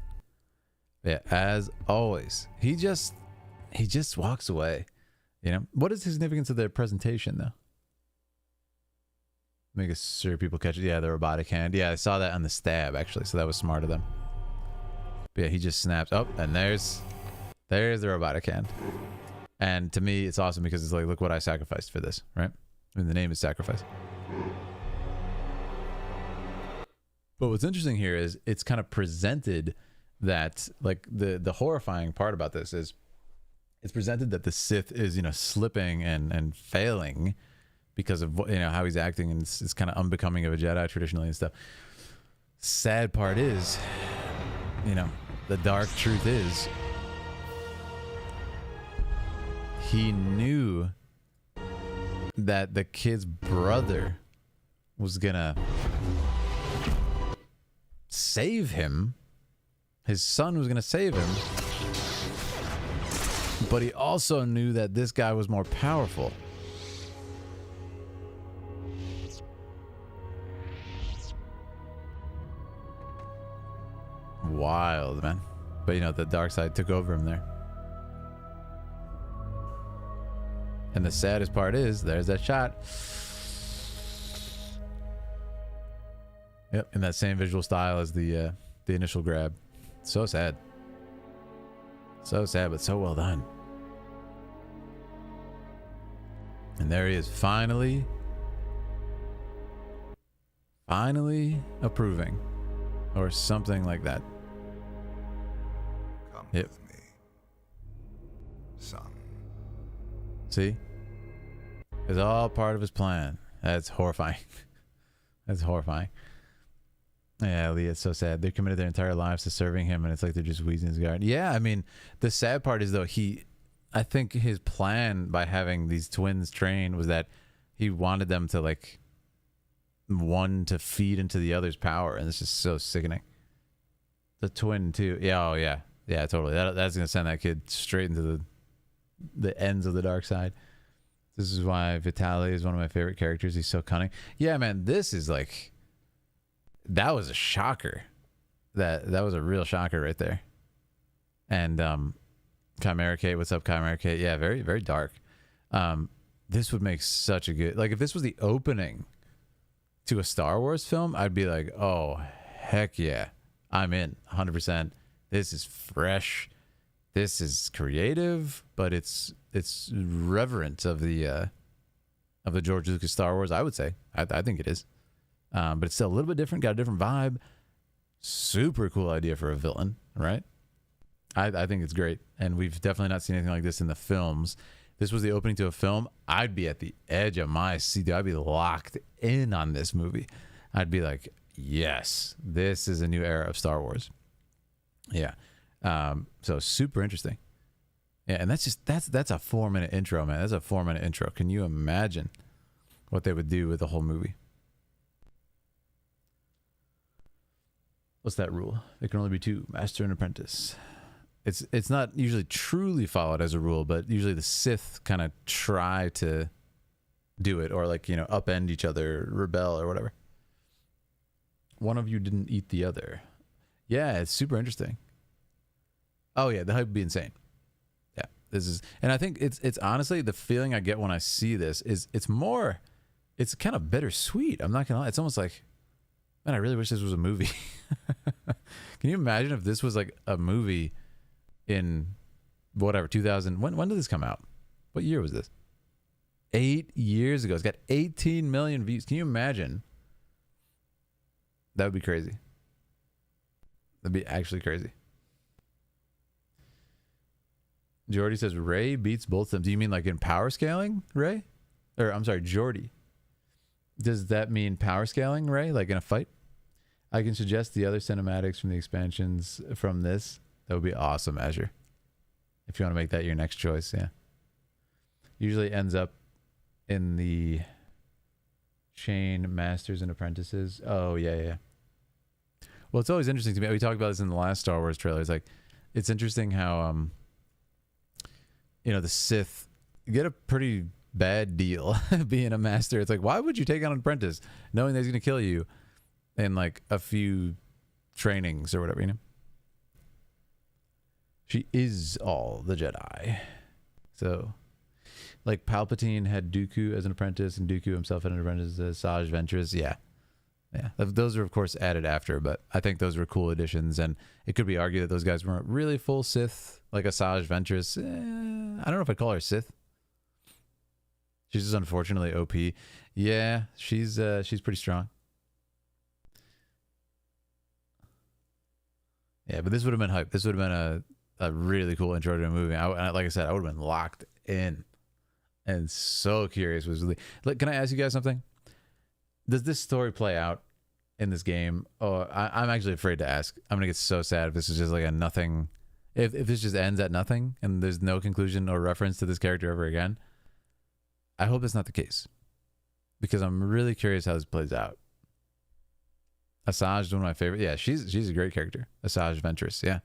S1: Yeah, as always, he just walks away, you know. What is the significance of their presentation, though? Make sure people catch it. Yeah, the robotic hand. Yeah, I saw that on the stab, actually, so that was smart of them. But yeah, he just snaps. Oh, and there's the robotic hand. And to me, it's awesome because it's like, look what I sacrificed for this, right? I mean, the name is sacrifice. But what's interesting here is it's kind of presented that, like, the horrifying part about this is it's presented that the Sith is, you know, slipping and failing because of, you know, how he's acting, and it's kind of unbecoming of a Jedi traditionally and stuff. Sad part is, you know, the dark truth is he knew that the kid's brother was gonna save him. His son was gonna save him, but he also knew that this guy was more powerful. Wild, man. But, you know, the dark side took over him there. And the saddest part is, there's that shot. Yep, in that same visual style as the initial grab. So sad. So sad, but so well done. And there he is, finally approving, or something like that.
S4: Come
S1: Yep.
S4: with me, son.
S1: See? It's all part of his plan. That's horrifying. That's horrifying. Yeah, Lee, it's so sad. They committed their entire lives to serving him, and it's like they're just wheezing his guard. Yeah, I mean, the sad part is, though, I think his plan by having these twins train was that he wanted them to, like, one to feed into the other's power, and it's just so sickening. The twin, too. Yeah, oh, yeah. Yeah, totally. That's going to send that kid straight into the ends of the dark side. This is why Vitaly is one of my favorite characters. He's so cunning. Yeah, man, this is like... That was a shocker. That was a real shocker right there. And Chimera Kate, what's up, Chimera Kate? Yeah, very, very dark. This would make such a good... Like, if this was the opening to a Star Wars film, I'd be like, oh, heck yeah. I'm in, 100%. This is fresh. This is creative, but it's reverent of the George Lucas Star Wars, I would say. I think it is. But it's still a little bit different, got a different vibe. Super cool idea for a villain, right? I think it's great. And we've definitely not seen anything like this in the films. This was the opening to a film. I'd be at the edge of my seat. I'd be locked in on this movie. I'd be like, yes, this is a new era of Star Wars. Yeah. So super interesting. Yeah, and that's a 4-minute intro, man. That's a 4-minute intro. Can you imagine what they would do with the whole movie? What's that rule? There can only be 2, master and apprentice. It's not usually truly followed as a rule, but usually the Sith kind of try to do it, or like, upend each other, rebel or whatever. One of you didn't eat the other. Yeah, it's super interesting. Oh yeah, the hype would be insane. Yeah, this is, and I think it's honestly the feeling I get when I see this is it's kind of bittersweet. I'm not gonna lie. It's almost like, man, I really wish this was a movie. Can you imagine if this was like a movie in whatever 2000? When did this come out? What year was this? 8 years ago. It's got 18 million views. Can you imagine? That would be crazy. That'd be actually crazy. Jordy says Ray beats both of them. Do you mean like in power scaling, Ray? Or I'm sorry, Jordy. Does that mean power scaling, Ray? Like in a fight? I can suggest the other cinematics from the expansions from this. That would be awesome, Azure. If you want to make that your next choice, yeah. Usually ends up in the chain masters and apprentices. Oh, yeah. Well, it's always interesting to me. We talked about this in the last Star Wars trailer. It's like, it's interesting how, the Sith get a pretty bad deal being a master. It's like, why would you take on an apprentice knowing that he's going to kill you in like a few trainings or whatever, She is all the Jedi. So, like Palpatine had Dooku as an apprentice, and Dooku himself had an apprentice as Asajj Ventress. Yeah. Those are of course added after, but I think those were cool additions, and it could be argued that those guys weren't really full Sith, like Asajj Ventress. I don't know if I'd call her Sith. She's just unfortunately OP. Yeah, she's pretty strong. Yeah, but this would have been hype. This would have been a really cool intro to a movie. Like I said, I would have been locked in and so curious. Can I ask you guys something? Does this story play out in this game? Oh, I'm actually afraid to ask. I'm gonna get so sad if this is just like a nothing. If this just ends at nothing and there's no conclusion or reference to this character ever again. I hope that's not the case, because I'm really curious how this plays out. Asajj is one of my favorite. Yeah, she's a great character. Asajj Ventress. Yeah,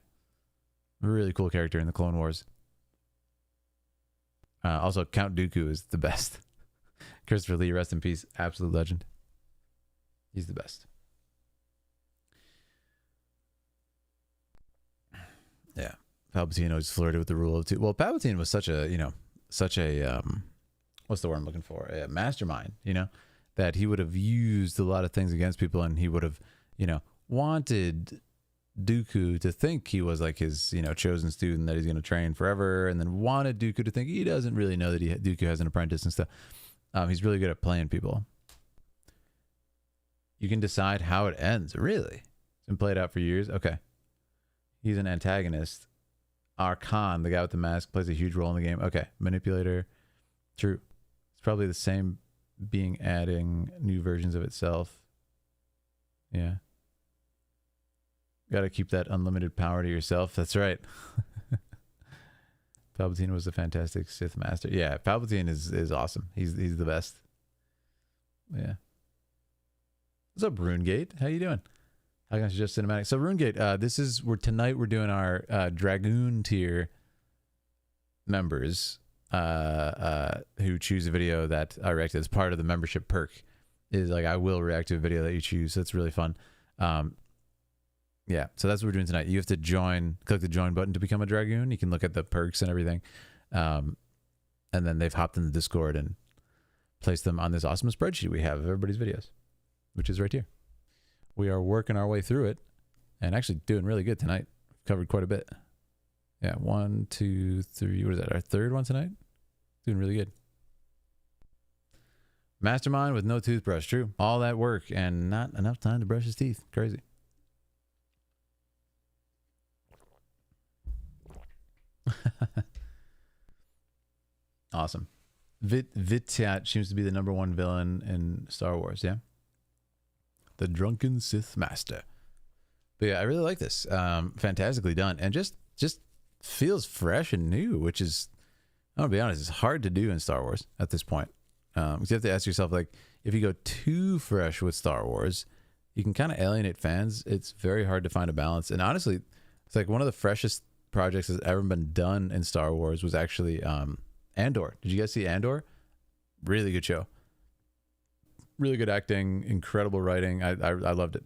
S1: really cool character in the Clone Wars. Also, Count Dooku is the best. Christopher Lee, rest in peace. Absolute legend. He's the best. Yeah, Palpatine always flirted with the rule of 2. Well, Palpatine was such a what's the word I'm looking for? A mastermind. That he would have used a lot of things against people, and he would have, wanted Dooku to think he was like his, chosen student that he's going to train forever, and then wanted Dooku to think he doesn't really know that Dooku has an apprentice and stuff. He's really good at playing people. You can decide how it ends. Really? It's been played out for years? Okay. He's an antagonist. Arkan, the guy with the mask, plays a huge role in the game. Okay. Manipulator. True. It's probably the same being adding new versions of itself. Yeah. Got to keep that unlimited power to yourself. That's right. Palpatine was a fantastic Sith master. Yeah, Palpatine is awesome. He's the best. Yeah. What's up, RuneGate? How you doing? How can I suggest cinematic? So RuneGate, tonight we're doing our Dragoon tier members who choose a video that I react to as part of the membership perk. Is like I will react to a video that you choose. So it's really fun. Yeah, so that's what we're doing tonight. You have to click the join button to become a Dragoon. You can look at the perks and everything. And then they've hopped in the Discord and placed them on this awesome spreadsheet we have of everybody's videos, which is right here. We are working our way through it and actually doing really good tonight. Covered quite a bit. Yeah, 1, 2, 3. What is that? Our third one tonight? Doing really good. Mastermind with no toothbrush. True. All that work and not enough time to brush his teeth. Crazy. Awesome. Vityat seems to be the #1 villain in Star Wars, yeah? the drunken Sith master. But yeah, I really like this. Fantastically done, and just feels fresh and new, which is, I'm gonna be honest, it's hard to do in Star Wars at this point. Because you have to ask yourself, like, if you go too fresh with Star Wars, you can kind of alienate fans. It's very hard to find a balance. And honestly, it's like one of the freshest projects that's ever been done in Star Wars was actually Andor. Did you guys see Andor? Really good show. Really good acting, incredible writing. I loved it.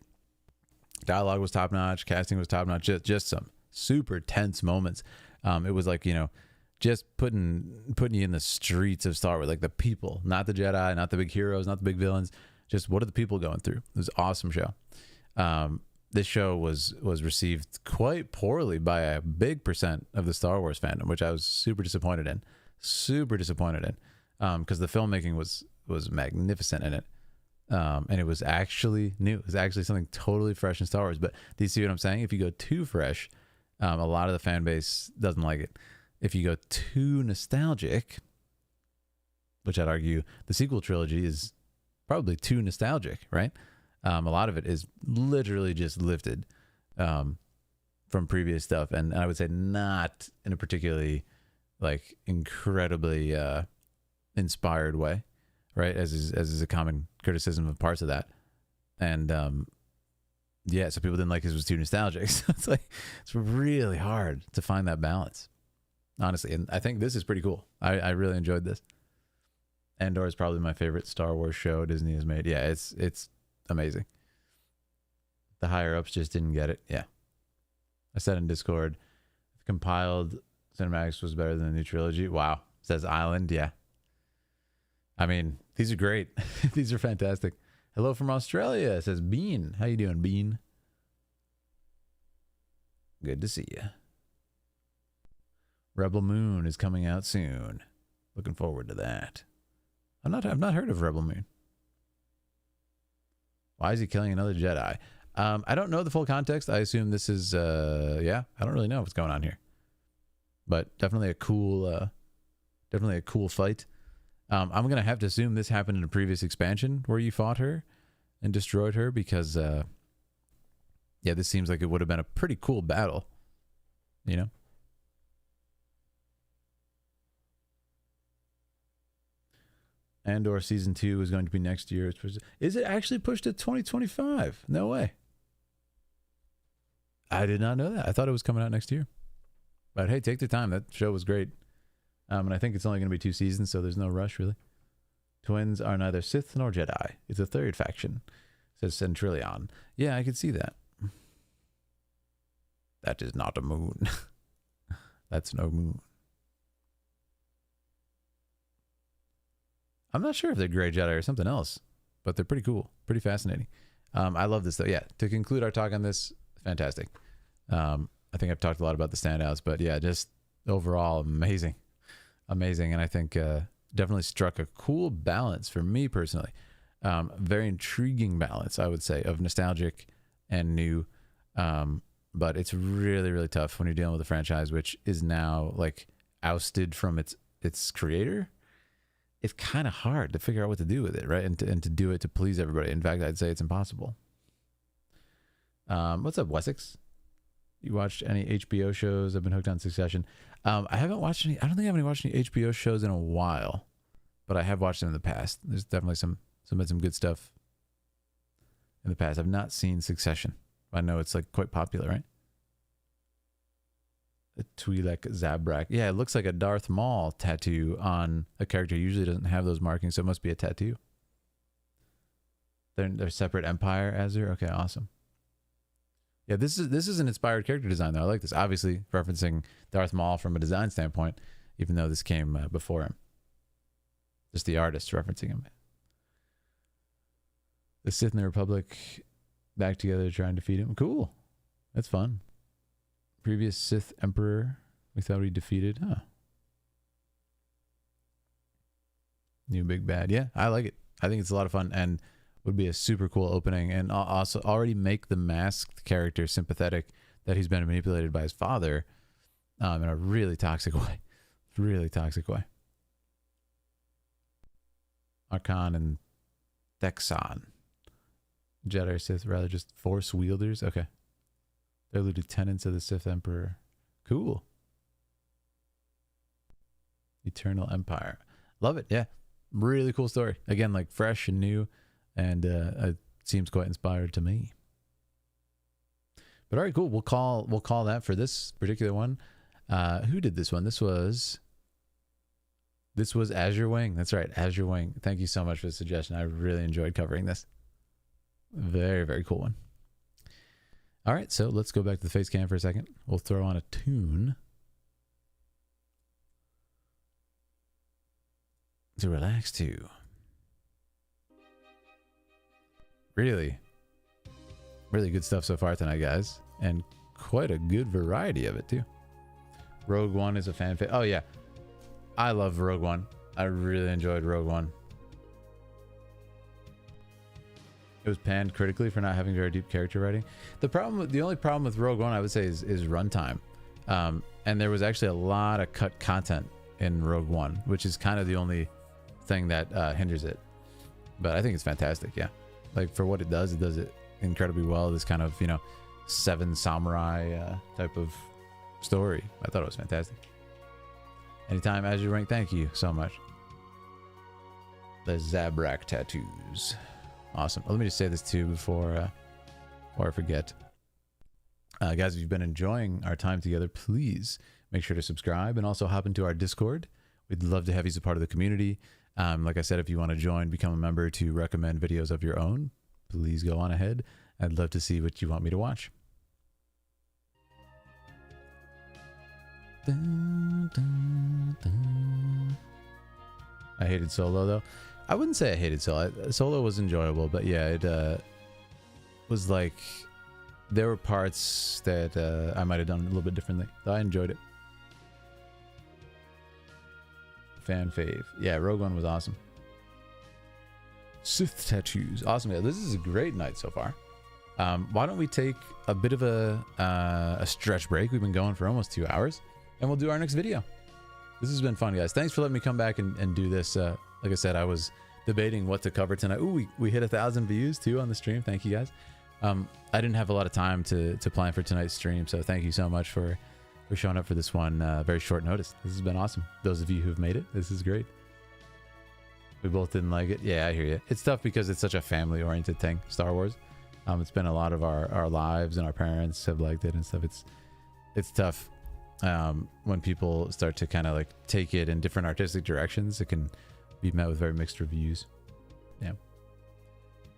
S1: Dialogue was top notch, casting was top notch. Just some super tense moments. It was like, you know, just putting you in the streets of Star Wars, like the people, not the Jedi, not the big heroes, not the big villains. Just what are the people going through? It was an awesome show. This show was received quite poorly by a big percent of the Star Wars fandom, which I was super disappointed in. Because the filmmaking was magnificent in it. And it was actually new. It was actually something totally fresh in Star Wars. But do you see what I'm saying? If you go too fresh, a lot of the fan base doesn't like it. If you go too nostalgic, which I'd argue the sequel trilogy is probably too nostalgic, right? A lot of it is literally just lifted from previous stuff. And I would say not in a particularly like incredibly inspired way, right? As is a common criticism of parts of that. And yeah, so people didn't like it was too nostalgic. So it's like, it's really hard to find that balance, honestly. And I think this is pretty cool. I really enjoyed this. Andor is probably my favorite Star Wars show Disney has made. Yeah, it's amazing. The higher ups just didn't get it. Yeah. I said in Discord, compiled cinematics was better than the new trilogy. Wow. Says Island. Yeah. I mean, these are great. These are fantastic. Hello from Australia, says Bean. How you doing, Bean? Good to see you. Rebel Moon is coming out soon. Looking forward to that. I've not heard of Rebel Moon. Why is he killing another Jedi? I don't know the full context. I assume this is yeah, I don't really know what's going on here. But definitely a cool fight. I'm gonna have to assume this happened in a previous expansion where you fought her and destroyed her, because yeah, this seems like it would have been a pretty cool battle, you know. Andor season 2 is going to be next year. Is it actually pushed to 2025? No way. I did not know that. I thought it was coming out next year. But hey, take the time. That show was great. And I think it's only going to be 2 seasons, so there's no rush, really. Twins are neither Sith nor Jedi. It's a third faction, says Centrillion. Yeah, I could see that. That is not a moon. That's no moon. I'm not sure if they're Grey Jedi or something else, but they're pretty cool, pretty fascinating. I love this, though. Yeah, to conclude our talk on this, fantastic. I think I've talked a lot about the standouts, but yeah, just overall amazing. And I think definitely struck a cool balance for me personally. Very intriguing balance, I would say, of nostalgic and new. But it's really, really tough when you're dealing with a franchise which is now like ousted from its creator. It's kind of hard to figure out what to do with it, right? And to do it to please everybody. In fact, I'd say it's impossible. What's up, Wessex? You watched any HBO shows? I've been hooked on Succession. I haven't watched any. I don't think I haven't watched any HBO shows in a while, but I have watched them in the past. There's definitely some good stuff in the past. I've not seen Succession. I know it's like quite popular, right? A Twi'lek Zabrak. Yeah, it looks like a Darth Maul tattoo on a character who usually doesn't have those markings, so it must be a tattoo. They're separate empire, Azure. Okay, awesome. Yeah, this is an inspired character design, though. I like this. Obviously, referencing Darth Maul from a design standpoint, even though this came before him. Just the artist referencing him. The Sith and the Republic back together to try and defeat him. Cool. That's fun. Previous Sith Emperor we thought we defeated. Huh. New big bad. Yeah, I like it. I think it's a lot of fun and would be a super cool opening, and also already make the masked character sympathetic that he's been manipulated by his father in a really toxic way. Really toxic way. Archon and Thexon. Jedi or Sith, rather just Force wielders. Okay. They're lieutenants of the Sith Emperor. Cool. Eternal Empire. Love it. Yeah. Really cool story. Again, like fresh and new, and it seems quite inspired to me. But all right, cool. We'll call that for this particular one. Who did this one? This was Azure Wing. That's right, Azure Wing. Thank you so much for the suggestion. I really enjoyed covering this. Very, very cool one. All right, so let's go back to the face cam for a second. We'll throw on a tune to relax to. Really, really good stuff so far tonight, guys. And quite a good variety of it, too. Rogue One is a fan favorite. Oh, yeah. I love Rogue One. I really enjoyed Rogue One. It was panned critically for not having very deep character writing. The only problem with Rogue One, I would say, is runtime. And there was actually a lot of cut content in Rogue One, which is kind of the only thing that hinders it. But I think it's fantastic, yeah. Like, for what it does it incredibly well. This kind of, Seven Samurai type of story. I thought it was fantastic. Anytime, Azure Rank, thank you so much. The Zabrak tattoos. Awesome. Let me just say this too before I forget. Guys, if you've been enjoying our time together, please make sure to subscribe and also hop into our Discord. We'd love to have you as a part of the community. Like I said, if you want to join, become a member to recommend videos of your own, please go on ahead. I'd love to see what you want me to watch. Dun, dun, dun. I hated Solo though. I wouldn't say I hated Solo. Solo was enjoyable, but yeah, it was like there were parts that I might have done a little bit differently. I enjoyed it. Fan fave. Yeah, Rogue One was awesome. Sith tattoos. Awesome. Yeah, this is a great night so far. Why don't we take a bit of a stretch break? We've been going for almost 2 hours, and we'll do our next video. This has been fun, guys. Thanks for letting me come back and do this. Like I said, I was debating what to cover tonight. Ooh, we hit 1,000 views too on the stream. Thank you, guys. I didn't have a lot of time to plan for tonight's stream, so thank you so much for showing up for this one. Very short notice. This has been awesome. Those of you who've made it, this is great. We both didn't like it. Yeah, I hear you. It's tough because it's such a family-oriented thing, Star Wars. It's been a lot of our lives, and our parents have liked it and stuff. It's tough when people start to kind of like take it in different artistic directions. It can be met with very mixed reviews. Yeah,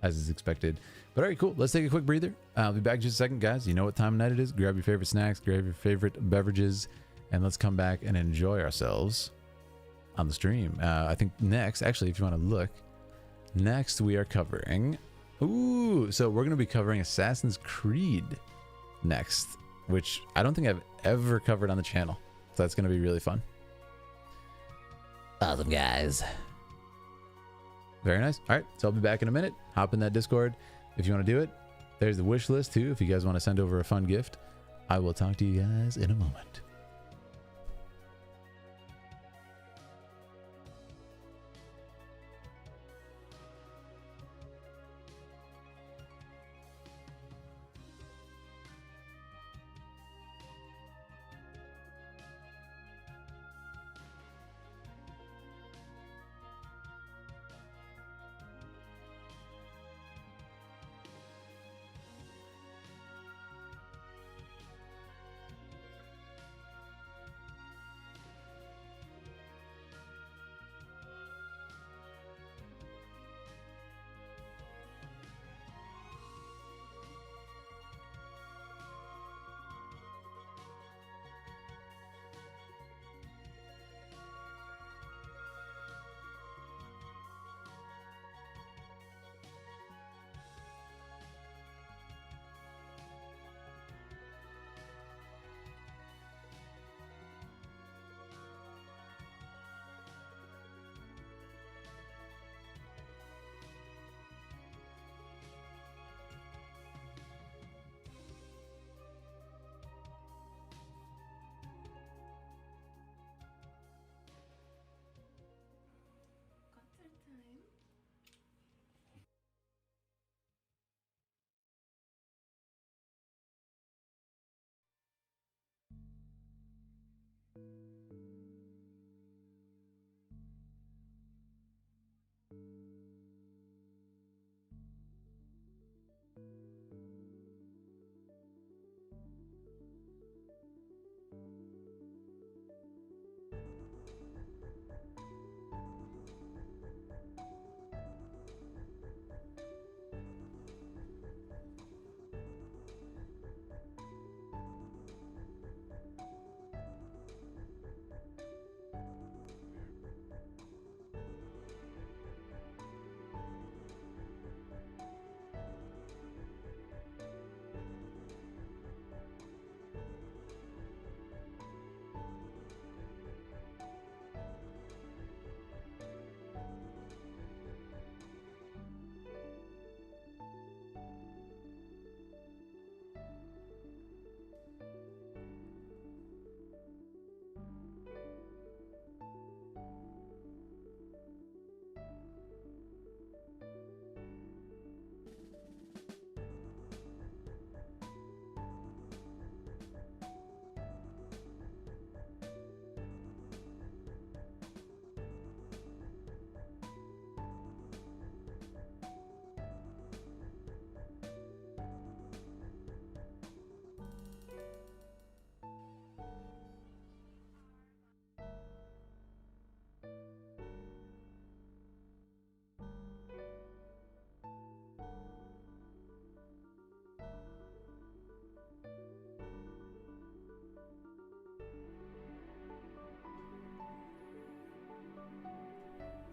S1: as is expected. But all right, cool. Let's take a quick breather. I'll be back in just a second, guys. You know what time of night it is. Grab your favorite snacks, grab your favorite beverages, and let's come back and enjoy ourselves on the stream. I think next, actually, if you want to look, next we are covering... Ooh, so we're going to be covering Assassin's Creed next, which I don't think I've ever covered on the channel. So that's going to be really fun. Awesome, guys. Very nice. All right, so I'll be back in a minute. Hop in that Discord if you want to do it. There's the wish list too if you guys want to send over a fun gift. I will talk to you guys in a moment.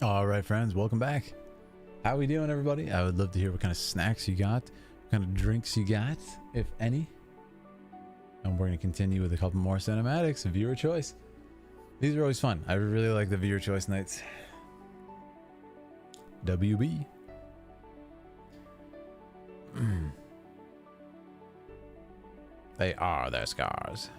S1: All right, friends, welcome back. How we doing, everybody? I would love to hear what kind of snacks you got, what kind of drinks you got, if any. And we're going to continue with a couple more cinematics and viewer choice. These are always fun. I really like the viewer choice nights. WB. They are their scars.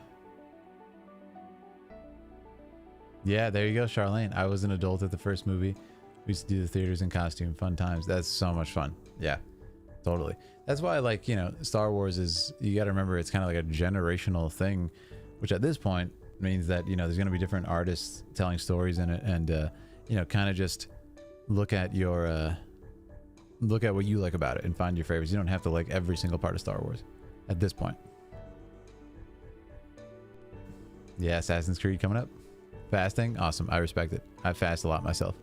S1: Yeah, there you go, Charlene. I was an adult at the first movie. We used to do the theaters in costume. Fun times. That's so much fun. Yeah, totally. That's why I like, you know, Star Wars is, you got to remember, it's kind of like a generational thing, which at this point means that, you know, there's going to be different artists telling stories in it, and, you know, kind of just look at your, look at what you like about it and find your favorites. You don't have to like every single part of Star Wars at this point. Yeah, Assassin's Creed coming up. Fasting, awesome. I respect it. I fast a lot myself.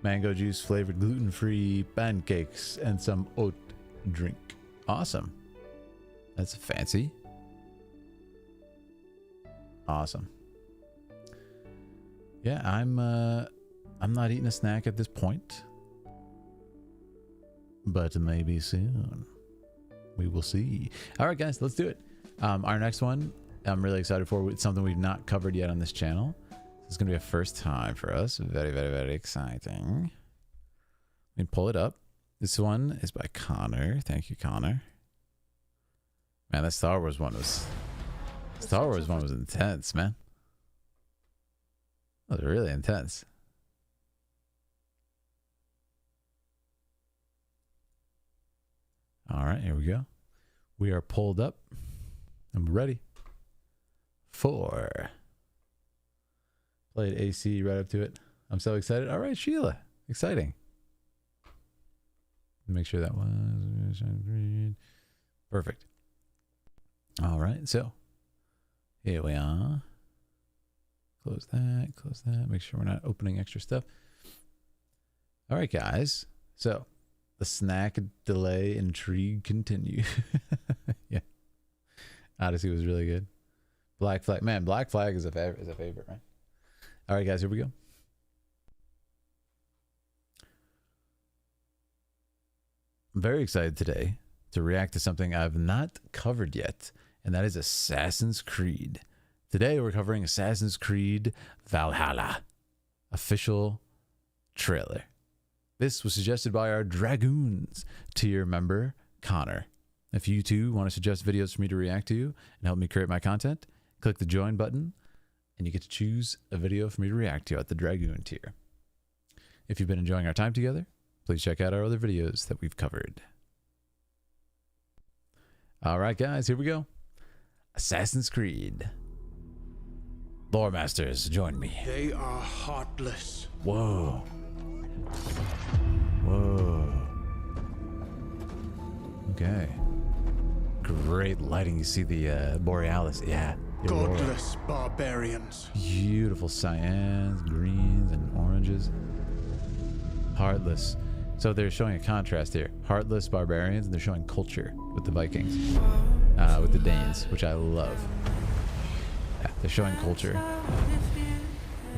S1: Mango juice flavored gluten-free pancakes and some oat drink. Awesome. That's fancy. Awesome. Yeah, I'm not eating a snack at this point, but maybe soon. We will see. All right, guys, let's do it. Our next one, I'm really excited for. It's something we've not covered yet on this channel. It's going to be a first time for us. Very, very, very exciting. Let me pull it up. This one is by Connor. Thank you, Connor. Man, that Star Wars one was intense, man. That was really intense. All right, here we go. We are pulled up. I'm ready. 4. Played AC right up to it. I'm so excited. All right, Sheila. Exciting. Make sure that was perfect. All right, so here we are. Close that, close that. Make sure we're not opening extra stuff. All right, guys. So the snack delay intrigue continue. Yeah. Odyssey was really good. Black Flag. Man, Black Flag is a favorite, right? All right, guys, here we go. I'm very excited today to react to something I've not covered yet, and that is Assassin's Creed. Today, we're covering Assassin's Creed Valhalla official trailer. This was suggested by our Dragoons tier member, Connor. If you too want to suggest videos for me to react to and help me create my content, click the join button and you get to choose a video for me to react to at the Dragoon tier. If you've been enjoying our time together, please check out our other videos that we've covered. All right, guys, here we go. Assassin's Creed. Lore Masters, join me.
S3: They are heartless.
S1: Whoa. Whoa. Okay. Great lighting. You see the Borealis. Yeah. The aurora.
S3: Godless barbarians.
S1: Beautiful cyans, greens, and oranges. Heartless. So they're showing a contrast here. Heartless barbarians, and they're showing culture with the Vikings. With the Danes, which I love. Yeah, they're showing culture.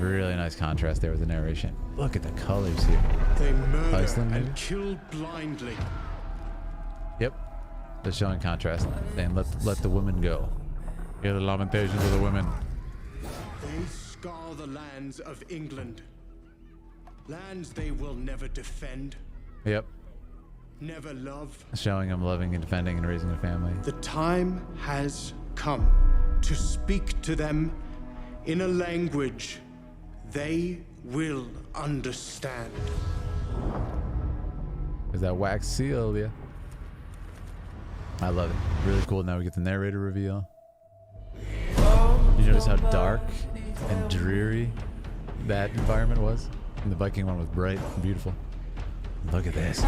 S1: Really nice contrast there with the narration. Look at the colors here.
S3: They murder
S1: Iceland, maybe?
S3: and kill blindly.
S1: Yep. They're showing contrast. And let the women go. Hear the lamentations of the women.
S3: They scar the lands of England. Lands they will never defend.
S1: Yep.
S3: Never love.
S1: Showing them loving and defending and raising a family.
S3: The time has come to speak to them in a language they will understand.
S1: There's that wax seal, yeah. I love it. Really cool. Now we get the narrator reveal. You notice how dark and dreary that environment was? And the Viking one was bright and beautiful. Look at this.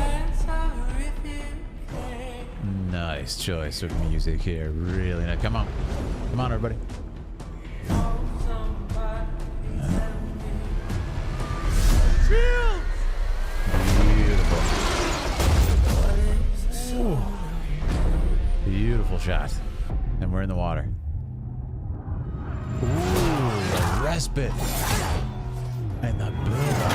S1: Nice choice of music here. Really nice. Come on. Come on, everybody. Beautiful. Ooh. Beautiful shot. And we're in the water. Ooh, the respite. And the build-up.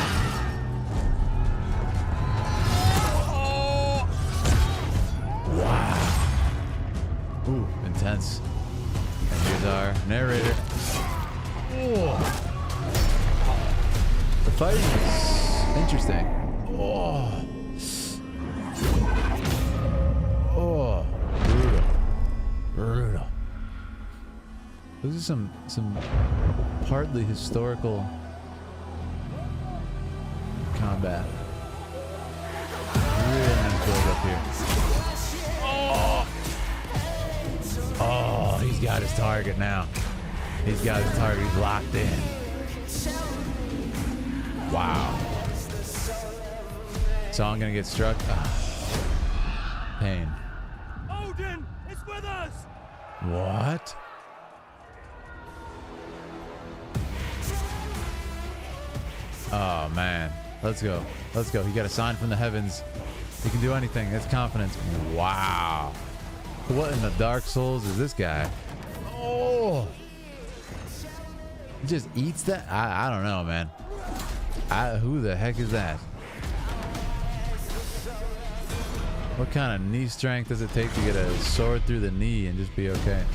S1: narrator. Oh. The fighting is interesting. Oh. Oh. Brutal. Brutal. Those are some partly historical combat. Really nice build up here. Oh! Oh, he's got his target now. He's got his target. He's locked in. Wow. Song gonna get struck. Ah. Pain.
S9: Odin is with us.
S1: What? Oh man. Let's go. Let's go. He got a sign from the heavens. He can do anything. That's confidence. Wow. What in the Dark Souls is this guy? Oh. He just eats that? I don't know, man. Who the heck is that? What kind of knee strength does it take to get a sword through the knee and just be okay?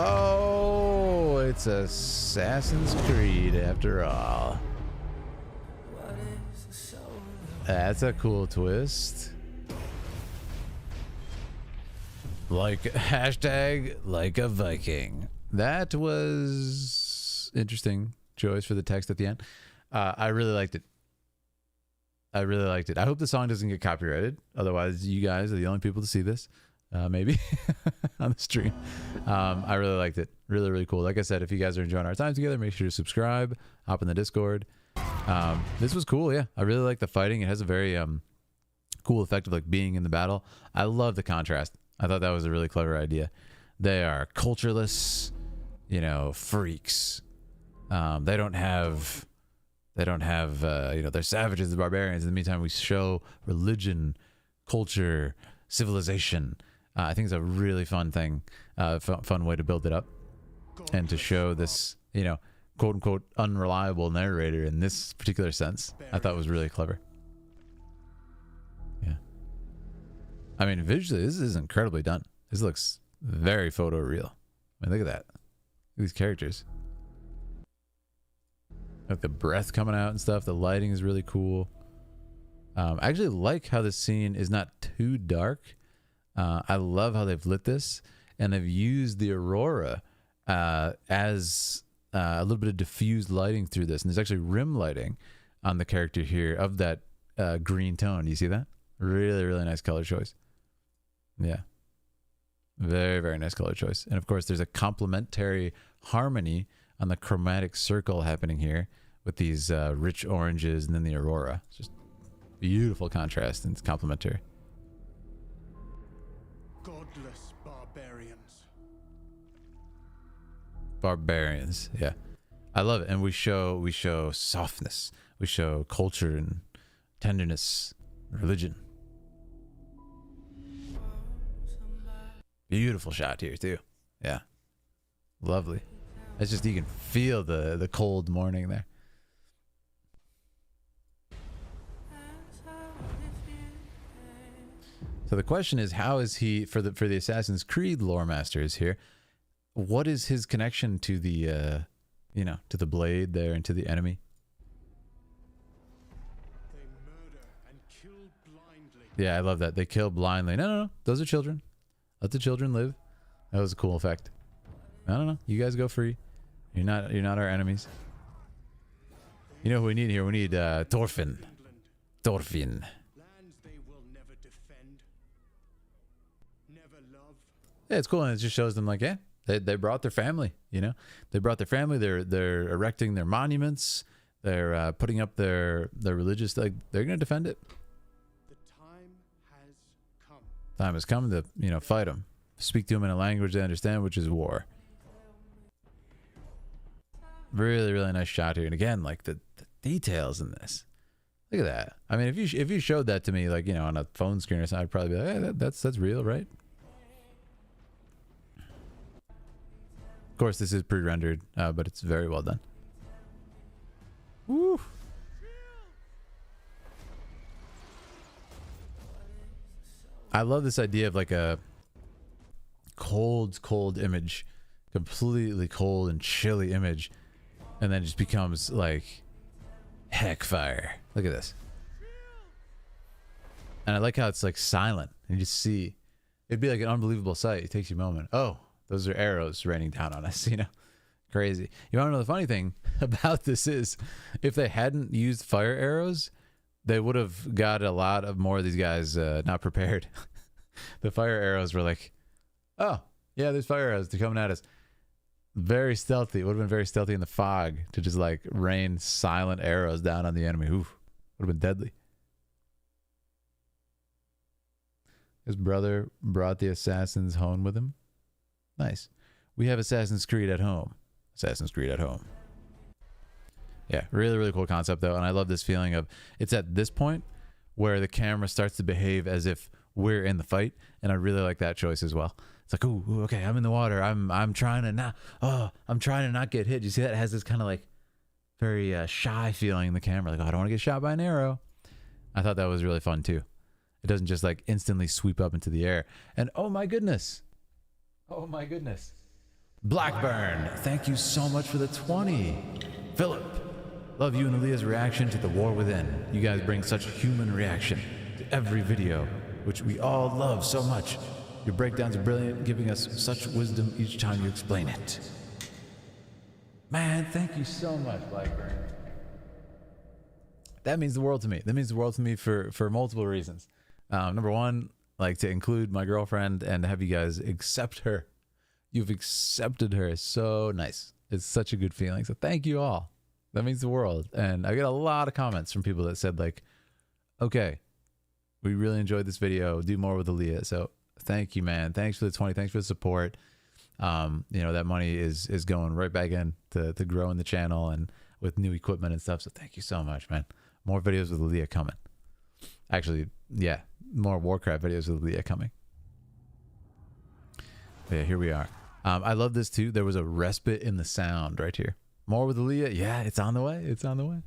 S1: Oh, it's Assassin's Creed after all. That's a cool twist. Like hashtag like a Viking. That was interesting choice for the text at the end. I really liked it. I really liked it. I hope the song doesn't get copyrighted. Otherwise, you guys are the only people to see this. Maybe on the stream. I really liked it. Really, really cool. Like I said, if you guys are enjoying our time together, make sure to subscribe, hop in the Discord. This was cool. Yeah, I really like the fighting. It has a very cool effect of like being in the battle. I love the contrast. I thought that was a really clever idea. They are cultureless, you know, freaks. They don't have, you know, they're savages, the barbarians. In the meantime, we show religion, culture, civilization. I think it's a really fun thing, fun way to build it up, and to show this, you know, quote unquote unreliable narrator in this particular sense. I thought was really clever. Yeah. I mean, visually, this is incredibly done. This looks very photoreal. I mean, look at that. Look at these characters. Like the breath coming out and stuff. The lighting is really cool. I actually like how this scene is not too dark. I love how they've lit this, and they've used the aurora as a little bit of diffused lighting through this. And there's actually rim lighting on the character here of that green tone. Do you see that? Really, really nice color choice. Yeah. Very, very nice color choice. And of course, there's a complementary harmony on the chromatic circle happening here with these rich oranges and then the aurora. It's just beautiful contrast, and it's complementary.
S3: Godless barbarians.
S1: Barbarians, yeah. I love it. And we show softness. We show culture and tenderness, religion. Beautiful shot here too. Yeah. Lovely. It's just, you can feel the cold morning there. So the question is, how is he, for the Assassin's Creed lore masters here, what is his connection to the you know, to the blade there and to the enemy?
S3: They murder and kill blindly.
S1: Yeah, I love that. They kill blindly. No. Those are children. Let the children live. That was a cool effect. I don't know. You guys go free. You're not our enemies. You know who we need here? We need Thorfinn. Thorfinn.
S3: Lands they will never defend. Never love.
S1: Yeah, it's cool, and it just shows them like, yeah, they brought their family. You know, they brought their family. They're erecting their monuments. They're putting up their religious, like, they're gonna defend it.
S3: The time has come.
S1: Time has come to, you know, fight them. Speak to them in a language they understand, which is war. Really, really nice shot here. And again, like the details in this. Look at that. I mean, if you showed that to me, like, you know, on a phone screen or something, I'd probably be like, hey, that's real, right? Of course, this is pre-rendered, but it's very well done. Woo. I love this idea of like a cold image, completely cold and chilly image, and then it just becomes like heck fire. Look at this. And I like how it's like silent and you just see, it'd be like an unbelievable sight. It takes you a moment. Oh, those are arrows raining down on us, you know? Crazy. You want to know the funny thing about this is, if they hadn't used fire arrows, they would have got a lot of more of these guys not prepared. The fire arrows were like, oh, yeah, there's fire arrows. They're coming at us. Very stealthy. It would have been very stealthy in the fog to just like rain silent arrows down on the enemy. Oof. Would have been deadly. His brother brought the assassins home with him. Nice. We have Assassin's Creed at home. Assassin's Creed at home. Yeah, really, really cool concept though. And I love this feeling of, it's at this point where the camera starts to behave as if we're in the fight. And I really like that choice as well. It's like, ooh, okay, I'm in the water. I'm trying to not get hit. You see that? It has this kind of like very shy feeling in the camera. Like, oh, I don't want to get shot by an arrow. I thought that was really fun too. It doesn't just like instantly sweep up into the air. And oh my goodness. Oh my goodness. Blackburn, thank you so much for the 20. Philip, love you and Aaliyah's reaction to The War Within. You guys bring such human reaction to every video, which we all love so much. Your breakdowns are brilliant, giving us such wisdom each time you explain it. Man, thank you so much, Blackburn. That means the world to me. That means the world to me for multiple reasons. Number one, like to include my girlfriend and have you guys accept her. You've accepted her. It's so nice. It's such a good feeling. So thank you all. That means the world. And I get a lot of comments from people that said like, okay, we really enjoyed this video. Do more with Aaliyah. So thank you, man. Thanks for the 20. Thanks for the support. You know, that money is going right back in to growing the channel and with new equipment and stuff. So thank you so much, man. More videos with Aaliyah coming. Actually, yeah, more Warcraft videos with Aaliyah coming. Yeah, here we are. I love this too. There was a respite in the sound right here. More with Aaliyah. Yeah, it's on the way. It's on the way.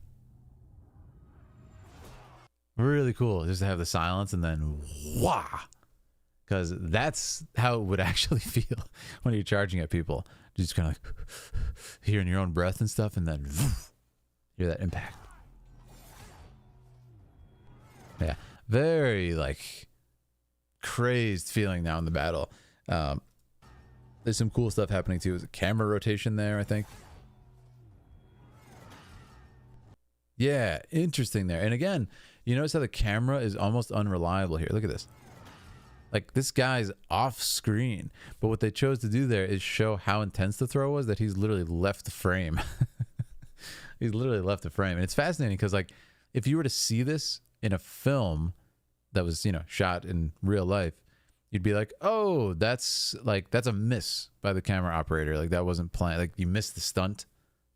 S1: Really cool just to have the silence and then wah. Because that's how it would actually feel when you're charging at people. Just kind of like hearing your own breath and stuff, and then hear that impact. Yeah, very like crazed feeling now in the battle. There's some cool stuff happening too. There's a camera rotation there, I think. Yeah, interesting there. And again, you notice how the camera is almost unreliable here. Look at this. Like, this guy's off screen, but what they chose to do there is show how intense the throw was, that he's literally left the frame. He's literally left the frame. And it's fascinating because, like, if you were to see this in a film that was, you know, shot in real life, you'd be like, oh, that's a miss by the camera operator. Like, that wasn't planned. Like, you missed the stunt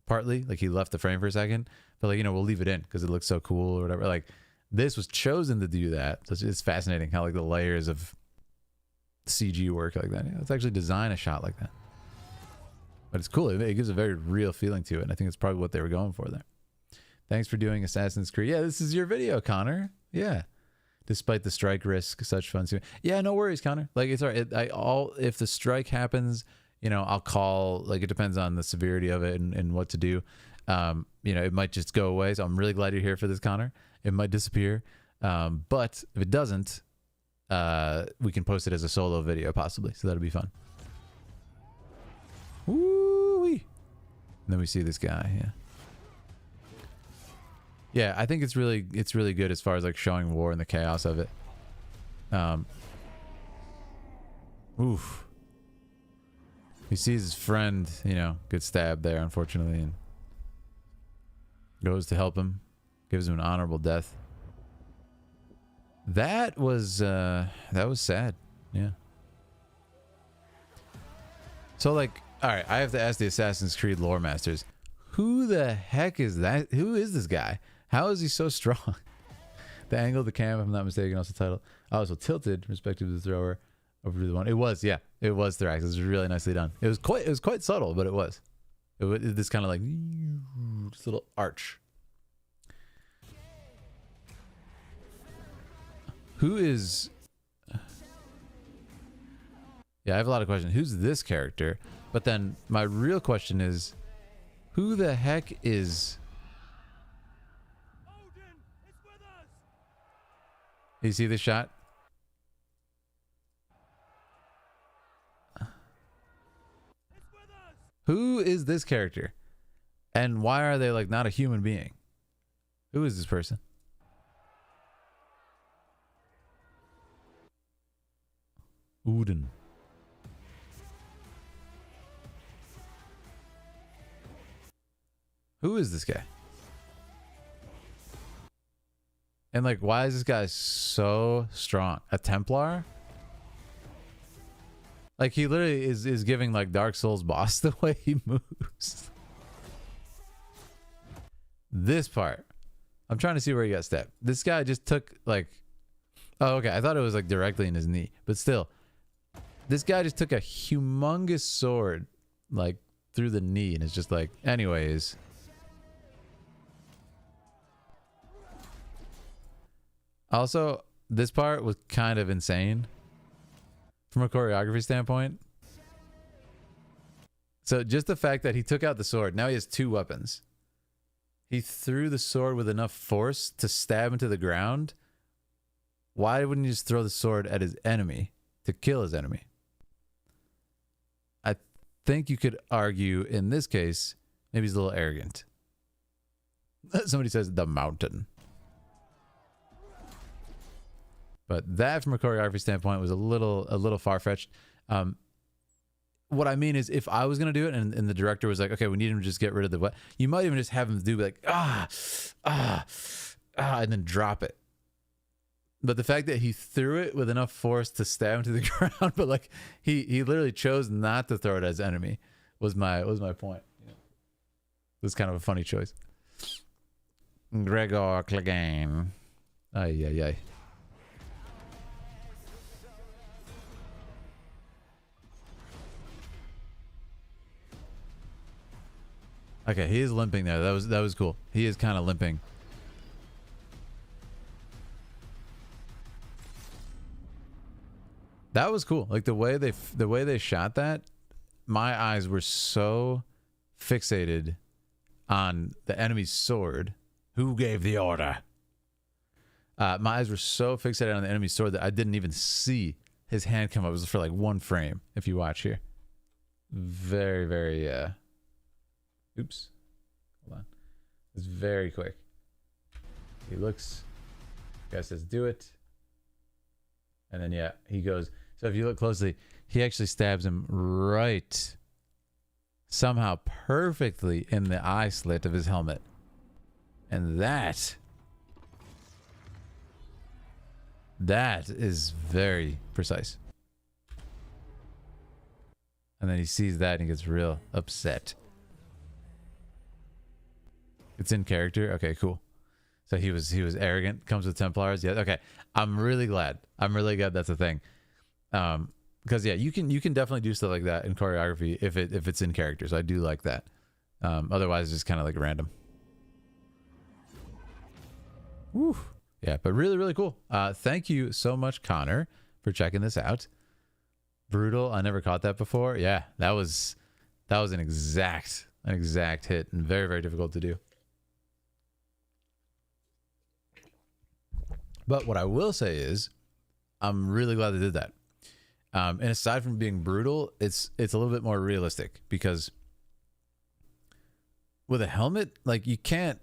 S1: partly. Like, he left the frame for a second. But, like, you know, we'll leave it in because it looks so cool or whatever. Like, this was chosen to do that. So it's fascinating how, like, the layers of CG work like that. Yeah, let's actually design a shot like that. But it's cool. It gives a very real feeling to it. And I think it's probably what they were going for there. Thanks for doing Assassin's Creed. Yeah, this is your video, Connor. Yeah. Despite the strike risk, such fun. Yeah, no worries, Connor. Like, it's all right. If the strike happens, you know, I'll call. Like, it depends on the severity of it and what to do. You know, it might just go away. So I'm really glad you're here for this, Connor. It might disappear. But if it doesn't, we can post it as a solo video possibly. So that'll be fun. Woo-wee. And then we see this guy. Yeah. Yeah, I think it's really good as far as like showing war and the chaos of it. Oof. He sees his friend, you know, get stabbed there, unfortunately, and goes to help him, gives him an honorable death. That was sad. Yeah. So, like, all right, I have to ask the Assassin's Creed lore masters, who the heck is that? Who is this guy? How is he so strong? The angle of the cam, if I'm not mistaken, also titled. Oh, so tilted, respective to the thrower, over to the one. It was, yeah, it was Thrax. It was really nicely done. It was quite subtle, but it was. It was this kind of like this little arch. Who is... Yeah, I have a lot of questions. Who's this character? But then my real question is, who the heck is... You see the shot? Who is this character? And why are they like not a human being? Who is this person? Odin. Who is this guy? And like, why is this guy so strong? A Templar? Like, he literally is giving like Dark Souls boss the way he moves. This part. I'm trying to see where he got stabbed. This guy just took like... Oh, okay. I thought it was like directly in his knee. But still. This guy just took a humongous sword like through the knee. And it's just like... Anyways. Also, this part was kind of insane. From a choreography standpoint. So just the fact that he took out the sword. Now he has two weapons. He threw the sword with enough force to stab into the ground. Why wouldn't he just throw the sword at his enemy to kill his enemy? I think you could argue in this case, maybe he's a little arrogant. Somebody says the mountain. But that, from a choreography standpoint, was a little far-fetched. What I mean is, if I was going to do it and the director was like, okay, we need him to just get rid of the... You might even just have him do like, and then drop it. But the fact that he threw it with enough force to stab him to the ground, but like, he literally chose not to throw it as enemy, was my point. Yeah. It was kind of a funny choice. Gregor Clegane. Ay, ay, ay. Okay, he is limping there. That was cool. He is kind of limping. That was cool. Like the way they shot that, my eyes were so fixated on the enemy's sword. Who gave the order? My eyes were so fixated on the enemy's sword that I didn't even see his hand come up. It was for like one frame. If you watch here, very, very. Oops. Hold on. It's very quick. He looks. Guy says, do it. And then, yeah, he goes. So if you look closely, he actually stabs him right, somehow perfectly in the eye slit of his helmet. And that is very precise. And then he sees that and he gets real upset. It's in character. Okay, cool. So he was arrogant. Comes with Templars. Yeah. Okay. I'm really glad that's a thing. Because yeah, you can definitely do stuff like that in choreography if it's in character. So I do like that. Otherwise, it's just kind of like random. Woo. Yeah, but really, really cool. Thank you so much, Connor, for checking this out. Brutal. I never caught that before. Yeah, that was an exact hit and very, very difficult to do. But what I will say is, I'm really glad they did that. And aside from being brutal, it's a little bit more realistic because with a helmet, like you can't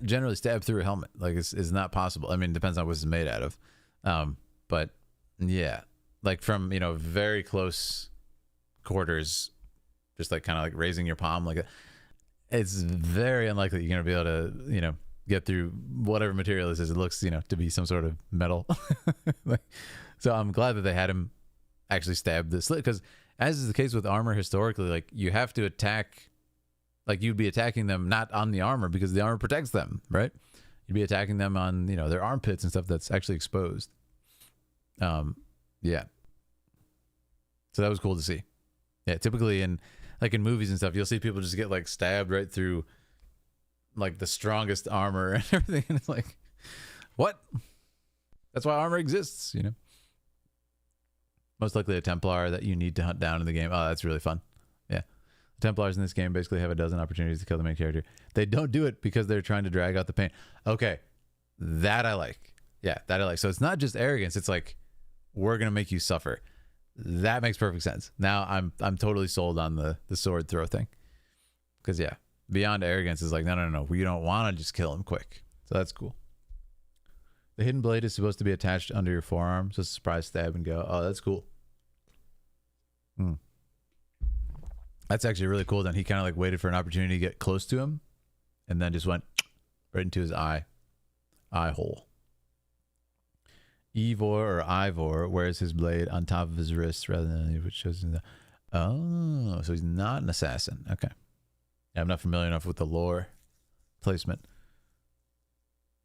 S1: generally stab through a helmet. Like it's not possible. I mean, it depends on what it's made out of. But yeah, like from, very close quarters, just like kind of like raising your palm like that. It's very unlikely you're going to be able to, get through whatever material this is. It looks, to be some sort of metal. So I'm glad that they had him actually stab the slit, because as is the case with armor historically, like you have to attack, like you'd be attacking them not on the armor because the armor protects them, right? You'd be attacking them on, their armpits and stuff that's actually exposed. Yeah. So that was cool to see. Yeah, typically in movies and stuff, you'll see people just get like stabbed right through like the strongest armor and everything. And it's like, what? That's why armor exists, you know. Most likely a Templar that you need to hunt down in the game. Oh, that's really fun. Yeah. Templars in this game basically have a dozen opportunities to kill the main character. They don't do it because they're trying to drag out the pain. Okay. That I like. Yeah, that I like. So it's not just arrogance. It's like, we're going to make you suffer. That makes perfect sense. Now I'm totally sold on the sword throw thing. Because, yeah, beyond arrogance is like, no. We don't want to just kill him quick. So that's cool. The hidden blade is supposed to be attached under your forearm. So surprise stab and go. Oh, that's cool. That's actually really cool. Then he kind of like waited for an opportunity to get close to him and then just went right into his eye hole. Ivor or Ivor wears his blade on top of his wrist rather than which shows him. Oh, so he's not an assassin. Okay. Yeah, I'm not familiar enough with the lore placement.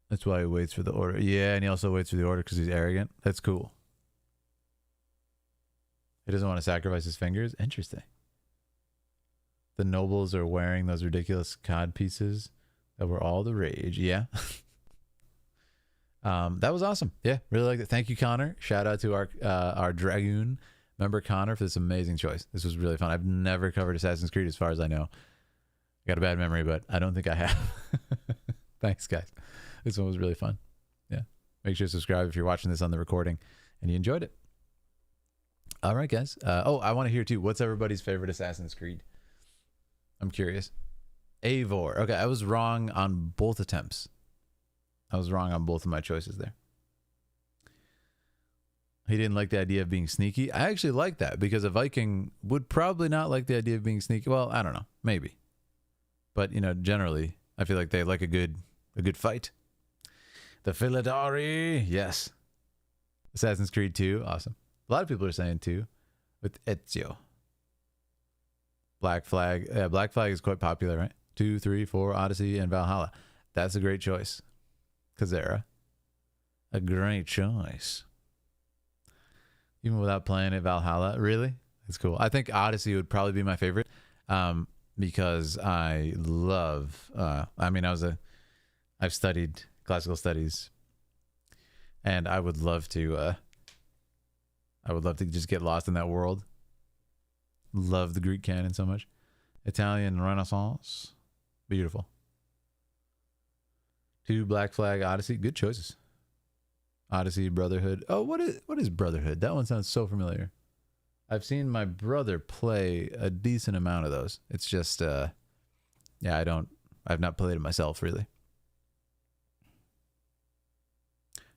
S1: That's why he waits for the order. Yeah, and he also waits for the order because he's arrogant. That's cool. He doesn't want to sacrifice his fingers. Interesting. The nobles are wearing those ridiculous cod pieces that were all the rage. Yeah. That was awesome. Yeah, really liked it. Thank you, Connor. Shout out to our Dragoon member, Connor, for this amazing choice. This was really fun. I've never covered Assassin's Creed as far as I know. I got a bad memory, but I don't think I have. Thanks, guys. This one was really fun. Yeah. Make sure to subscribe if you're watching this on the recording and you enjoyed it. All right, guys. Oh, I want to hear too. What's everybody's favorite Assassin's Creed? I'm curious. Eivor. Okay, I was wrong on both attempts. I was wrong on both of my choices there. He didn't like the idea of being sneaky. I actually like that because a Viking would probably not like the idea of being sneaky. Well, I don't know. Maybe. But, you know, generally, I feel like they like a good fight. The Philidari. Yes. Assassin's Creed 2. Awesome. A lot of people are saying 2 with Ezio. Black Flag. Yeah, Black Flag is quite popular, right? 2, 3, 4, Odyssey, and Valhalla. That's a great choice. Kazera. A great choice. Even without playing it, Valhalla. Really? It's cool. I think Odyssey would probably be my favorite. Because I love I've studied classical studies and I would love to just get lost in that world. Love the Greek canon so much. Italian Renaissance. Beautiful. 2, Black Flag, Odyssey. Good choices. Odyssey, Brotherhood. Oh, what is Brotherhood? That one sounds so familiar. I've seen my brother play a decent amount of those. It's just, yeah, I've not played it myself, really.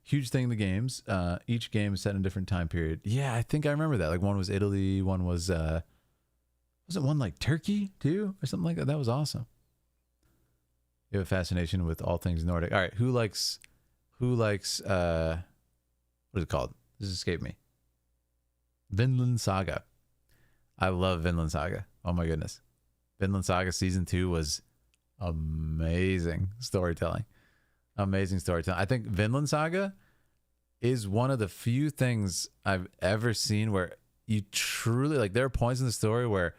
S1: Huge thing in the games. Each game is set in a different time period. Yeah, I think I remember that. Like one was Italy, one was it one like Turkey too? Or something like that? That was awesome. You have a fascination with all things Nordic. All right, who likes, what is it called? This escaped me. Vinland Saga. I love Vinland Saga. Oh my goodness. Vinland Saga season 2 was amazing storytelling. Amazing storytelling. I think Vinland Saga is one of the few things I've ever seen where you truly, like, there are points in the story where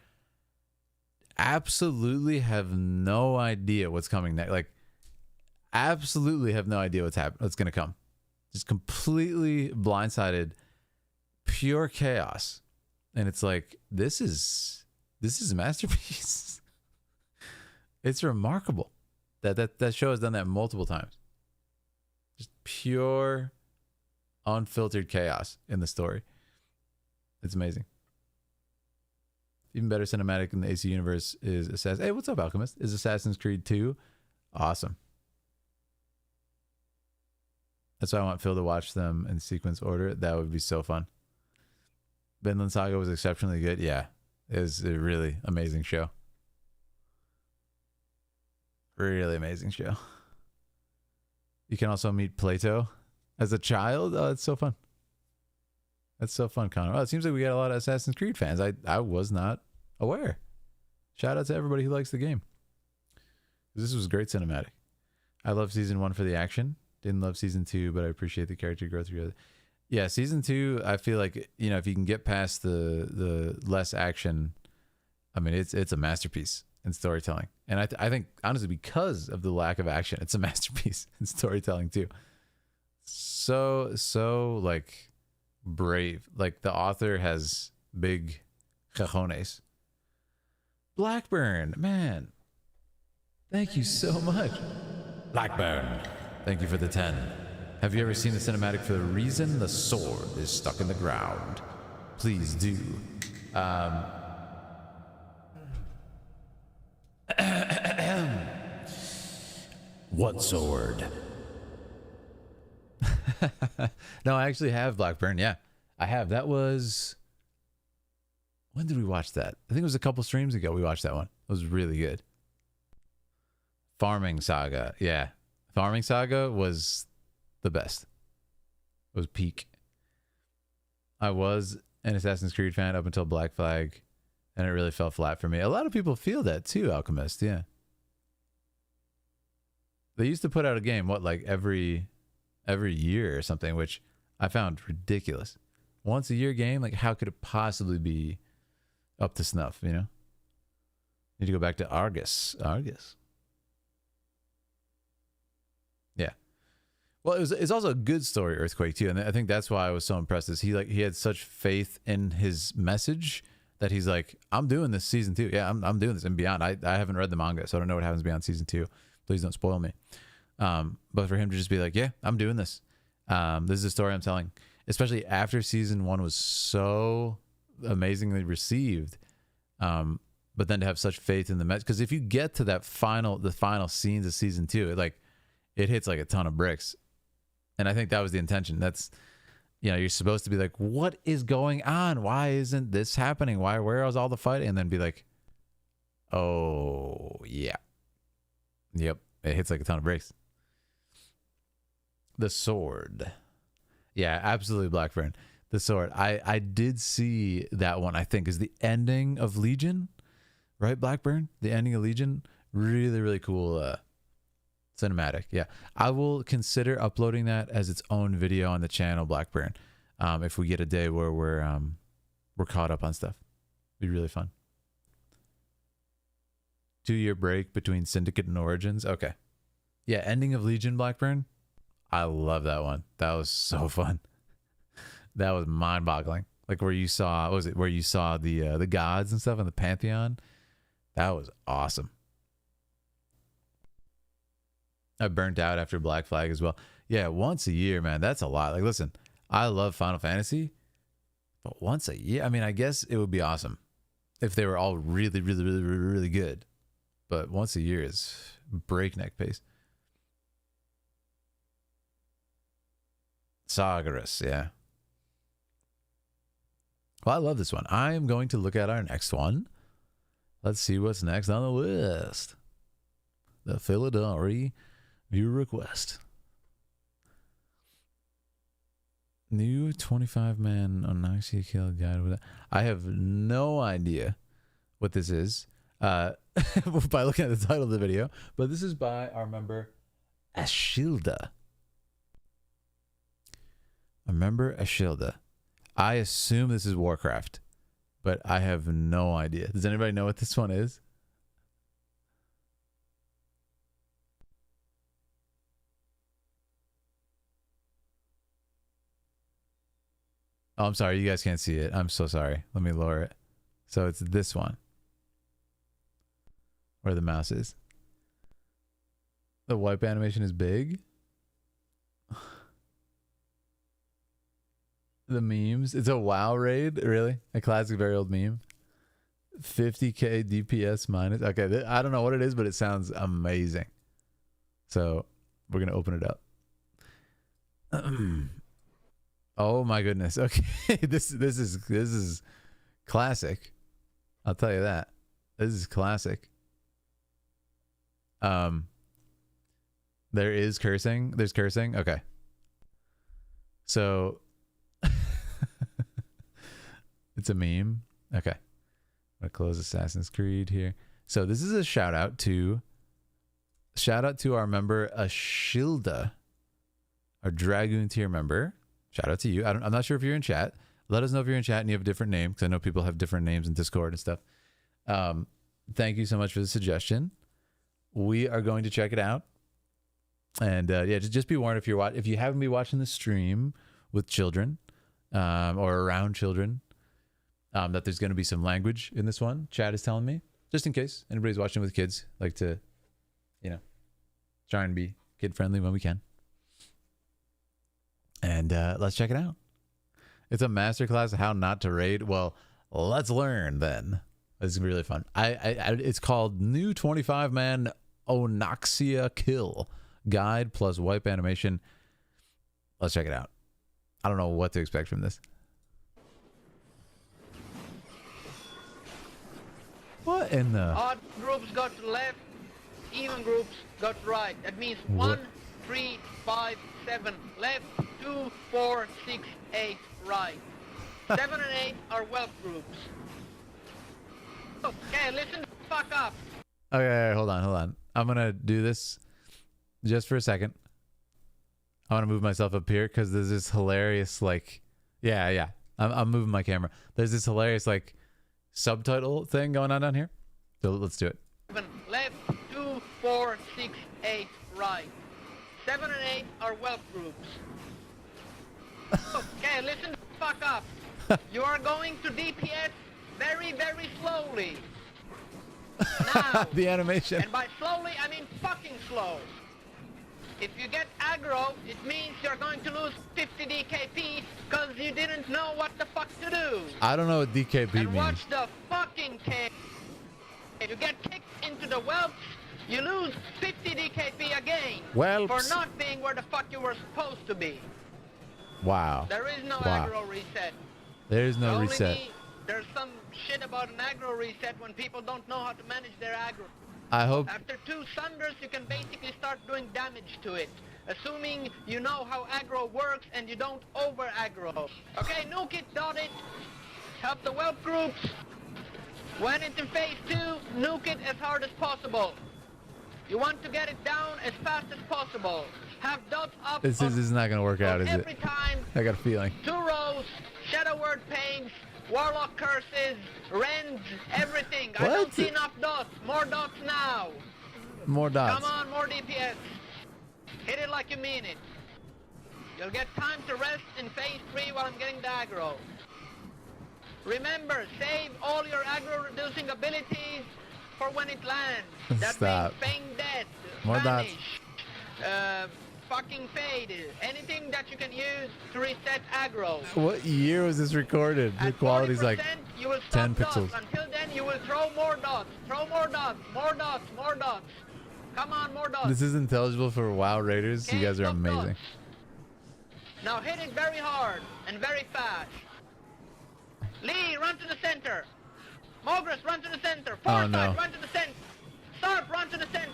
S1: absolutely have no idea what's coming next. Like, absolutely have no idea what's going to come. Just completely blindsided. Pure chaos. And it's like, this is a masterpiece. It's remarkable that show has done that multiple times. Just pure unfiltered chaos in the story. It's amazing. Even better cinematic in the AC universe is Hey, what's up, Alchemist? Is Assassin's Creed 2. Awesome. That's why I want Phil to watch them in sequence order. That would be so fun. Vinland Saga was exceptionally good. Yeah, it was a really amazing show. Really amazing show. You can also meet Plato as a child. Oh, it's so fun. That's so fun, Connor. Oh, it seems like we got a lot of Assassin's Creed fans. I was not aware. Shout out to everybody who likes the game. This was great cinematic. I love season 1 for the action. Didn't love season 2, but I appreciate the character growth together. Yeah, season 2, I feel like, you know, if you can get past the less action, I mean, it's a masterpiece in storytelling. And I think, honestly, because of the lack of action, it's a masterpiece in storytelling too. So like brave. Like the author has big cojones. Blackburn, man. Thank you so much. Blackburn, thank you for the 10. Have you ever seen the cinematic for The Reason the Sword is Stuck in the Ground? Please do. What sword? No, I actually have Blackburn. Yeah, I have. That was... When did we watch that? I think it was a couple streams ago we watched that one. It was really good. Farming Saga. Yeah. Farming Saga was the best. It was peak. I was an Assassin's Creed fan up until Black Flag, and it really fell flat for me. A lot of people feel that too, Alchemist. Yeah. They used to put out a game, what, like every year or something, which I found ridiculous. Once a year game, like how could it possibly be up to snuff, you know? Need to go back to Argus. Yeah. Well, it's also a good story, Earthquake, too. And I think that's why I was so impressed is he had such faith in his message that he's like, I'm doing this season 2. Yeah, I'm doing this and beyond. I haven't read the manga, so I don't know what happens beyond season 2. Please don't spoil me. But for him to just be like, yeah, I'm doing this. This is the story I'm telling. Especially after season 1 was so amazingly received. But then to have such faith in the message. Because if you get to the final scenes of season 2, it hits like a ton of bricks. And I think that was the intention. That's, you're supposed to be like, what is going on? Why isn't this happening? Where is all the fighting? And then be like, oh, yeah. Yep. It hits like a ton of bricks. The sword. Yeah, absolutely, Blackburn. The sword. I did see that one, I think, is the ending of Legion. Right, Blackburn? The ending of Legion. Really, really cool cinematic. Yeah. I will consider uploading that as its own video on the channel, Blackburn. If we get a day where we're caught up on stuff. It'd be really fun. 2-year break between Syndicate and Origins. Okay. Yeah, ending of Legion, Blackburn. I love that one. That was so fun. That was mind-boggling. Like where you saw, where you saw the gods and stuff in the Pantheon. That was awesome. I burnt out after Black Flag as well. Yeah, once a year, man. That's a lot. Like, listen, I love Final Fantasy, but once a year, I mean, I guess it would be awesome if they were all really, really, really, really, really good. But once a year is breakneck pace. Sagaris, yeah. Well, I love this one. I am going to look at our next one. Let's see what's next on the list. The Philidari viewer request. New 25-man Onyxia kill guide with it. I have no idea what this is. By looking at the title of the video, but this is by our member Ashilda. I assume this is Warcraft, but I have no idea. Does anybody know what this one is? Oh, I'm sorry. You guys can't see it. I'm so sorry. Let me lower it. So it's this one. Where the mouse is. The wipe animation is big. The memes. It's a WoW raid, really? A classic, very old meme. 50k DPS minus. Okay, I don't know what it is, but it sounds amazing. So we're gonna open it up. Oh my goodness. Okay, this is classic. I'll tell you that. This is classic. There is cursing. There's cursing. Okay. So it's a meme. Okay. I'm gonna close Assassin's Creed here. So this is a shout out to our member Ashilda, our Dragoon tier member. Shout out to you. I'm not sure if you're in chat. Let us know if you're in chat and you have a different name, because I know people have different names in Discord and stuff. Thank you so much for the suggestion. We are going to check it out. And yeah, just be warned if you haven't been watching the stream with children or around children, that there's going to be some language in this one. Chad is telling me, just in case anybody's watching with kids, like to, try and be kid friendly when we can. And let's check it out. It's a masterclass of how not to raid. Well, let's learn then. This is really fun. It's called New 25-Man Onoxia Kill Guide plus Wipe Animation. Let's check it out. I don't know what to expect from this. What in the...
S10: Odd groups go to left, even groups go to right. That means 1, 3, 5, 7 left, 2, 4, 6, 8 right. 7 and 8 are wealth groups. Okay, listen the fuck up.
S1: Okay, hold on. I'm gonna do this just for a second. I want to move myself up here because there's this hilarious, like, yeah. I'm moving my camera. There's this hilarious, like, subtitle thing going on down here. So let's do it.
S10: 7 left, 2, 4, 6, 8 right. 7 and 8 are wealth groups. Okay, listen the fuck up. You are going to DPS very, very slowly. Now.
S1: The animation.
S10: And by slowly, I mean fucking slow. If you get aggro, it means you're going to lose 50 DKP because you didn't know what the fuck to do.
S1: I don't know what DKP
S10: and
S1: means.
S10: Watch the fucking tape. If you get kicked into the whelps, you lose 50 DKP again.
S1: Whelps.
S10: For not being where the fuck you were supposed to be.
S1: Wow.
S10: There is no
S1: Wow.
S10: aggro reset.
S1: There's no reset.
S10: There's some shit about an aggro reset when people don't know how to manage their aggro.
S1: I hope...
S10: After 2 Sunders, you can basically start doing damage to it. Assuming you know how aggro works and you don't over-aggro. Okay, nuke it, dot it. Help the whelp groups. When it's in phase 2, nuke it as hard as possible. You want to get it down as fast as possible. Have dots up.
S1: This is not going to work out, is it?
S10: Every time.
S1: I got a feeling.
S10: 2 rows, Shadow Word Pains, Warlock Curses, Rends, everything.
S1: What?
S10: I don't see enough dots. More dots now.
S1: More dots.
S10: Come on, more DPS. Hit it like you mean it. You'll get time to rest in phase 3 while I'm getting the aggro. Remember, save all your aggro reducing abilities for when it lands. That
S1: Stop.
S10: means Feign Death,
S1: More
S10: Vanish, fucking Fade, anything that you can use to reset aggro.
S1: What year was this recorded? The
S10: At
S1: quality's like
S10: 40%, you will
S1: 10
S10: stop
S1: pixels.
S10: dots. Until then, you will throw more dots. Throw more dots. More dots. More dots. Come on, more dots.
S1: This is intelligible for WoW Raiders. You guys are
S10: Stop
S1: amazing.
S10: dots. Now hit it very hard and very fast. Lee, run to the center. Mogris, run to the center. Foresight,
S1: no.
S10: run to the center. Starp, run to the center.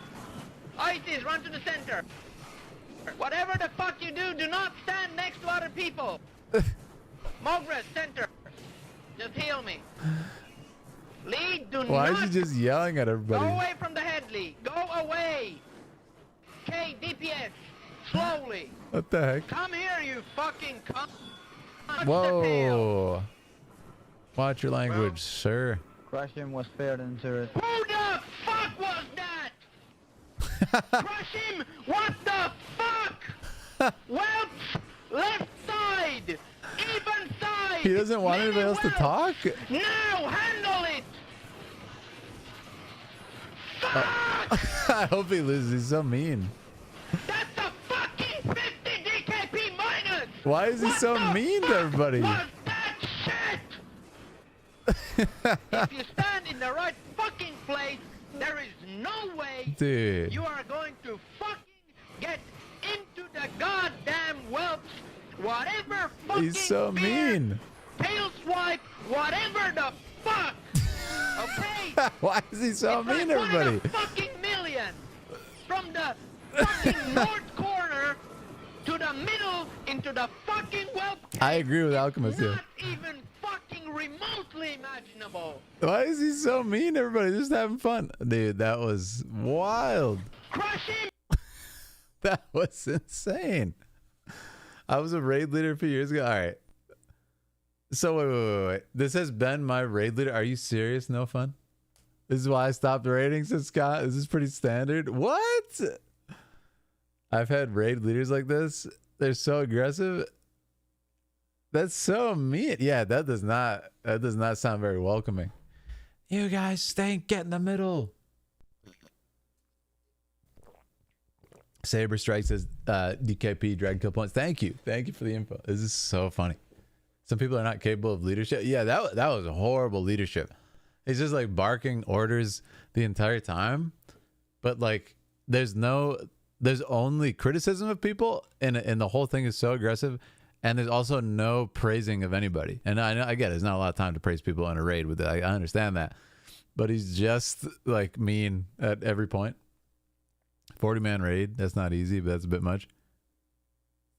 S10: Isis, run to the center. Whatever the fuck you do, do not stand next to other people. Mogris, center. Just heal me. Lee, do
S1: Why
S10: not...
S1: is he just yelling at
S10: Go
S1: everybody?
S10: away from the head, Lee. Go away. Okay, DPS. Slowly.
S1: What the heck?
S10: Come here, you fucking cunt.
S1: Whoa. Watch your language, sir.
S11: Crush him was fair than turret.
S10: Who the fuck was that? Crush him! What the fuck? Whelps! Left side! Even side!
S1: He doesn't want
S10: Many
S1: anybody else to
S10: whelps.
S1: talk?
S10: Now handle it! Fuck!
S1: I hope he loses. He's so mean.
S10: That's a fucking 50 DKP minus!
S1: Why is he
S10: What
S1: so
S10: the
S1: mean to
S10: fuck
S1: everybody?
S10: was that shit? If you stand in the right fucking place, there is no way
S1: Dude.
S10: you are going to fucking get into the goddamn whelps. Whatever fucking
S1: He's so
S10: beer,
S1: mean.
S10: tail swipe, whatever the fuck. Okay?
S1: Why is he so
S10: It's
S1: mean
S10: like
S1: to
S10: one in
S1: everybody?
S10: a fucking million. From the fucking north corner to the middle into the fucking whelp.
S1: I agree with
S10: It's
S1: Alchemist here.
S10: not even fucking remotely imaginable.
S1: Why is he so mean to everybody? Just having fun. Dude, that was wild.
S10: Crush him.
S1: That was insane. I was a raid leader a few years ago. All right. So wait. This has been my raid leader. Are you serious? No fun? This is why I stopped raiding, said Scott. This is pretty standard. What? I've had raid leaders like this. They're so aggressive. That's so mean. Yeah, that does not sound very welcoming. You guys stink. Get in the middle. Saber Strike says DKP drag kill points. Thank you for the info. This is so funny. Some people are not capable of leadership. Yeah, that was horrible leadership. He's just like barking orders the entire time, but like there's only criticism of people, and the whole thing is so aggressive, and there's also no praising of anybody. And I know, I get it, there's not a lot of time to praise people in a raid with it. I understand that, but he's just like mean at every point. 40-man raid, that's not easy, but that's a bit much.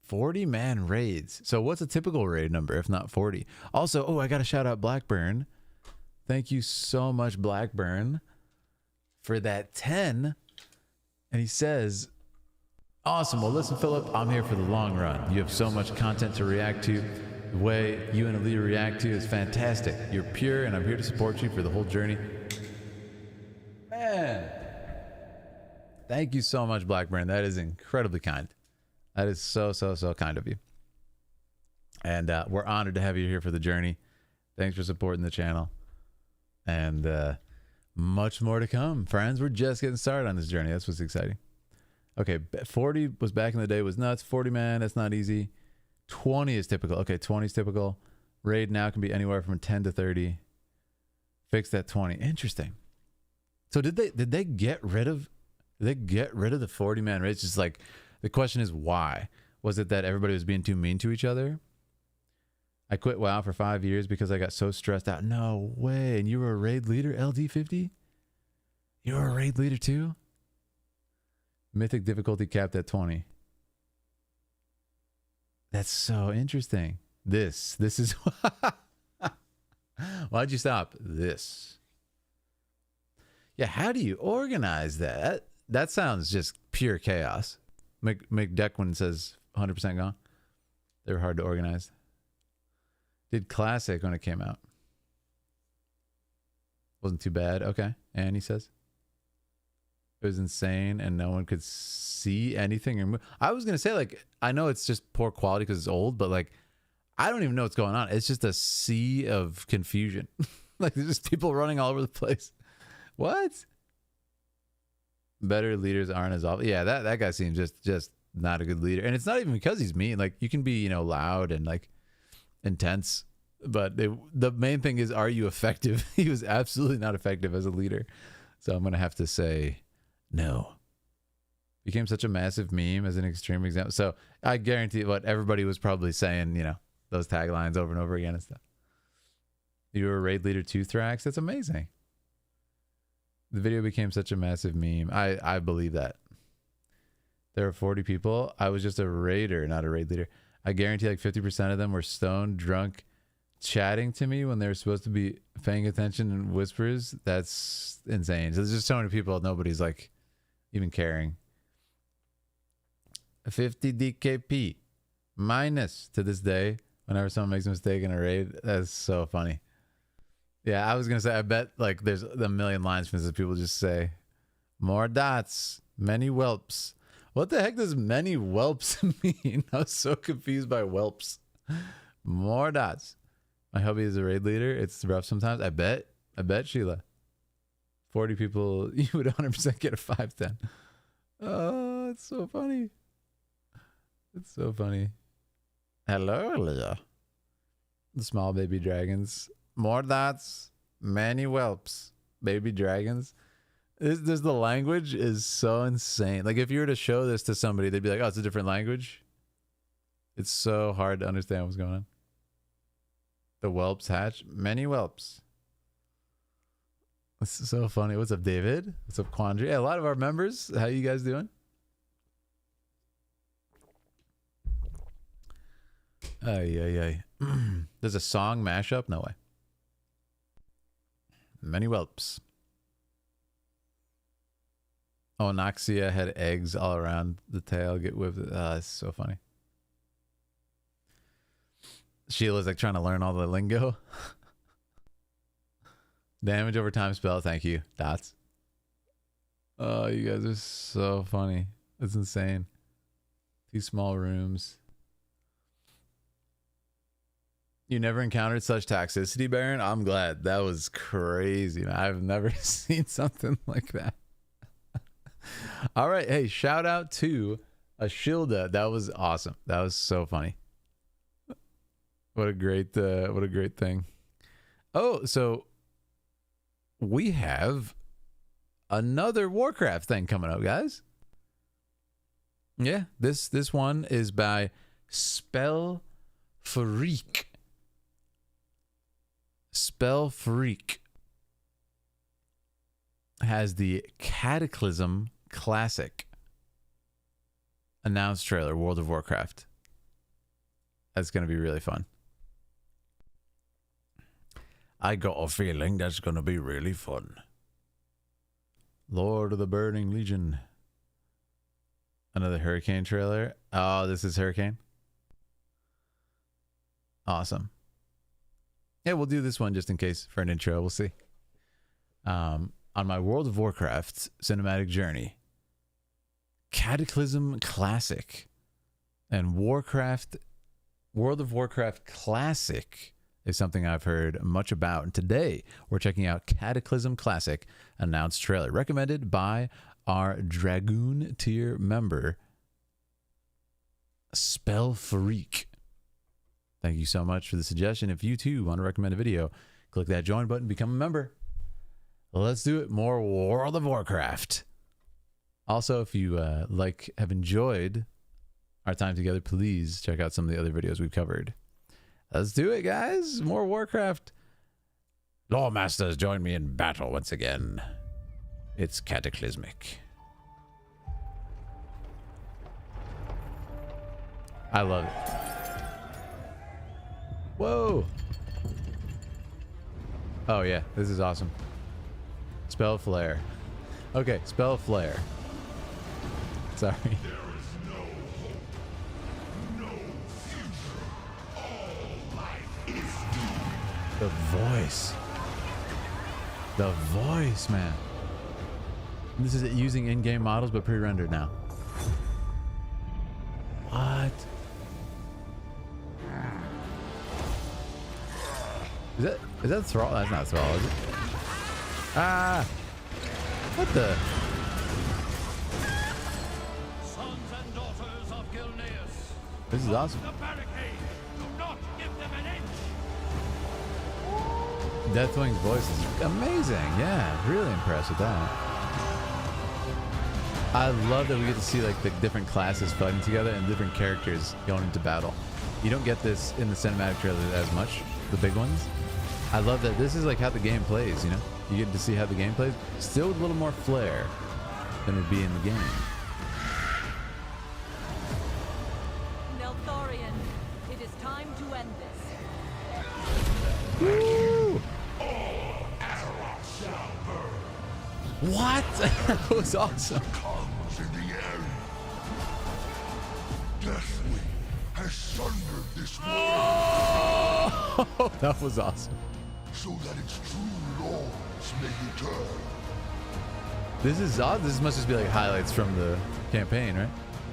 S1: 40-man raids. So what's a typical raid number if not 40? Also, I got to shout out Blackburn. Thank you so much, Blackburn, for that 10. And he says, awesome. Well, listen, Philip, I'm here for the long run. You have so much content to react to. The way you and Aaliyah react to is fantastic. You're pure, and I'm here to support you for the whole journey. Man. Thank you so much, Blackburn. That is incredibly kind. That is so, so, so kind of you. And we're honored to have you here for the journey. Thanks for supporting the channel. And much more to come. Friends, we're just getting started on this journey. That's what's exciting. Okay, 40 was back in the day, was nuts. 40, man, that's not easy. 20 is typical. Okay, 20 is typical. Raid now can be anywhere from 10 to 30. Fix that 20. Interesting. So did they get rid of the 40-man raids? Just like, the question is why? Was it that everybody was being too mean to each other? I quit WoW for 5 years because I got so stressed out. No way. And you were a raid leader, LD50? You were a raid leader too? Mythic difficulty capped at 20. That's so interesting. This is why'd you stop this? Yeah, how do you organize that? That sounds just pure chaos. McDeckwin says 100% gone. They were hard to organize. Did Classic when it came out. Wasn't too bad. Okay. And he says it was insane and no one could see anything or move. I was going to say, like, I know it's just poor quality because it's old, but like, I don't even know what's going on. It's just a sea of confusion. Like, there's just people running all over the place. What? Better leaders aren't as awful. Yeah, that guy seems just not a good leader. And it's not even because he's mean. Like, you can be, loud and like intense, but the main thing is, are you effective? He was absolutely not effective as a leader. So I'm going to have to say no. Became such a massive meme as an extreme example. So I guarantee what everybody was probably saying, those taglines over and over again and stuff. You were a raid leader too, Thrax? That's amazing. The video became such a massive meme. I believe that. There were 40 people. I was just a raider, not a raid leader. I guarantee like 50% of them were stoned, drunk, chatting to me when they were supposed to be paying attention in whispers. That's insane. So there's just so many people, nobody's like even caring. 50 DKP minus to this day whenever someone makes a mistake in a raid. That's so funny. Yeah, I was going to say, I bet like there's a million lines from this. People just say, more dots, many whelps. What the heck does many whelps mean? I was so confused by whelps. More dots. My hubby is a raid leader. It's rough sometimes. I bet, Sheila. 40 people, you would 100% get a 510. Oh, it's so funny. It's so funny. Hello, Leah. The small baby dragons. More dots, many whelps, baby dragons. This the language is so insane. Like, if you were to show this to somebody, they'd be like, oh, it's a different language. It's so hard to understand what's going on. The whelps hatch, many whelps. This is so funny. What's up, David? What's up, Quandary? Yeah, a lot of our members. How you guys doing? Ay. There's a song mashup? No way. Many whelps. Oh, Noxia had eggs all around the tail. Get whipped. It's so funny. Sheila's like trying to learn all the lingo. Damage over time spell. Thank you. Dots. Oh, you guys are so funny. It's insane. 2 small rooms. You never encountered such toxicity, Baron? I'm glad. That was crazy, man. I've never seen something like that. All right. Hey, shout out to Ashilda. That was awesome. That was so funny. What a great thing. Oh, so we have another Warcraft thing coming up, guys. Yeah, this one is by Spell Freak. Spell Freak has the Cataclysm Classic announced trailer, World of Warcraft. That's going to be really fun. I got a feeling that's going to be really fun. Lord of the Burning Legion. Another Hurricane trailer. Oh, this is Hurricane. Awesome. Yeah, we'll do this one just in case for an intro. We'll see. On my World of Warcraft cinematic journey, Cataclysm Classic and World of Warcraft Classic is something I've heard much about. And today we're checking out Cataclysm Classic announced trailer, recommended by our Dragoon tier member, Spell Freak. Thank you so much for the suggestion. If you too want to recommend a video, click that join button, become a member. Let's do it. More World of Warcraft. Also, if you have enjoyed our time together, please check out some of the other videos we've covered. Let's do it, guys. More Warcraft. Lawmasters, join me in battle once again. It's cataclysmic. I love it. Whoa. Oh, yeah. This is awesome. Spell Flare. Okay, Spell Flare. Sorry. The voice. The voice, man. This is using in-game models, but pre-rendered now. What? Is that Thrall? That's not Thrall, is it? Ah! What the?
S9: Sons and daughters of Gilneas.
S1: This is awesome.
S9: The barricade. Do not give them an inch.
S1: Deathwing's voice is amazing. Yeah, really impressed with that. I love that we get to see like the different classes fighting together and different characters going into battle. You don't get this in the cinematic trailers as much, the big ones. I love that this is like how the game plays, you know? You get to see how the game plays, still with a little more flair than would be in the game.
S5: Neltharion, it is time to end this.
S1: Woo! What? That was awesome.
S12: Comes in the end. Deathwing has sundered this world.
S1: Oh, that was awesome.
S12: So that its true lords may return.
S1: This is odd. This must just be like highlights from the campaign, right?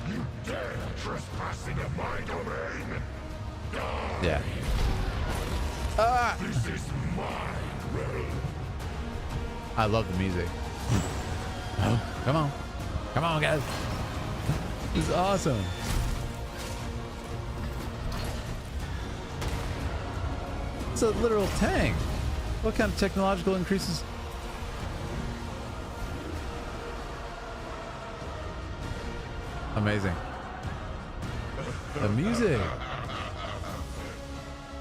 S12: You dare trespass into my domain? Die.
S1: Yeah. Ah!
S12: This is my realm.
S1: I love the music. Oh, come on. Come on, guys. This is awesome. It's a literal tank. What kind of technological increases? Amazing. The music.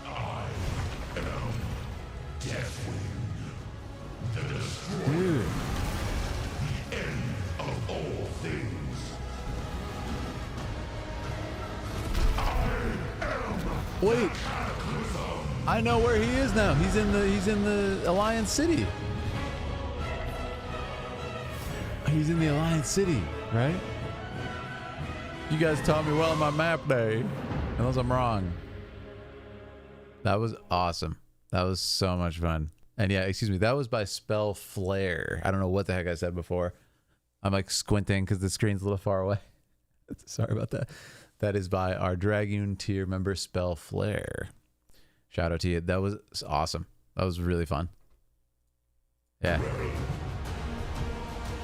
S12: I am Deathwing, the destroyer.
S1: Dude.
S12: The end of all things.
S1: Wait. I know where he is now. He's in the Alliance City. He's in the Alliance City, right? You guys taught me well on my map day, unless I'm wrong. That was awesome. That was so much fun. And yeah, excuse me, that was by Spell Flare. I don't know what the heck I said before. I'm like squinting because the screen's a little far away. Sorry about that. That is by our Dragoon tier member Spell Flare. Shout out to you. That was awesome. That was really fun. Yeah.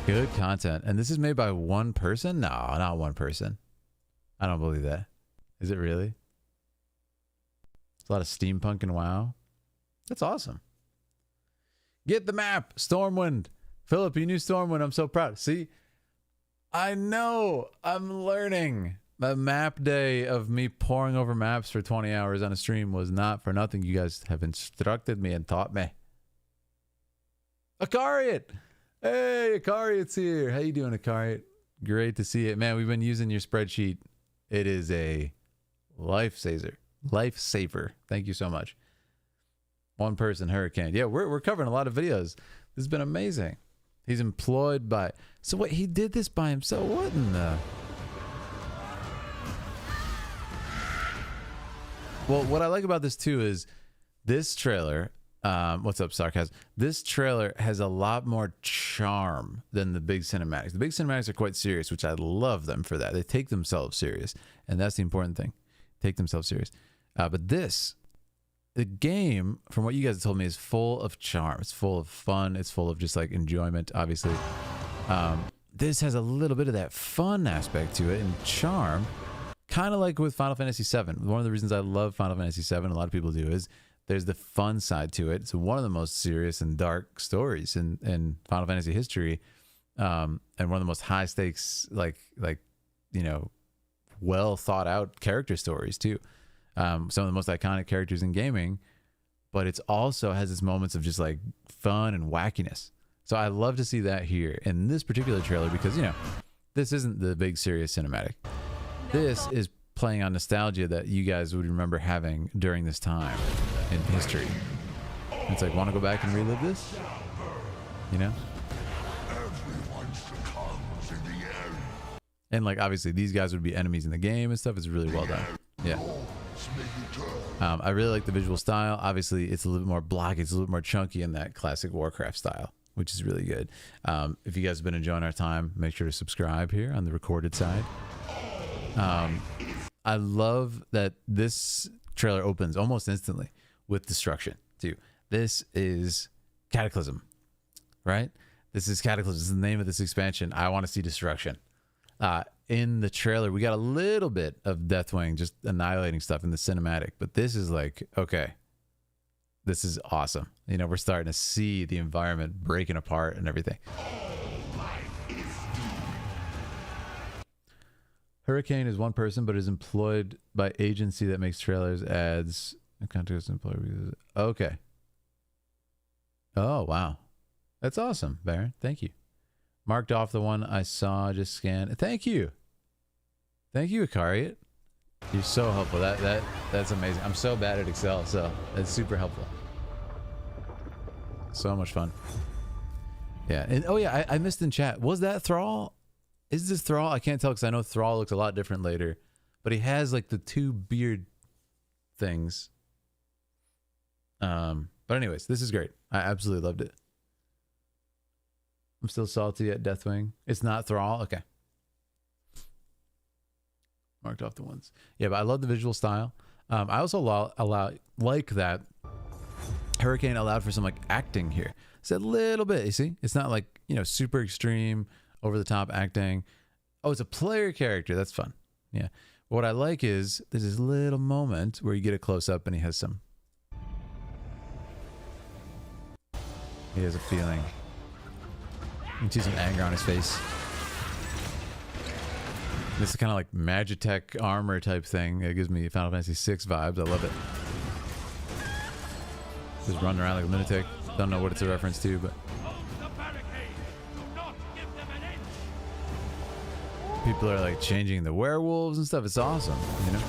S1: Good content. And this is made by one person? No, not one person. I don't believe that. Is it really? It's a lot of steampunk and WoW. That's awesome. Get the map. Stormwind. Philip, you knew Stormwind. I'm so proud. See? I know. I'm learning. The map day of me poring over maps for 20 hours on a stream was not for nothing. You guys have instructed me and taught me. Akariat! Hey, Akariat's here. How you doing, Akariat? Great to see it. Man, we've been using your spreadsheet. It is a lifesaver. Lifesaver. Thank you so much. One person, Hurricane. Yeah, we're covering a lot of videos. This has been amazing. He's employed by... So wait, he did this by himself? What in the... Well, what I like about this too is this trailer... what's up, Sarcasm? This trailer has a lot more charm than the big cinematics. The big cinematics are quite serious, which I love them for that. They take themselves serious, and that's the important thing. Take themselves serious. But this, the game, from what you guys have told me, is full of charm. It's full of fun. It's full of just like enjoyment, obviously. This has a little bit of that fun aspect to it and charm, kind of like with Final Fantasy VII. One of the reasons I love Final Fantasy VII, a lot of people do, is there's the fun side to it. It's one of the most serious and dark stories in Final Fantasy history, and one of the most high stakes, like you know, well thought out character stories too. Some of the most iconic characters in gaming, but it's also has its moments of just like fun and wackiness. So I love to see that here in this particular trailer because, you know, this isn't the big serious cinematic. This is playing on nostalgia that you guys would remember having during this time in history. It's like, want to go back and relive this? You know? And like, obviously these guys would be enemies in the game and stuff. It's really well done. Yeah. I really like the visual style. Obviously it's a little bit more blocky. It's a little bit more chunky in that classic Warcraft style, which is really good. If you guys have been enjoying our time, make sure to subscribe here on the recorded side. I love that this trailer opens almost instantly with destruction too. This is Cataclysm, right? This is Cataclysm. This is the name of this expansion. I want to see destruction. In the trailer, we got a little bit of Deathwing just annihilating stuff in the cinematic, but this is like, okay, this is awesome. You know, we're starting to see the environment breaking apart and everything. Hurricane is one person, but is employed by agency that makes trailers, ads, and contacts employer. Okay. Oh, wow. That's awesome, Baron. Thank you. Marked off the one I saw, just scan. Thank you. Thank you, Akariat. You're so helpful. That's amazing. I'm so bad at Excel, so that's super helpful. So much fun. Yeah. And oh yeah, I missed in chat. Was that Thrall? Is this Thrall? I can't tell because I know Thrall looks a lot different later, but he has like the two beard things. But anyways, this is great. I absolutely loved it. I'm still salty at Deathwing. It's not Thrall. Okay. Marked off the ones. Yeah, but I love the visual style. I also like that Hurricane allowed for some like acting here. It's a little bit, you see? It's not like, you know, super extreme, over the top acting. Oh, it's a player character. That's fun. Yeah. What I like is there's this little moment where you get a close up and he has a feeling. You can see some anger on his face. This is kind of like Magitech armor type thing. It gives me Final Fantasy VI vibes. I love it. Just running around like a lunatic. Don't know what it's a reference to, but people are like changing the werewolves and stuff. It's awesome, you know?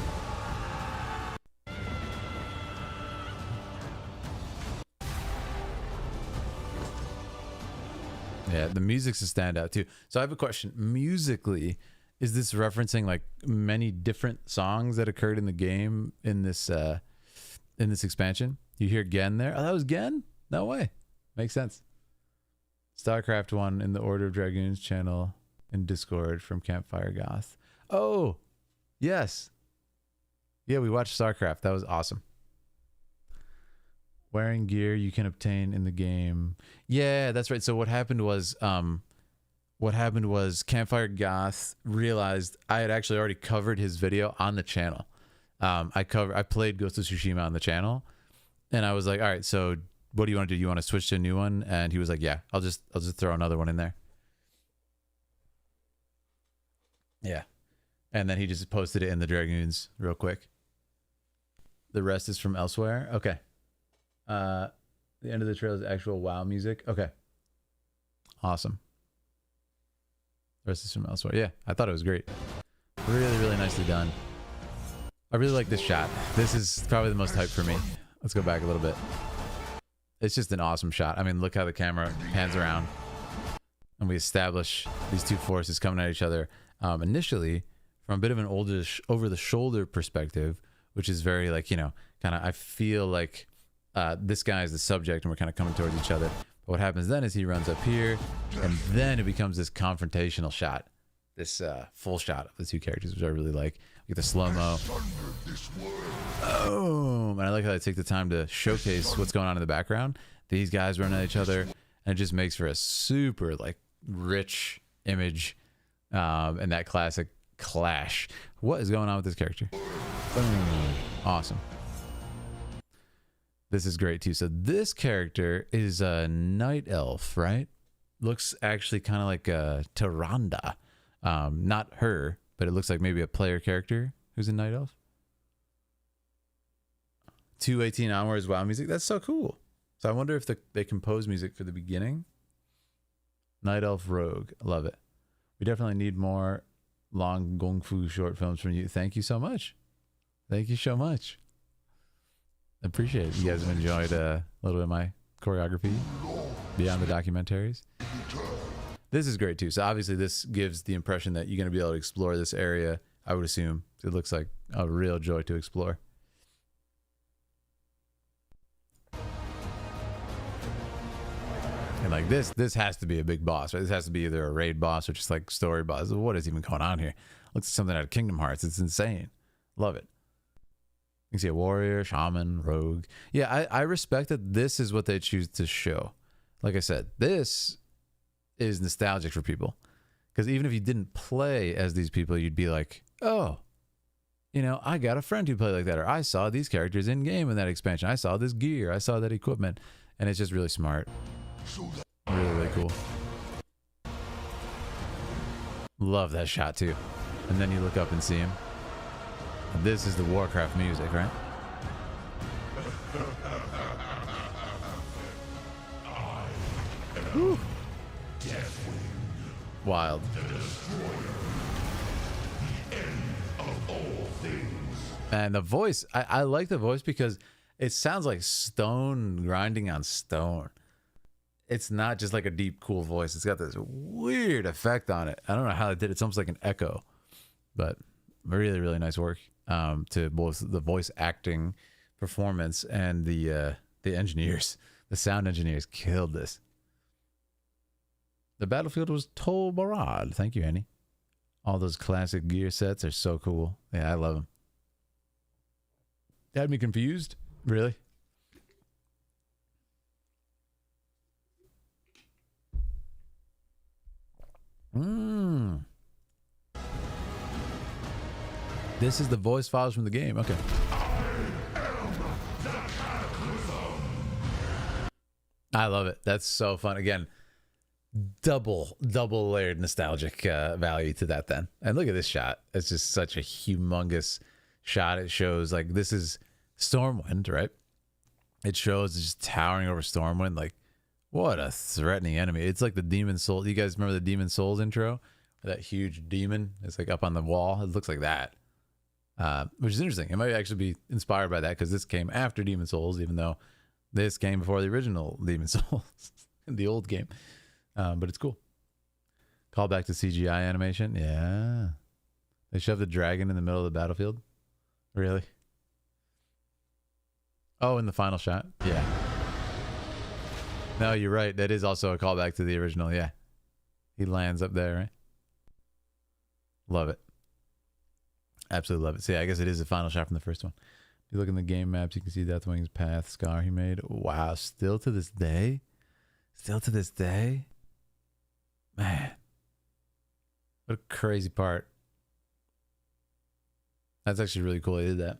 S1: Yeah, the music's a standout too. So I have a question. Musically, is this referencing like many different songs that occurred in the game in this expansion? You hear Gen there? Oh, that was Gen? No way. Makes sense. StarCraft 1 in the Order of Dragoons channel in Discord from Campfire Goth. Oh, Yes. Yeah, we watched StarCraft. That was awesome. Wearing gear you can obtain in the game. Yeah, that's right. So what happened was Campfire Goth realized I had actually already covered his video on the channel. I played Ghost of Tsushima on the channel, and I was like, all right, so what do you want to do? You want to switch to a new one? And he was like, yeah, I'll just throw another one in there. Yeah. And then he just posted it in the Dragoons real quick. The rest is from elsewhere. Okay. The end of the trail is actual WoW music. Okay. Awesome. The rest is from elsewhere. Yeah, I thought it was great. Really, really nicely done. I really like this shot. This is probably the most hype for me. Let's go back a little bit. It's just an awesome shot. I mean, look how the camera pans around. And we establish these two forces coming at each other. Initially, from a bit of an over-the-shoulder perspective, which is very, like, you know, kind of, I feel like this guy is the subject and we're kind of coming towards each other. But what happens then is he runs up here, and then it becomes this confrontational shot. This full shot of the two characters, which I really like. We get the slow-mo. Boom! And I like how they take the time to showcase what's going on in the background. These guys running at each other, and it just makes for a super, like, rich image, and that classic clash. What is going on with this character? Boom. Awesome. This is great too. So this character is a night elf, right? Looks actually kind of like a Tyrande. Not her, but it looks like maybe a player character who's a night elf. 218 hours WoW music. That's so cool. So I wonder if they compose music for the beginning. Night elf rogue. I love it. We definitely need more long Kung Fu short films from you. Thank you so much. Thank you so much. Appreciate it. You guys have enjoyed a little bit of my choreography beyond the documentaries. This is great too. So obviously this gives the impression that you're going to be able to explore this area. I would assume it looks like a real joy to explore. And like this has to be a big boss, right? This has to be either a raid boss or just like story boss. What is even going on here? Looks like something out of Kingdom Hearts. It's insane. Love it. You can see a warrior, shaman, rogue. Yeah, I respect that this is what they choose to show. Like I said, this is nostalgic for people. Because even if you didn't play as these people, you'd be like, oh, you know, I got a friend who played like that. Or I saw these characters in-game in that expansion. I saw this gear. I saw that equipment. And it's just really smart. Really, really cool. Love that shot, too. And then you look up and see him. This is the Warcraft music, right? Whew. Wild. And the voice, I like the voice because it sounds like stone grinding on stone. It's not just like a deep, cool voice. It's got this weird effect on it. I don't know how it did it. It's almost like an echo, but really, really nice work. To both the voice acting performance and the engineers. The sound engineers killed this. The battlefield was Tol Barad. Thank you, Annie. All those classic gear sets are so cool. Yeah, I love them. Had me confused. Really? This is the voice files from the game. Okay. I love it. That's so fun. Again, double layered nostalgic value to that then. And look at this shot. It's just such a humongous shot. It shows like this is Stormwind, right? It shows it's just towering over Stormwind. Like, what a threatening enemy. It's like the Demon Soul. You guys remember the Demon Souls intro? That huge demon is like up on the wall. It looks like that. Which is interesting. It might actually be inspired by that because this came after Demon Souls, even though this came before the original Demon Souls in the old game. But it's cool. Call back to CGI animation. Yeah. They shoved a dragon in the middle of the battlefield. Really? Oh, in the final shot. Yeah. No, you're right. That is also a callback to the original. Yeah. He lands up there, right? Love it. Absolutely love it. See, I guess it is the final shot from the first one. If you look in the game maps, you can see Deathwing's path scar he made. Wow, still to this day? Still to this day? Man. What a crazy part. That's actually really cool. They did that.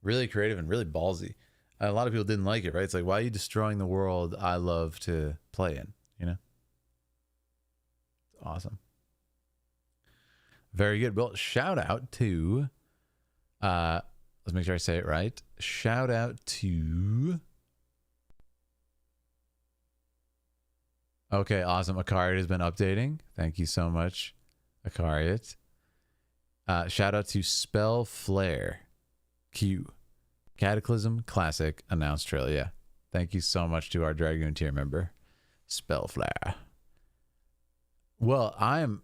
S1: Really creative and really ballsy. A lot of people didn't like it, right? It's like, why are you destroying the world I love to play in? You know? It's awesome. Very good. Well, shout out to let's make sure I say it right. Shout out to okay, awesome. Akariat has been updating. Thank you so much, Akariat. Shout out to Spell Flare Q. Cataclysm Classic announced trailer. Yeah. Thank you so much to our Dragoon tier member, Spell Flare. Well, I'm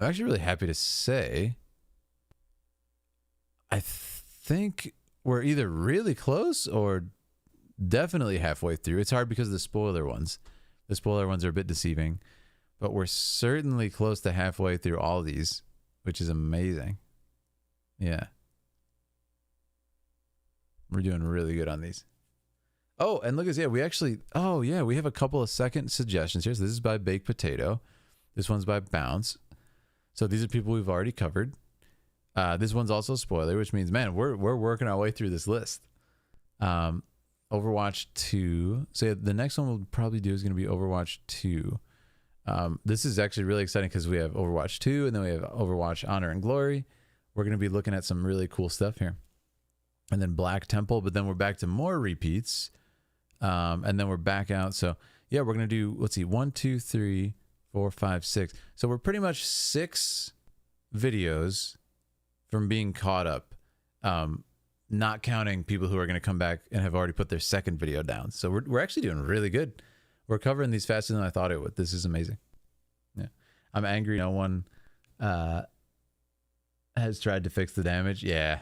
S1: actually really happy to say I think we're either really close or definitely halfway through. It's hard because of the spoiler ones. The spoiler ones are a bit deceiving, but we're certainly close to halfway through all of these, which is amazing. Yeah. We're doing really good on these. Oh, and look at this. Yeah, we actually, oh yeah, we have a couple of second suggestions here. So this is by Baked Potato. This one's by Bounce. So these are people we've already covered. This one's also a spoiler, which means, man, we're working our way through this list. Overwatch 2. So yeah, the next one we'll probably do is going to be Overwatch 2. This is actually really exciting because we have Overwatch 2 and then we have Overwatch Honor and Glory. We're going to be looking at some really cool stuff here. And then Black Temple, but then we're back to more repeats. And then we're back out. So yeah, we're going to do, let's see, 1, 2, 3, 4, 5, 6. So we're pretty much 6 videos from being caught up. Not counting people who are going to come back and have already put their second video down. So we're actually doing really good. We're covering these faster than I thought it would. This is amazing. Yeah. I'm angry no one has tried to fix the damage. Yeah.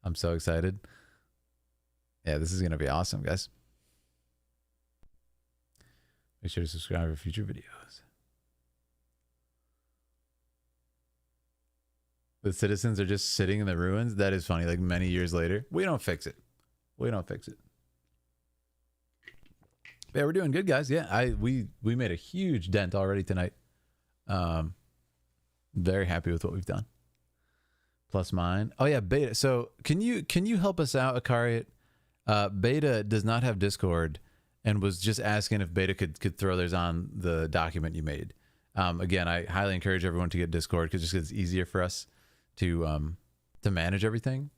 S1: I'm so excited. Yeah, this is going to be awesome, guys. Make sure to subscribe for future videos. The citizens are just sitting in the ruins. That is funny. Like many years later, we don't fix it. We don't fix it. Yeah, we're doing good, guys. Yeah, we made a huge dent already tonight. Very happy with what we've done. Plus mine. Oh yeah, Beta. So can you help us out, Akariat? Beta does not have Discord and was just asking if Beta could throw theirs on the document you made. Again, I highly encourage everyone to get Discord because it's easier for us to manage everything.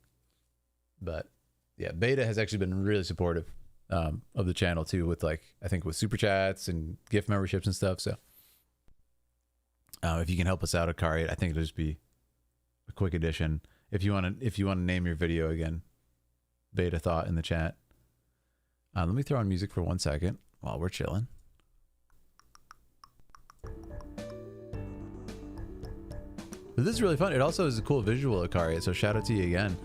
S1: But yeah, Beta has actually been really supportive of the channel too, with like I think with super chats and gift memberships and stuff. So if you can help us out, Akariat, I think it'll just be a quick addition. If you want to name your video again, Beta thought in the chat. Let me throw on music for 1 second while we're chilling. But this is really fun. It also is a cool visual, Akariat, so shout out to you again.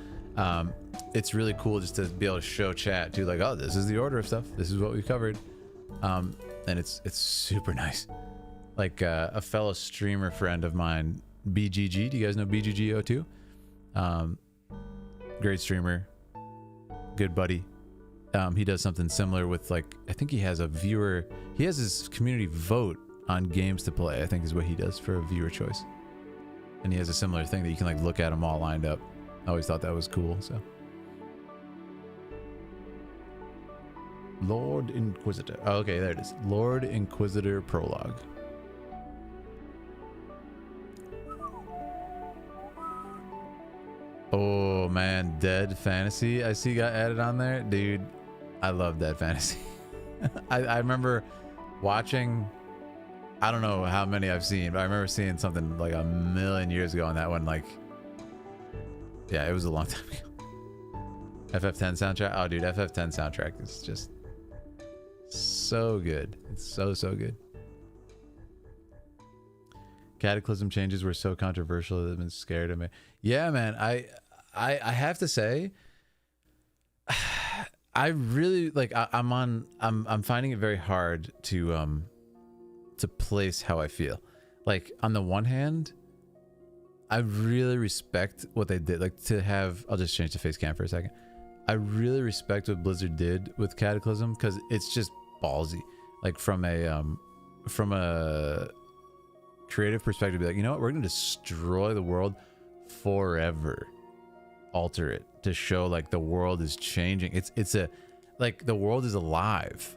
S1: It's really cool just to be able to show chat too, like, oh, this is the order of stuff. This is what we covered. And it's super nice. Like a fellow streamer friend of mine, BGG. Do you guys know BGG02? Great streamer. Good buddy. He does something similar with, like, I think he has his community vote on games to play, I think is what he does for a viewer choice. And he has a similar thing that you can like look at them all lined up. I always thought that was cool. So Lord Inquisitor. Oh, okay, there it is. Lord Inquisitor Prologue. Oh man, Dead Fantasy I see got added on there. Dude, I love Dead Fantasy. I remember watching, I don't know how many I've seen, but I remember seeing something like a million years ago on that one. Like, yeah, it was a long time ago. FF10 soundtrack. Oh, dude, FF10 soundtrack is just so good. It's so good. Cataclysm changes were so controversial that I've been scared of me. Yeah, man. I have to say, I really like. I'm finding it very hard to place how I feel. Like on the one hand, I really respect what they did. Like to have, I'll just change the face cam for a second. I really respect what Blizzard did with Cataclysm because it's just ballsy. Like from a creative perspective, be like, you know what, we're gonna destroy the world forever, alter it to show like the world is changing. It's a like the world is alive.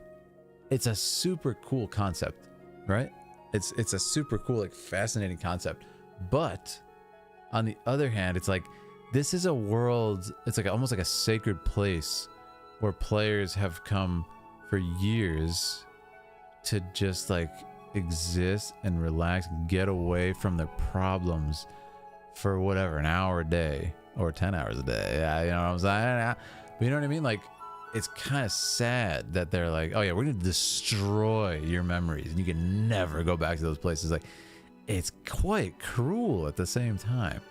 S1: It's a super cool concept, right? It's a super cool, like fascinating concept. But on the other hand, it's like this is a world, it's like almost like a sacred place where players have come for years to just like exist and relax and get away from their problems for whatever, an hour a day or 10 hours a day. Yeah, you know what I'm saying? But you know what I mean? Like, it's kind of sad that they're like, oh yeah, we're gonna destroy your memories and you can never go back to those places. Like, it's quite cruel at the same time.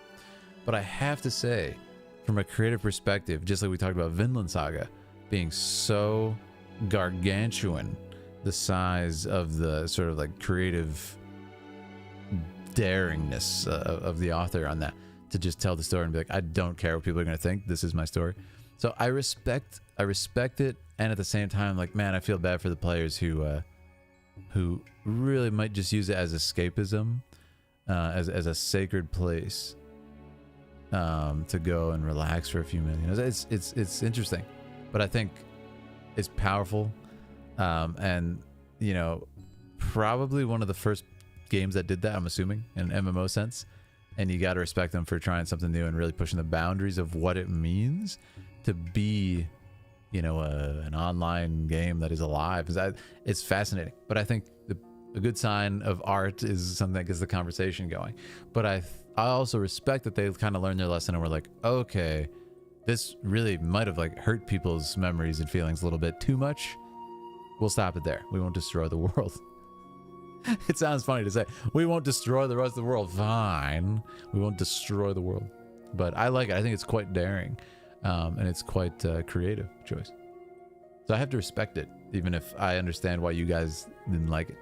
S1: But I have to say, from a creative perspective, just like we talked about Vinland Saga being so gargantuan, the size of the sort of like creative daringness of the author on that, to just tell the story and be like, I don't care what people are going to think, this is my story. So I respect it, and at the same time, like, man, I feel bad for the players who really might just use it as escapism, as a sacred place to go and relax for a few minutes. You know, it's interesting, but I think it's powerful, and you know, probably one of the first games that did that, I'm assuming, in an MMO sense. And you got to respect them for trying something new and really pushing the boundaries of what it means to be, you know, an online game that is alive. It's fascinating. But I think a good sign of art is something that gets the conversation going. But I also respect that they kind of learned their lesson and were like, okay, this really might have like hurt people's memories and feelings a little bit too much. We'll stop it there. We won't destroy the world. It sounds funny to say, we won't destroy the rest of the world. Fine, we won't destroy the world. But I like it. I think it's quite daring, and it's quite a creative choice. So I have to respect it, even if I understand why you guys didn't like it.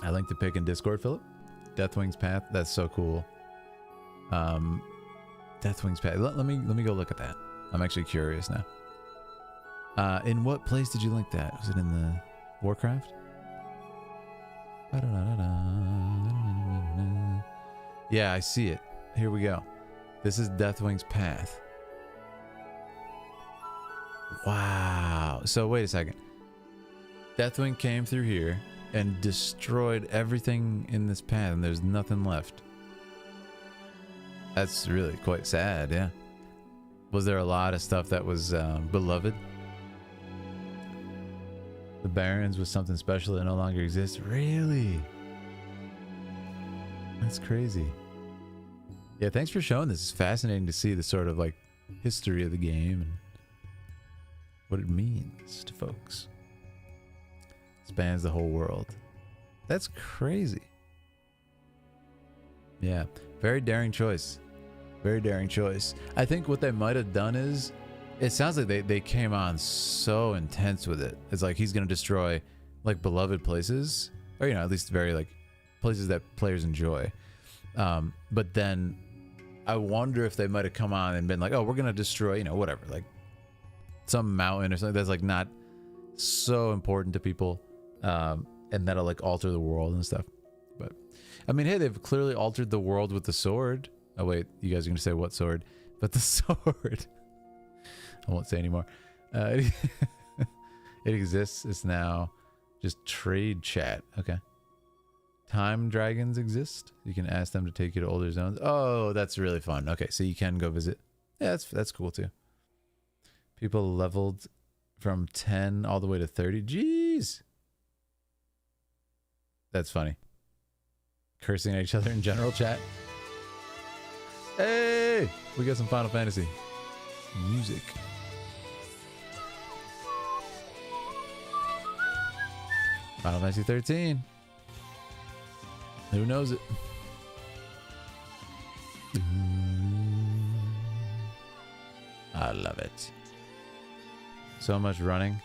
S1: I linked the pic in Discord, Philip. Deathwing's Path. That's so cool. Deathwing's Path. Let me go look at that. I'm actually curious now. In what place did you link that? Was it in the Warcraft? Yeah, I see it. Here we go. This is Deathwing's Path. Wow. So wait a second. Deathwing came through here and destroyed everything in this path, and there's nothing left. That's really quite sad, yeah. Was there a lot of stuff that was beloved? The Barrens was something special that no longer exists. Really? That's crazy. Yeah, thanks for showing this. It's fascinating to see the sort of like history of the game and what it means to folks. Spans the whole world. That's crazy. Yeah, very daring choice. Very daring choice. I think what they might have done is, it sounds like they came on so intense with it. It's like he's going to destroy like beloved places, or, you know, at least very like places that players enjoy. But then I wonder if they might have come on and been like, oh, we're going to destroy, you know, whatever, like some mountain or something that's like not so important to people. And that'll like alter the world and stuff. But I mean, hey, they've clearly altered the world with the sword. Oh wait, you guys are going to say what sword? But the sword. I won't say anymore. It exists. It's now just trade chat. Okay. Time dragons exist. You can ask them to take you to older zones. Oh, that's really fun. Okay, so you can go visit. Yeah, that's cool too. People leveled from 10 all the way to 30. Jeez. That's funny. Cursing at each other in general chat. Hey, we got some Final Fantasy music. Final Fantasy 13. Who knows it? I love it. So much running.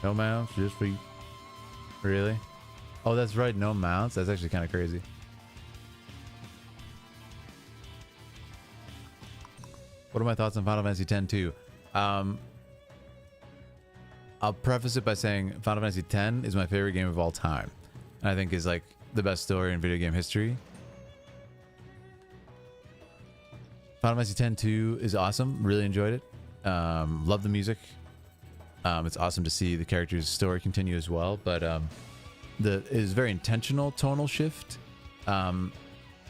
S1: No mounts, just feet. Really? Oh, that's right. No mounts. That's actually kind of crazy. What are my thoughts on Final Fantasy X-2? I'll preface it by saying Final Fantasy X is my favorite game of all time. And I think is like the best story in video game history. Final Fantasy X-2 is awesome. Really enjoyed it. Love the music. It's awesome to see the character's story continue as well. But it is very intentional tonal shift.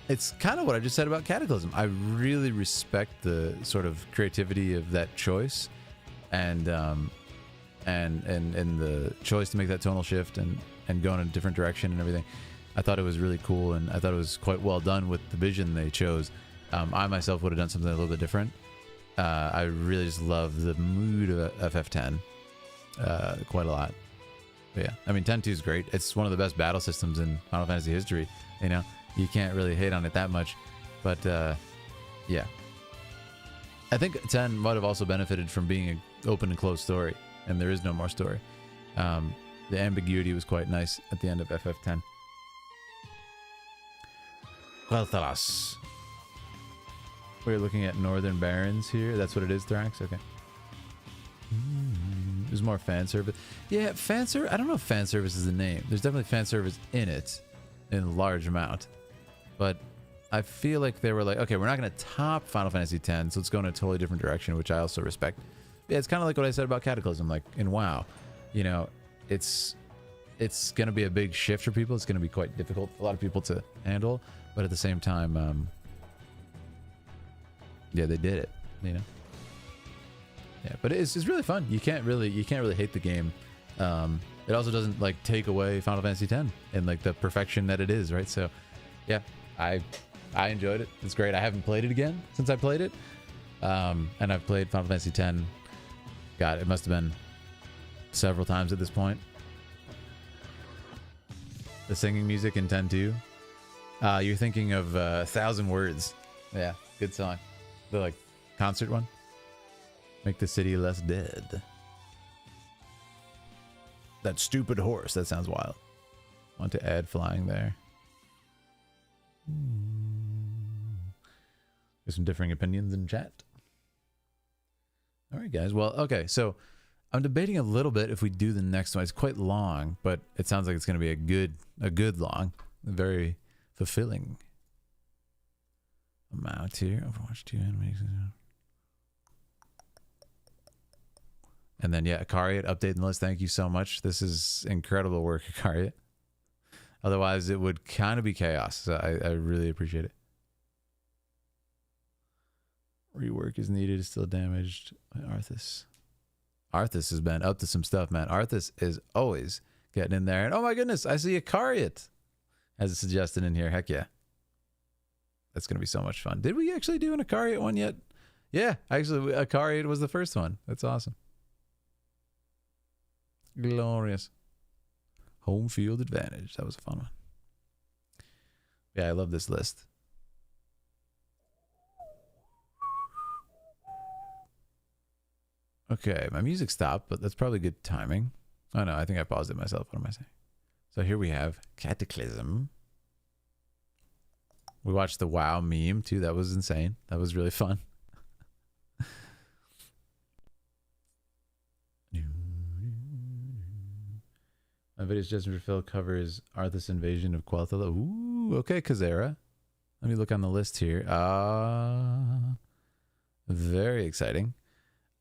S1: It's kind of what I just said about Cataclysm. I really respect the sort of creativity of that choice, and the choice to make that tonal shift and go in a different direction and everything. I thought it was really cool, and I thought it was quite well done with the vision they chose. I myself would have done something a little bit different. I really just love the mood of FF10 quite a lot. But yeah, I mean, 10-2 is great. It's one of the best battle systems in Final Fantasy history. You know, you can't really hate on it that much. But yeah, I think 10 might have also benefited from being an open and closed story, and there is no more story. The ambiguity was quite nice at the end of FF10. Quel'Thalas. We're looking at Northern Barons here. That's what it is, Thrax? Okay. There's more fan service. Yeah, fan service. I don't know if fan service is the name. There's definitely fan service in it in a large amount. But I feel like they were like, okay, we're not going to top Final Fantasy X, so let's go in a totally different direction, which I also respect. Yeah, it's kind of like what I said about Cataclysm. Like in WoW, you know, it's going to be a big shift for people. It's going to be quite difficult for a lot of people to handle. But at the same time, yeah, they did it, you know. Yeah, but it's really fun. You can't really hate the game. It also doesn't like take away Final Fantasy X and like the perfection that it is, right? So, yeah, I enjoyed it. It's great. I haven't played it again since I played it, and I've played Final Fantasy X. God, it must have been several times at this point. The singing music in 10-2. You're thinking of 1,000 Words. Yeah, good song. The like concert one. Make the city less dead. That stupid horse. That sounds wild. Want to add flying there. There's some differing opinions in chat. All right, guys. Well, okay. So I'm debating a little bit if we do the next one. It's quite long, but it sounds like it's going to be a good long, very fulfilling amount here. Overwatch 2 animation. And then, yeah, Akariat, updating the list. Thank you so much. This is incredible work, Akariat. Otherwise, it would kind of be chaos. So I really appreciate it. Rework is needed. Is still damaged by Arthas. Arthas has been up to some stuff, man. Arthas is always getting in there. And oh my goodness, I see Akariat has a suggestion in here. Heck yeah. That's going to be so much fun. Did we actually do an Akariat one yet? Yeah, actually, Akariat was the first one. That's awesome. Glorious. Home field advantage. That was a fun one. Yeah, I love this list. Okay, my music stopped, but that's probably good timing. Oh no, I think I paused it myself. What am I saying? So here we have Cataclysm. We watched the WoW meme too. That was insane. That was really fun. My video suggestion for Phil covers Arthas invasion of Quel'Thalas. Ooh, okay, Kazera. Let me look on the list here. Very exciting.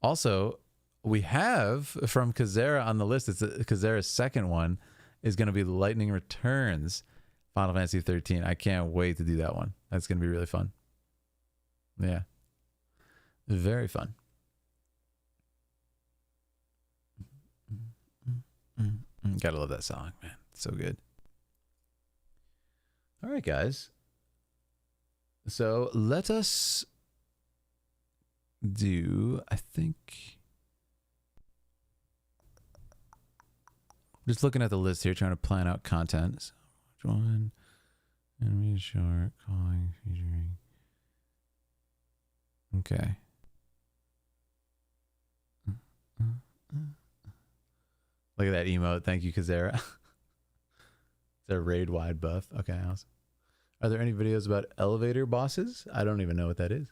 S1: Also, we have from Kazera on the list, it's Kazera's second one, is going to be Lightning Returns, Final Fantasy 13. I can't wait to do that one. That's going to be really fun. Yeah. Very fun. Gotta love that song, man. It's so good. All right, guys. So let us do, I think, just looking at the list here, trying to plan out content. So, which one? Enemy short, calling, featuring. Okay. Look at that emote. Thank you, Kazera. The raid wide buff. Okay, awesome. Are there any videos about elevator bosses? I don't even know what that is.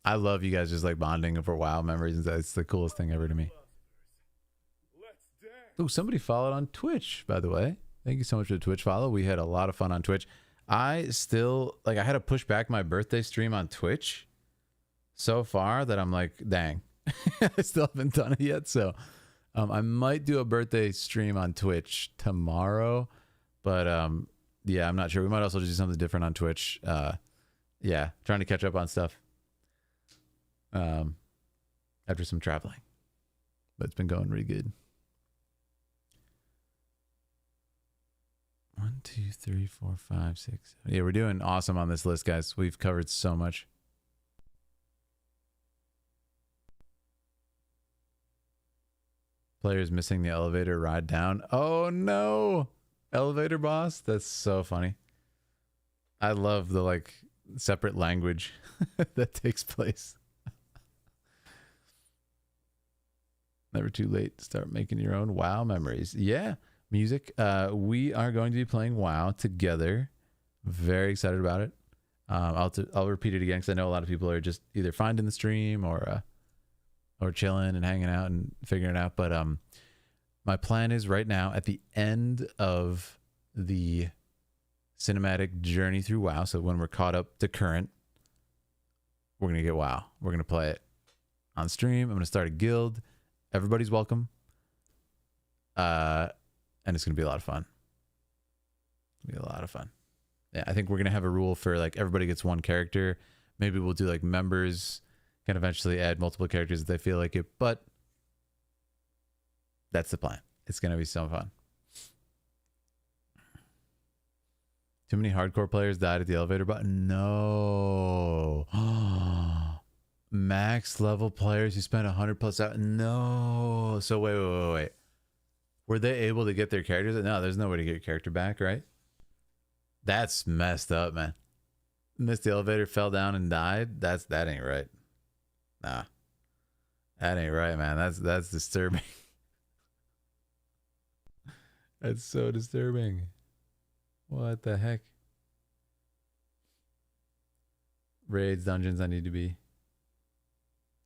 S1: I love you guys just like bonding over WoW memories, and it's the coolest thing ever to me. Oh, somebody followed on Twitch, by the way. Thank you so much for the Twitch follow. We had a lot of fun on Twitch. I still, like, I had to push back my birthday stream on Twitch so far that I'm like, dang. I still haven't done it yet, so I might do a birthday stream on Twitch tomorrow, but yeah, I'm not sure. We might also just do something different on Twitch. Yeah, trying to catch up on stuff after some traveling, but it's been going really good. 1, 2, 3, 4, 5, 6. Yeah, we're doing awesome on this list, guys. We've covered so much. Players missing the elevator ride down. Oh no, elevator boss. That's so funny. I love the like separate language that takes place. Never too late to start making your own WoW memories. Yeah. Music. We are going to be playing WoW together. Very excited about it. I'll repeat it again because I know a lot of people are just either finding the stream or chilling and hanging out and figuring it out. But my plan is right now at the end of the cinematic journey through WoW. So when we're caught up to current, we're gonna get WoW. We're gonna play it on stream. I'm gonna start a guild. Everybody's welcome. And it's going to be a lot of fun. It'll be a lot of fun. Yeah, I think we're going to have a rule for like everybody gets one character. Maybe we'll do like members can eventually add multiple characters if they feel like it. But that's the plan. It's going to be so fun. Too many hardcore players died at the elevator button. No. Max level players who spent 100 plus out. No. So wait. Were they able to get their characters? No, there's no way to get your character back, right? That's messed up, man. Missed the elevator, fell down, and died. That ain't right. Nah, that ain't right, man. That's disturbing. That's so disturbing. What the heck? Raids, dungeons. I need to be.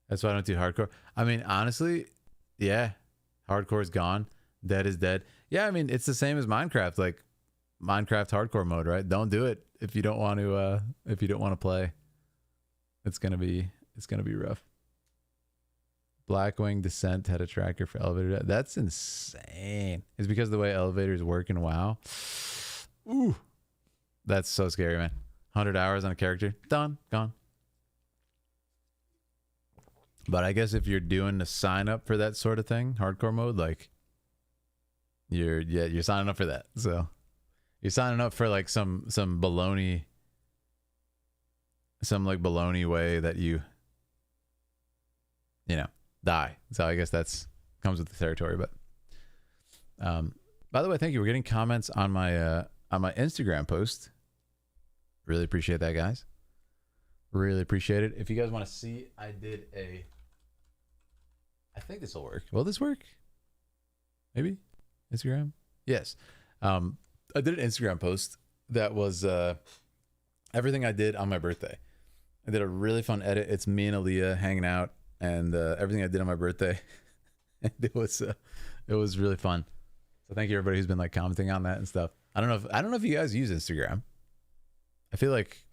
S1: That's why I don't do hardcore. I mean, honestly, yeah, hardcore is gone. Dead is dead. Yeah, I mean, it's the same as Minecraft, like Minecraft hardcore mode, right? Don't do it if you don't want to play. It's gonna be rough. Blackwing Descent had a tracker for elevator. That's insane. It's because of the way elevators work in WoW. Ooh, that's so scary, man. 100 hours on a character, done, gone. But I guess if you're doing a sign up for that sort of thing, hardcore mode, like. You're signing up for that. So you're signing up for like some baloney, some like baloney way that you die. So I guess that's comes with the territory. But by the way, thank you. We're getting comments on my Instagram post. Really appreciate that, guys. Really appreciate it. If you guys want to see, I think this will work. Will this work? Maybe. Instagram? Yes. I did an Instagram post that was everything I did on my birthday. I did a really fun edit. It's me and Aaliyah hanging out and everything I did on my birthday. And it was really fun. So thank you everybody who's been like commenting on that and stuff. I don't know if you guys use Instagram. I feel like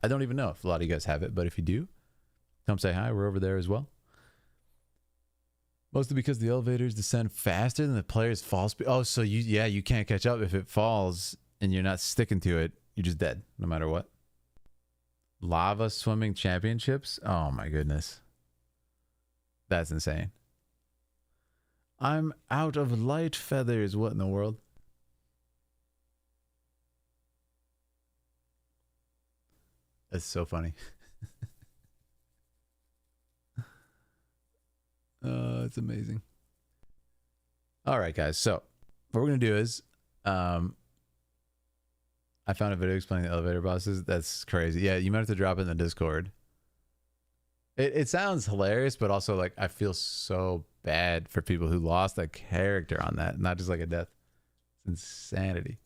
S1: I don't even know if a lot of you guys have it, but if you do, come say hi. We're over there as well. Mostly because the elevators descend faster than the player's fall speed. Oh, so you can't catch up if it falls and you're not sticking to it. You're just dead no matter what. Lava swimming championships? Oh my goodness. That's insane. I'm out of light feathers. What in the world? That's so funny. It's amazing. All right, guys. So what we're going to do is I found a video explaining the elevator bosses. That's crazy. Yeah, you might have to drop it in the Discord. It sounds hilarious, but also like I feel so bad for people who lost a character on that, not just like a death. It's insanity.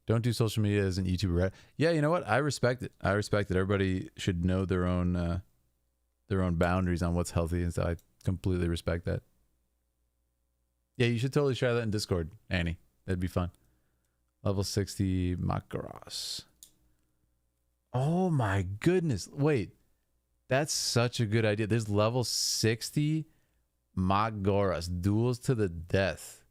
S1: Don't do social media as an YouTuber, right? Yeah, you know what? I respect it. I respect it. Everybody should know their own boundaries on what's healthy, and so I completely respect that. Yeah, you should totally share that in Discord, Annie. That'd be fun. Level 60 Makaros. Oh my goodness. Wait. That's such a good idea. There's level 60 Magoras, duels to the death.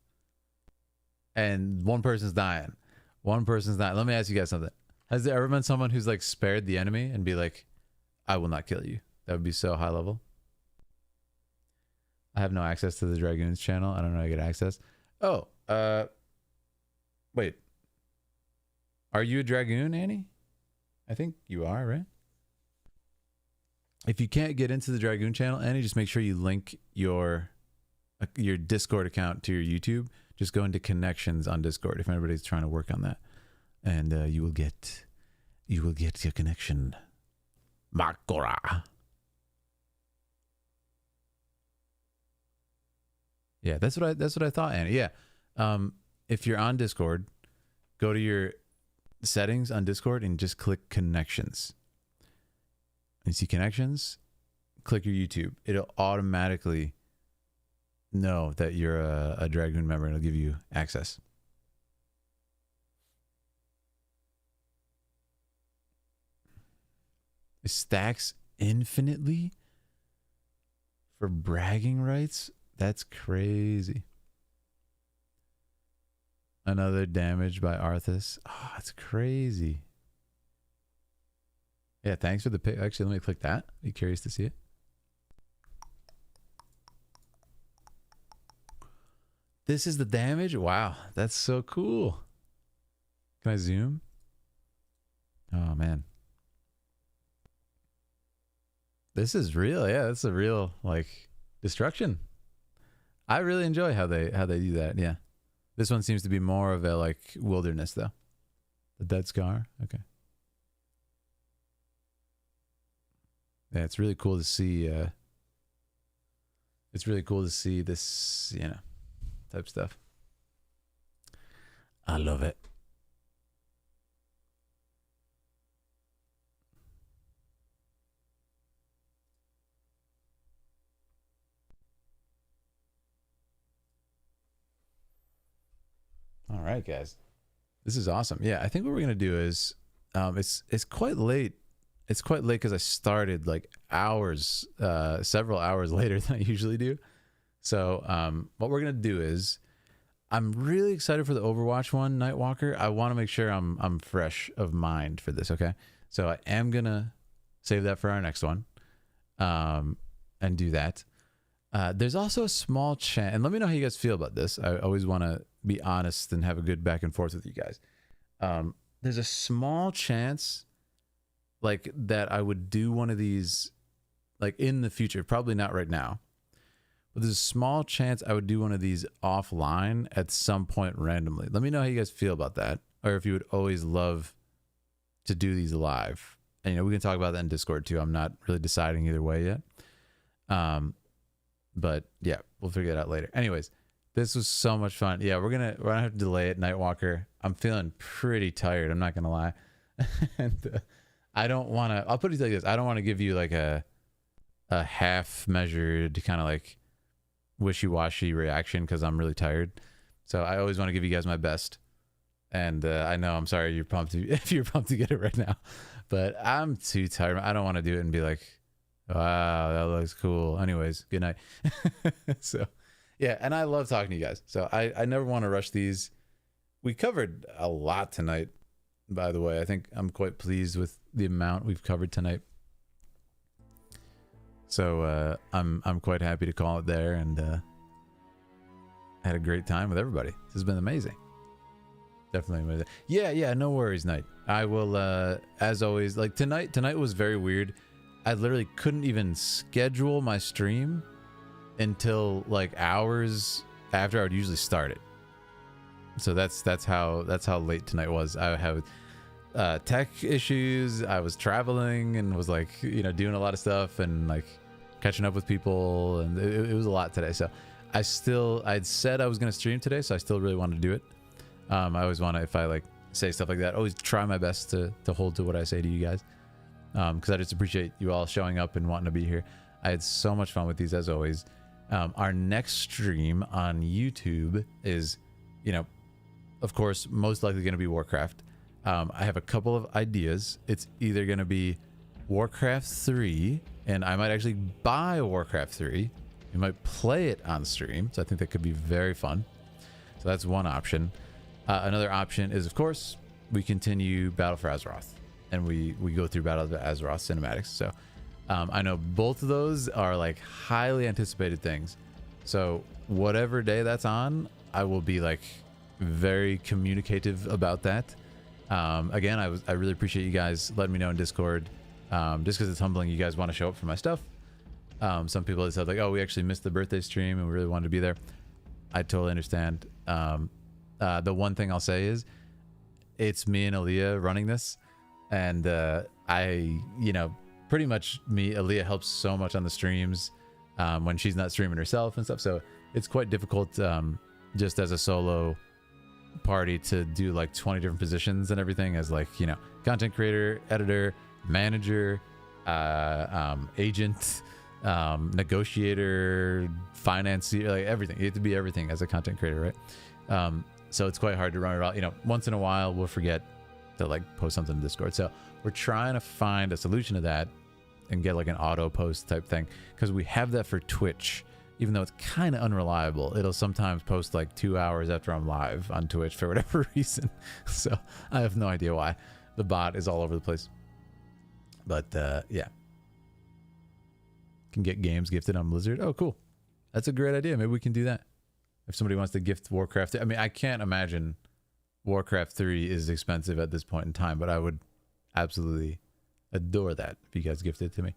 S1: And one person's dying. One person's dying. Let me ask you guys something. Has there ever been someone who's like spared the enemy and be like, I will not kill you? That would be so high level. I have no access to the Dragoons channel. I don't know how to get access. Oh, wait. Are you a Dragoon, Annie? I think you are, right? If you can't get into the Dragoon channel, Annie, just make sure you link your Discord account to your YouTube. Just go into connections on Discord if anybody's trying to work on that, and you will get your connection. Makora. Yeah, that's what I thought, Annie. Yeah, if you're on Discord, go to your settings on Discord and just click connections. And see connections, click your YouTube. It'll automatically know that you're a Dragoon member, and it'll give you access. It stacks infinitely for bragging rights. That's crazy. Another damage by Arthas. Oh, that's crazy. Yeah, thanks for the pick. Actually, let me click that. Be curious to see it. This is the damage? Wow, that's so cool. Can I zoom? Oh, man. This is real. Yeah, that's a real, like, destruction. I really enjoy how they do that. Yeah. This one seems to be more of a, like, wilderness, though. The dead scar? Okay. Yeah, it's really cool to see. It's really cool to see this, you know, type stuff. I love it. All right, guys, this is awesome. Yeah, I think what we're gonna do is, it's quite late. It's quite late because I started like hours, several hours later than I usually do. So what we're gonna do is, I'm really excited for the Overwatch one, Nightwalker. I want to make sure I'm fresh of mind for this. Okay, so I am gonna save that for our next one, and do that. There's also a small chance, and let me know how you guys feel about this. I always want to be honest and have a good back and forth with you guys. There's a small chance, like, that I would do one of these, like, in the future. Probably not right now, but there's a small chance I would do one of these offline at some point randomly. Let me know how you guys feel about that, or if you would always love to do these live. And, you know, we can talk about that in Discord too. I'm not really deciding either way yet. But yeah, we'll figure it out later. Anyways, this was so much fun. Yeah, we're gonna have to delay it, Nightwalker. I'm feeling pretty tired, I'm not gonna lie. And I don't want to, I'll put it like this. I don't want to give you like a half measured kind of like wishy-washy reaction because I'm really tired. So I always want to give you guys my best. And I know, I'm sorry you're pumped if you're pumped to get it right now, but I'm too tired. I don't want to do it and be like, wow, that looks cool. Anyways, good night. So yeah, and I love talking to you guys. So I never want to rush these. We covered a lot tonight, by the way. I think I'm quite pleased with the amount we've covered tonight. So I'm quite happy to call it there, and I had a great time with everybody. This has been amazing. Definitely amazing. Yeah, no worries, Knight. I will, as always, like tonight was very weird. I literally couldn't even schedule my stream until like hours after I would usually start it. So that's how late tonight was. I have tech issues. I was traveling and was like, you know, doing a lot of stuff and like catching up with people, and it was a lot today. So I'd said I was going to stream today, so I still really want to do it. I always want to, if I like say stuff like that, always try my best to hold to what I say to you guys. Because I just appreciate you all showing up and wanting to be here. I had so much fun with these as always. Our next stream on YouTube is, you know, of course, most likely going to be Warcraft. I have a couple of ideas. It's either going to be Warcraft 3, and I might actually buy Warcraft 3. We might play it on stream, so I think that could be very fun. So that's one option. Another option is, of course, we continue Battle for Azeroth, and we go through Battle of Azeroth cinematics. So I know both of those are like highly anticipated things. So whatever day that's on, I will be like very communicative about that. Again, I really appreciate you guys letting me know in Discord. Just because it's humbling, you guys want to show up for my stuff. Some people have said like, oh, we actually missed the birthday stream and we really wanted to be there. I totally understand. The one thing I'll say is it's me and Aaliyah running this, and you know, pretty much Aaliyah helps so much on the streams when she's not streaming herself and stuff, so it's quite difficult just as a solo party to do like 20 different positions and everything, as like, you know, content creator, editor, manager, agent, negotiator, financier, like everything. You have to be everything as a content creator, right? So it's quite hard to run it all. You know, once in a while we'll forget to like post something in Discord, so we're trying to find a solution to that and get like an auto post type thing, because we have that for Twitch, even though it's kind of unreliable. It'll sometimes post like 2 hours after I'm live on Twitch for whatever reason. So I have no idea why. The bot is all over the place. But yeah, can get games gifted on Blizzard. Oh, cool. That's a great idea. Maybe we can do that. If somebody wants to gift Warcraft, I mean, I can't imagine Warcraft 3 is expensive at this point in time, but I would absolutely adore that if you guys gifted it to me.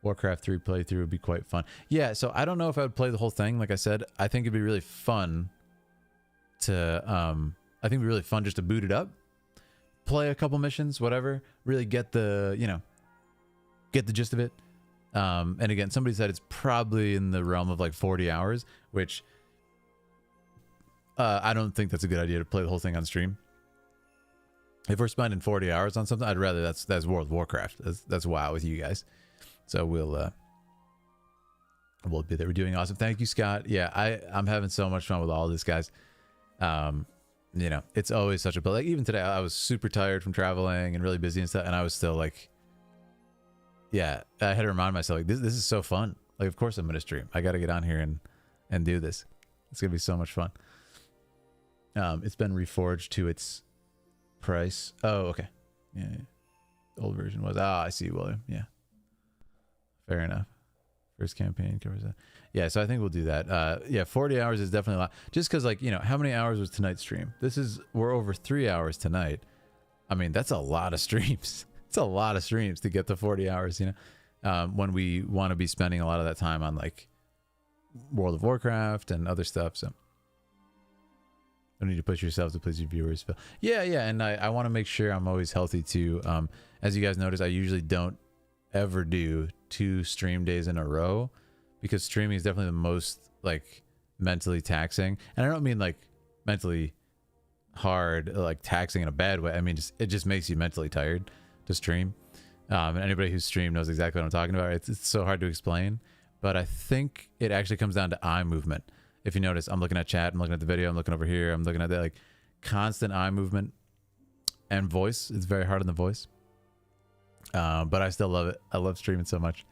S1: Warcraft 3 playthrough would be quite fun. Yeah, so I don't know if I would play the whole thing. Like I said, I think it'd be really fun to I think it'd be really fun just to boot it up, play a couple missions, whatever, really get the, you know, get the gist of it. And again, somebody said it's probably in the realm of like 40 hours, which I don't think that's a good idea to play the whole thing on stream. If we're spending 40 hours on something, I'd rather that's World of Warcraft. That's WoW with you guys. So we'll be there. We're doing awesome. Thank you, Scott. Yeah, I'm having so much fun with all this, guys. You know, it's always such a, but like even today I was super tired from traveling and really busy and stuff, and I was still like, yeah, I had to remind myself like this is so fun. Like, of course I'm gonna stream. I gotta get on here and do this. It's gonna be so much fun. It's been reforged to its price. Oh, okay. Yeah. The old version was, I see, William. Yeah. Fair enough. First campaign covers that. Yeah, so I think we'll do that. Yeah, 40 hours is definitely a lot. Just because, like, you know, how many hours was tonight's stream? We're over 3 hours tonight. I mean, that's a lot of streams. It's a lot of streams to get to 40 hours, you know, when we want to be spending a lot of that time on, like, World of Warcraft and other stuff, so. Don't need to push yourself to please your viewers. Yeah, and I want to make sure I'm always healthy, too. As you guys notice, I usually don't ever do 2 stream days in a row, because streaming is definitely the most like mentally taxing, and I don't mean like mentally hard, like taxing in a bad way. I mean, it just makes you mentally tired to stream. And anybody who's streamed knows exactly what I'm talking about. It's so hard to explain, but I think it actually comes down to eye movement. If you notice, I'm looking at chat, I'm looking at the video, I'm looking over here, I'm looking at that, like constant eye movement and voice. It's very hard on the voice. But I still love it. I love streaming so much,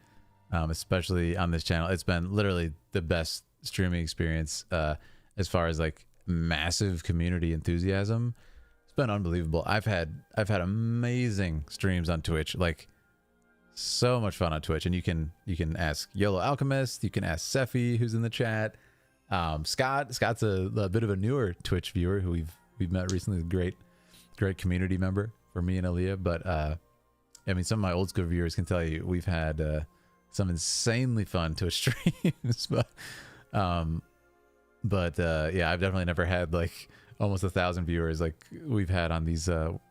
S1: especially on this channel. It's been literally the best streaming experience as far as like massive community enthusiasm. It's been unbelievable. I've had amazing streams on Twitch, like so much fun on Twitch. And you can ask YOLO Alchemist, you can ask Sephi, who's in the chat. Scott's a bit of a newer Twitch viewer who we've met recently. Great community member for me and Aaliyah, but I mean, some of my old school viewers can tell you we've had some insanely fun Twitch streams, but yeah, I've definitely never had like almost 1,000 viewers like we've had on these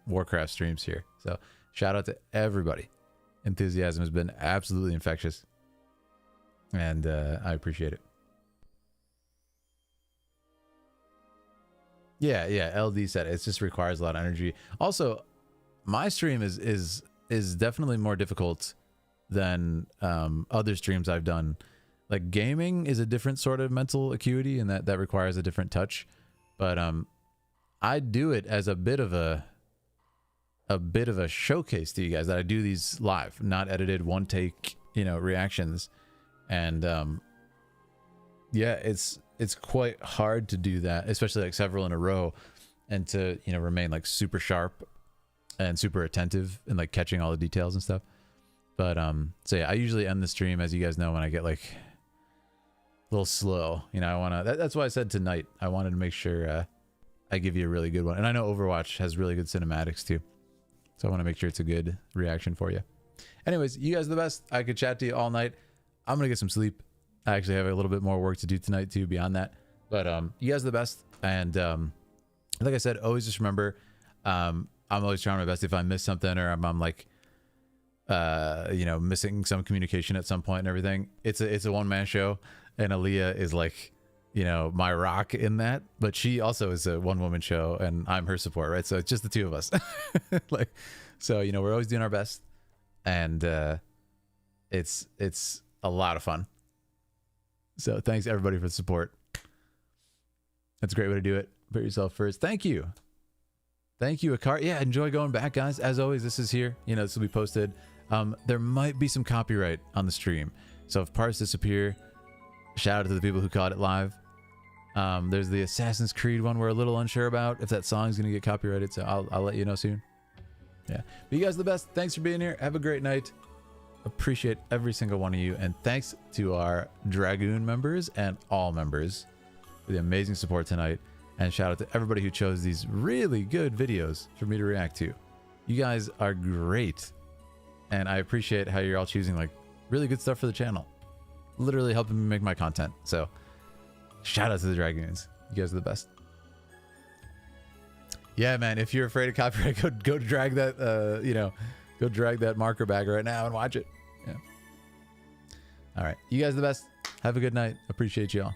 S1: Warcraft streams here. So shout out to everybody. Enthusiasm has been absolutely infectious, and I appreciate it. Yeah, LD said it just requires a lot of energy. Also, my stream is definitely more difficult than other streams I've done. Like gaming is a different sort of mental acuity, and that requires a different touch. But I do it as a bit of a showcase to you guys that I do these live, not edited, one take, reactions. And yeah, it's quite hard to do that, especially like several in a row, and to remain like super sharp and super attentive and like catching all the details and stuff. But so yeah, I usually end the stream, as you guys know, when I get like a little slow. I want to that's why I said tonight I wanted to make sure I give you a really good one. And I know Overwatch has really good cinematics too, so I want to make sure it's a good reaction for you. Anyways, you guys are the best. I could chat to you all night. I'm gonna get some sleep. I actually have a little bit more work to do tonight too beyond that. But you guys are the best. And like I said, always just remember, I'm always trying my best. If I miss something, or I'm like missing some communication at some point and everything, it's a one-man show, and Aaliyah is like my rock in that, but she also is a one-woman show and I'm her support, right? So it's just the two of us. Like, so we're always doing our best, and it's a lot of fun. So thanks everybody for the support. That's a great way to do it. Put yourself first. Thank you, Akar. Yeah, enjoy going back, guys. As always, this is here. This will be posted. There might be some copyright on the stream, so if parts disappear, shout out to the people who caught it live. There's the Assassin's Creed one we're a little unsure about if that song's gonna get copyrighted, so I'll let you know soon. Yeah, but you guys are the best. Thanks for being here. Have a great night. Appreciate every single one of you, and thanks to our Dragoon members and all members for the amazing support tonight. And shout out to everybody who chose these really good videos for me to react to. You guys are great, and I appreciate how you're all choosing like really good stuff for the channel, literally helping me make my content. So shout out to the Dragoons. You guys are the best. Yeah, man, if you're afraid of copyright, go drag that go drag that marker back right now and watch it. Yeah. All right, you guys are the best. Have a good night. Appreciate you all.